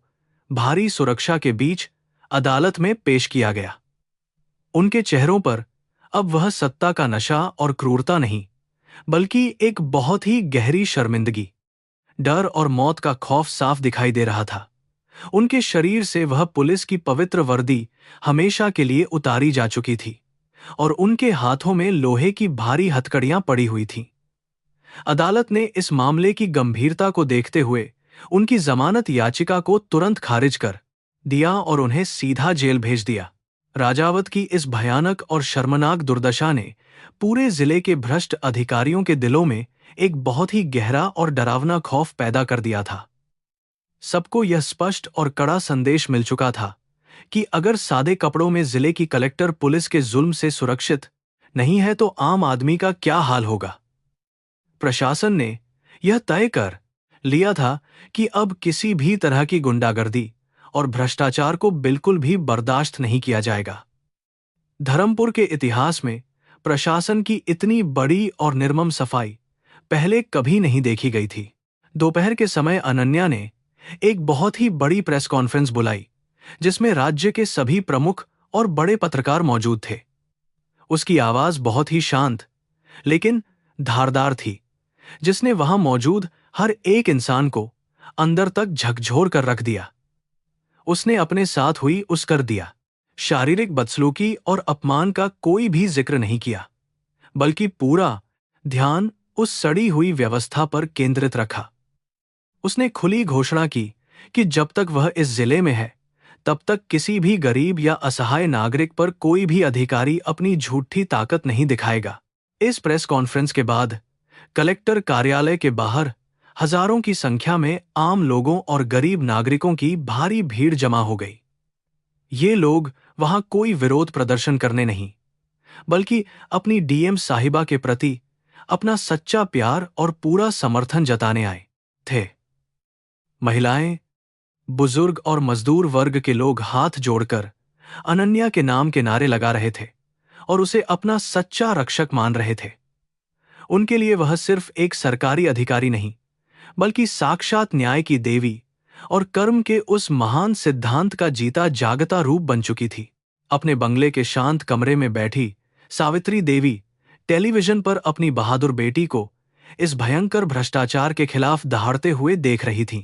भारी सुरक्षा के बीच अदालत में पेश किया गया। उनके चेहरों पर अब वह सत्ता का नशा और क्रूरता नहीं, बल्कि एक बहुत ही गहरी शर्मिंदगी, डर और मौत का खौफ साफ दिखाई दे रहा था। उनके शरीर से वह पुलिस की पवित्र वर्दी हमेशा के लिए उतारी जा चुकी थी और उनके हाथों में लोहे की भारी हथकड़ियां पड़ी हुई थीं। अदालत ने इस मामले की गंभीरता को देखते हुए उनकी जमानत याचिका को तुरंत खारिज कर दिया और उन्हें सीधा जेल भेज दिया। राजावत की इस भयानक और शर्मनाक दुर्दशा ने पूरे जिले के भ्रष्ट अधिकारियों के दिलों में एक बहुत ही गहरा और डरावना खौफ पैदा कर दिया था। सबको यह स्पष्ट और कड़ा संदेश मिल चुका था कि अगर सादे कपड़ों में जिले की कलेक्टर पुलिस के जुल्म से सुरक्षित नहीं है तो आम आदमी का क्या हाल होगा। प्रशासन ने यह तय कर लिया था कि अब किसी भी तरह की गुंडागर्दी और भ्रष्टाचार को बिल्कुल भी बर्दाश्त नहीं किया जाएगा। धर्मपुर के इतिहास में प्रशासन की इतनी बड़ी और निर्मम सफाई पहले कभी नहीं देखी गई थी। दोपहर के समय अनन्या ने एक बहुत ही बड़ी प्रेस कॉन्फ्रेंस बुलाई, जिसमें राज्य के सभी प्रमुख और बड़े पत्रकार मौजूद थे। उसकी आवाज बहुत ही शांत लेकिन धारदार थी, जिसने वहां मौजूद हर एक इंसान को अंदर तक झकझोर कर रख दिया। उसने अपने साथ हुई उस कर दिया शारीरिक बदसलूकी और अपमान का कोई भी जिक्र नहीं किया, बल्कि पूरा ध्यान उस सड़ी हुई व्यवस्था पर केंद्रित रखा। उसने खुली घोषणा की कि जब तक वह इस जिले में है, तब तक किसी भी गरीब या असहाय नागरिक पर कोई भी अधिकारी अपनी झूठी ताकत नहीं दिखाएगा। इस प्रेस कॉन्फ्रेंस के बाद कलेक्टर कार्यालय के बाहर हजारों की संख्या में आम लोगों और गरीब नागरिकों की भारी भीड़ जमा हो गई। ये लोग वहां कोई विरोध प्रदर्शन करने नहीं, बल्कि अपनी डीएम साहिबा के प्रति अपना सच्चा प्यार और पूरा समर्थन जताने आए थे। महिलाएं, बुजुर्ग और मजदूर वर्ग के लोग हाथ जोड़कर अनन्या के नाम के नारे लगा रहे थे और उसे अपना सच्चा रक्षक मान रहे थे। उनके लिए वह सिर्फ एक सरकारी अधिकारी नहीं, बल्कि साक्षात न्याय की देवी और कर्म के उस महान सिद्धांत का जीता जागता रूप बन चुकी थी। अपने बंगले के शांत कमरे में बैठी सावित्री देवी टेलीविजन पर अपनी बहादुर बेटी को इस भयंकर भ्रष्टाचार के खिलाफ दहाड़ते हुए देख रही थीं।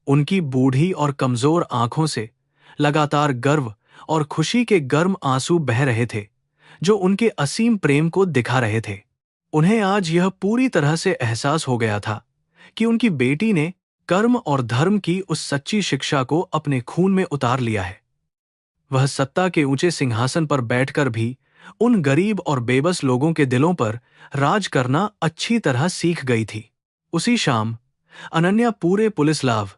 उनकी बूढ़ी और कमजोर आंखों से लगातार गर्व और खुशी के गर्म आंसू बह रहे थे, जो उनके असीम प्रेम को दिखा रहे थे। उन्हें आज यह पूरी तरह से एहसास हो गया था कि उनकी बेटी ने कर्म और धर्म की उस सच्ची शिक्षा को अपने खून में उतार लिया है। वह सत्ता के ऊंचे सिंहासन पर बैठकर भी उन गरीब और बेबस लोगों के दिलों पर राज करना अच्छी तरह सीख गई थी। उसी शाम अनन्या पूरे पुलिस लाव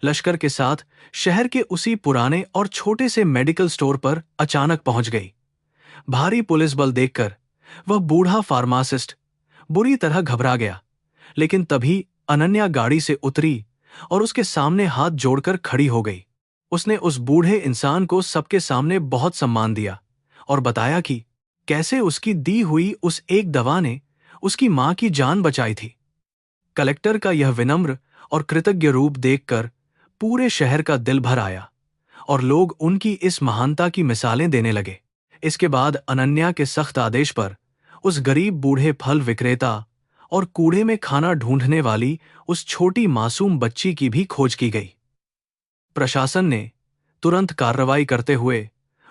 लश्कर के साथ शहर के उसी पुराने और छोटे से मेडिकल स्टोर पर अचानक पहुंच गई। भारी पुलिस बल देखकर वह बूढ़ा फार्मासिस्ट बुरी तरह घबरा गया, लेकिन तभी अनन्या गाड़ी से उतरी और उसके सामने हाथ जोड़कर खड़ी हो गई। उसने उस बूढ़े इंसान को सबके सामने बहुत सम्मान दिया और बताया कि कैसे उसकी दी हुई उस एक दवा ने उसकी मां की जान बचाई थी। कलेक्टर का यह विनम्र और कृतज्ञ रूप देखकर पूरे शहर का दिल भर आया और लोग उनकी इस महानता की मिसालें देने लगे। इसके बाद अनन्या के सख्त आदेश पर उस गरीब बूढ़े फल विक्रेता और कूड़े में खाना ढूंढने वाली उस छोटी मासूम बच्ची की भी खोज की गई। प्रशासन ने तुरंत कार्रवाई करते हुए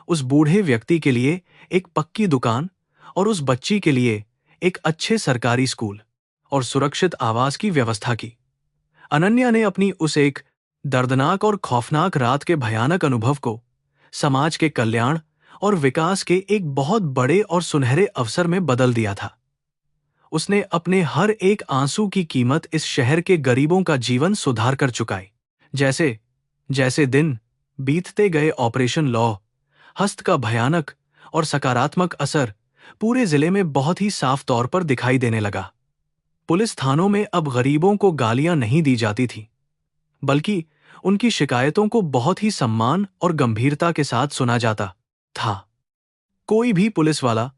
उस बूढ़े व्यक्ति के लिए एक पक्की दुकान और उस बच्ची के लिए एक अच्छे सरकारी स्कूल और सुरक्षित आवास की व्यवस्था की। अनन्या ने अपनी उस एक दर्दनाक और खौफनाक रात के भयानक अनुभव को समाज के कल्याण और विकास के एक बहुत बड़े और सुनहरे अवसर में बदल दिया था। उसने अपने हर एक आंसू की कीमत इस शहर के गरीबों का जीवन सुधार कर चुकाई। जैसे जैसे दिन बीतते गए, ऑपरेशन लॉ हस्त का भयानक और सकारात्मक असर पूरे जिले में बहुत ही साफ तौर पर दिखाई देने लगा। पुलिस थानों में अब गरीबों को गालियां नहीं दी जाती थी, बल्कि उनकी शिकायतों को बहुत ही सम्मान और गंभीरता के साथ सुना जाता था। कोई भी पुलिस वाला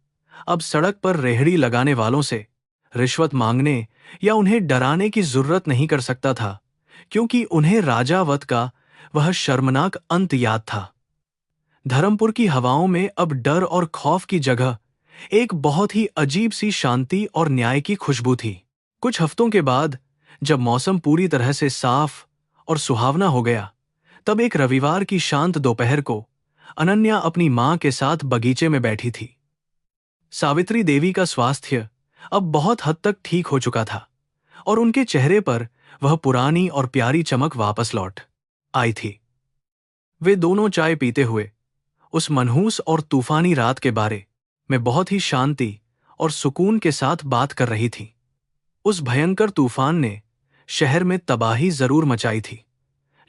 अब सड़क पर रेहड़ी लगाने वालों से रिश्वत मांगने या उन्हें डराने की जरूरत नहीं कर सकता था, क्योंकि उन्हें राजावत का वह शर्मनाक अंत याद था। धर्मपुर की हवाओं में अब डर और खौफ की जगह एक बहुत ही अजीब सी शांति और न्याय की खुशबू थी। कुछ हफ्तों के बाद जब मौसम पूरी तरह से साफ और सुहावना हो गया, तब एक रविवार की शांत दोपहर को अनन्या अपनी मां के साथ बगीचे में बैठी थी। सावित्री देवी का स्वास्थ्य अब बहुत हद तक ठीक हो चुका था और उनके चेहरे पर वह पुरानी और प्यारी चमक वापस लौट आई थी। वे दोनों चाय पीते हुए उस मनहूस और तूफानी रात के बारे में बहुत ही शांति और सुकून के साथ बात कर रही थी। उस भयंकर तूफान ने शहर में तबाही जरूर मचाई थी,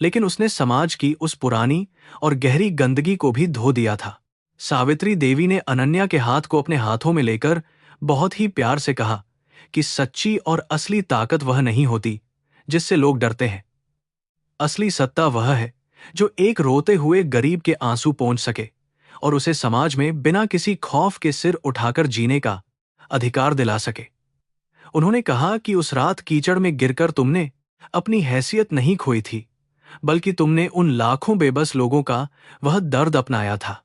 लेकिन उसने समाज की उस पुरानी और गहरी गंदगी को भी धो दिया था। सावित्री देवी ने अनन्या के हाथ को अपने हाथों में लेकर बहुत ही प्यार से कहा कि सच्ची और असली ताकत वह नहीं होती जिससे लोग डरते हैं। असली सत्ता वह है जो एक रोते हुए गरीब के आंसू पोंछ सके और उसे समाज में बिना किसी खौफ के सिर उठाकर जीने का अधिकार दिला सके। उन्होंने कहा कि उस रात कीचड़ में गिरकर तुमने अपनी हैसियत नहीं खोई थी, बल्कि तुमने उन लाखों बेबस लोगों का वह दर्द अपनाया था।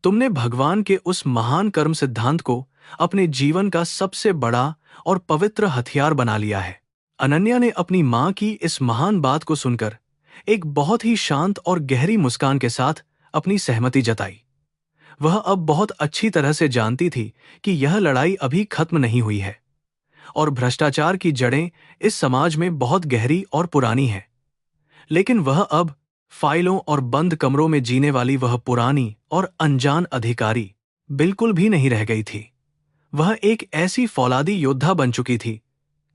तुमने भगवान के उस महान कर्म सिद्धांत को अपने जीवन का सबसे बड़ा और पवित्र हथियार बना लिया है। अनन्या ने अपनी मां की इस महान बात को सुनकर एक बहुत ही शांत और गहरी मुस्कान के साथ अपनी सहमति जताई। वह अब बहुत अच्छी तरह से जानती थी कि यह लड़ाई अभी खत्म नहीं हुई है और भ्रष्टाचार की जड़ें इस समाज में बहुत गहरी और पुरानी हैं। लेकिन वह अब फाइलों और बंद कमरों में जीने वाली वह पुरानी और अनजान अधिकारी बिल्कुल भी नहीं रह गई थी। वह एक ऐसी फौलादी योद्धा बन चुकी थी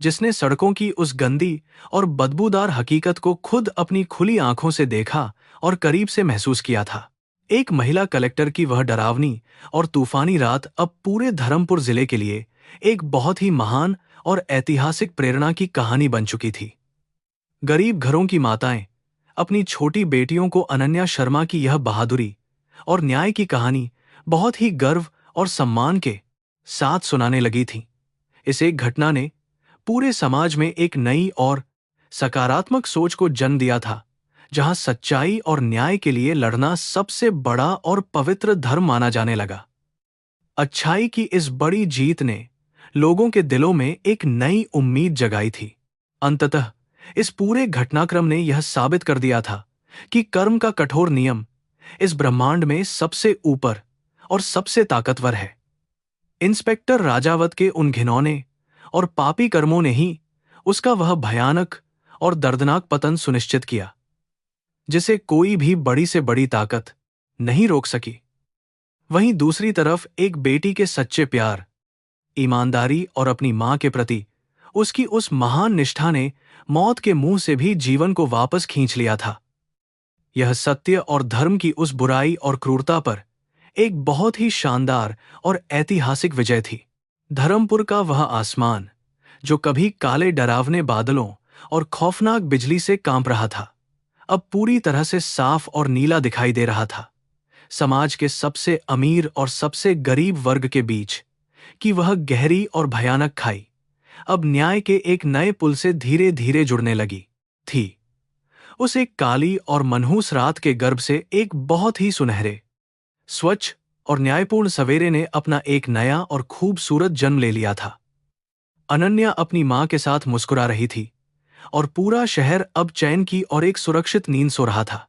जिसने सड़कों की उस गंदी और बदबूदार हकीकत को खुद अपनी खुली आंखों से देखा और करीब से महसूस किया था। एक महिला कलेक्टर की वह डरावनी और तूफानी रात अब पूरे धर्मपुर जिले के लिए एक बहुत ही महान और ऐतिहासिक प्रेरणा की कहानी बन चुकी थी। गरीब घरों की माताएं अपनी छोटी बेटियों को अनन्या शर्मा की यह बहादुरी और न्याय की कहानी बहुत ही गर्व और सम्मान के साथ सुनाने लगी थीं। इस एक घटना ने पूरे समाज में एक नई और सकारात्मक सोच को जन्म दिया था, जहां सच्चाई और न्याय के लिए लड़ना सबसे बड़ा और पवित्र धर्म माना जाने लगा। अच्छाई की इस बड़ी जीत ने लोगों के दिलों में एक नई उम्मीद जगाई थी। अंततः इस पूरे घटनाक्रम ने यह साबित कर दिया था कि कर्म का कठोर नियम इस ब्रह्मांड में सबसे ऊपर और सबसे ताकतवर है। इंस्पेक्टर राजावत के उन घिनौने और पापी कर्मों ने ही उसका वह भयानक और दर्दनाक पतन सुनिश्चित किया, जिसे कोई भी बड़ी से बड़ी ताकत नहीं रोक सकी। वहीं दूसरी तरफ एक बेटी के सच्चे प्यार, ईमानदारी और अपनी मां के प्रति उसकी उस महान निष्ठा ने मौत के मुंह से भी जीवन को वापस खींच लिया था। यह सत्य और धर्म की उस बुराई और क्रूरता पर एक बहुत ही शानदार और ऐतिहासिक विजय थी। धर्मपुर का वह आसमान जो कभी काले डरावने बादलों और खौफनाक बिजली से कांप रहा था, अब पूरी तरह से साफ और नीला दिखाई दे रहा था। समाज के सबसे अमीर और सबसे गरीब वर्ग के बीच की वह गहरी और भयानक खाई अब न्याय के एक नए पुल से धीरे धीरे जुड़ने लगी थी। उस एक काली और मनहूस रात के गर्भ से एक बहुत ही सुनहरे, स्वच्छ और न्यायपूर्ण सवेरे ने अपना एक नया और खूबसूरत जन्म ले लिया था। अनन्या अपनी मां के साथ मुस्कुरा रही थी और पूरा शहर अब चैन की और एक सुरक्षित नींद सो रहा था।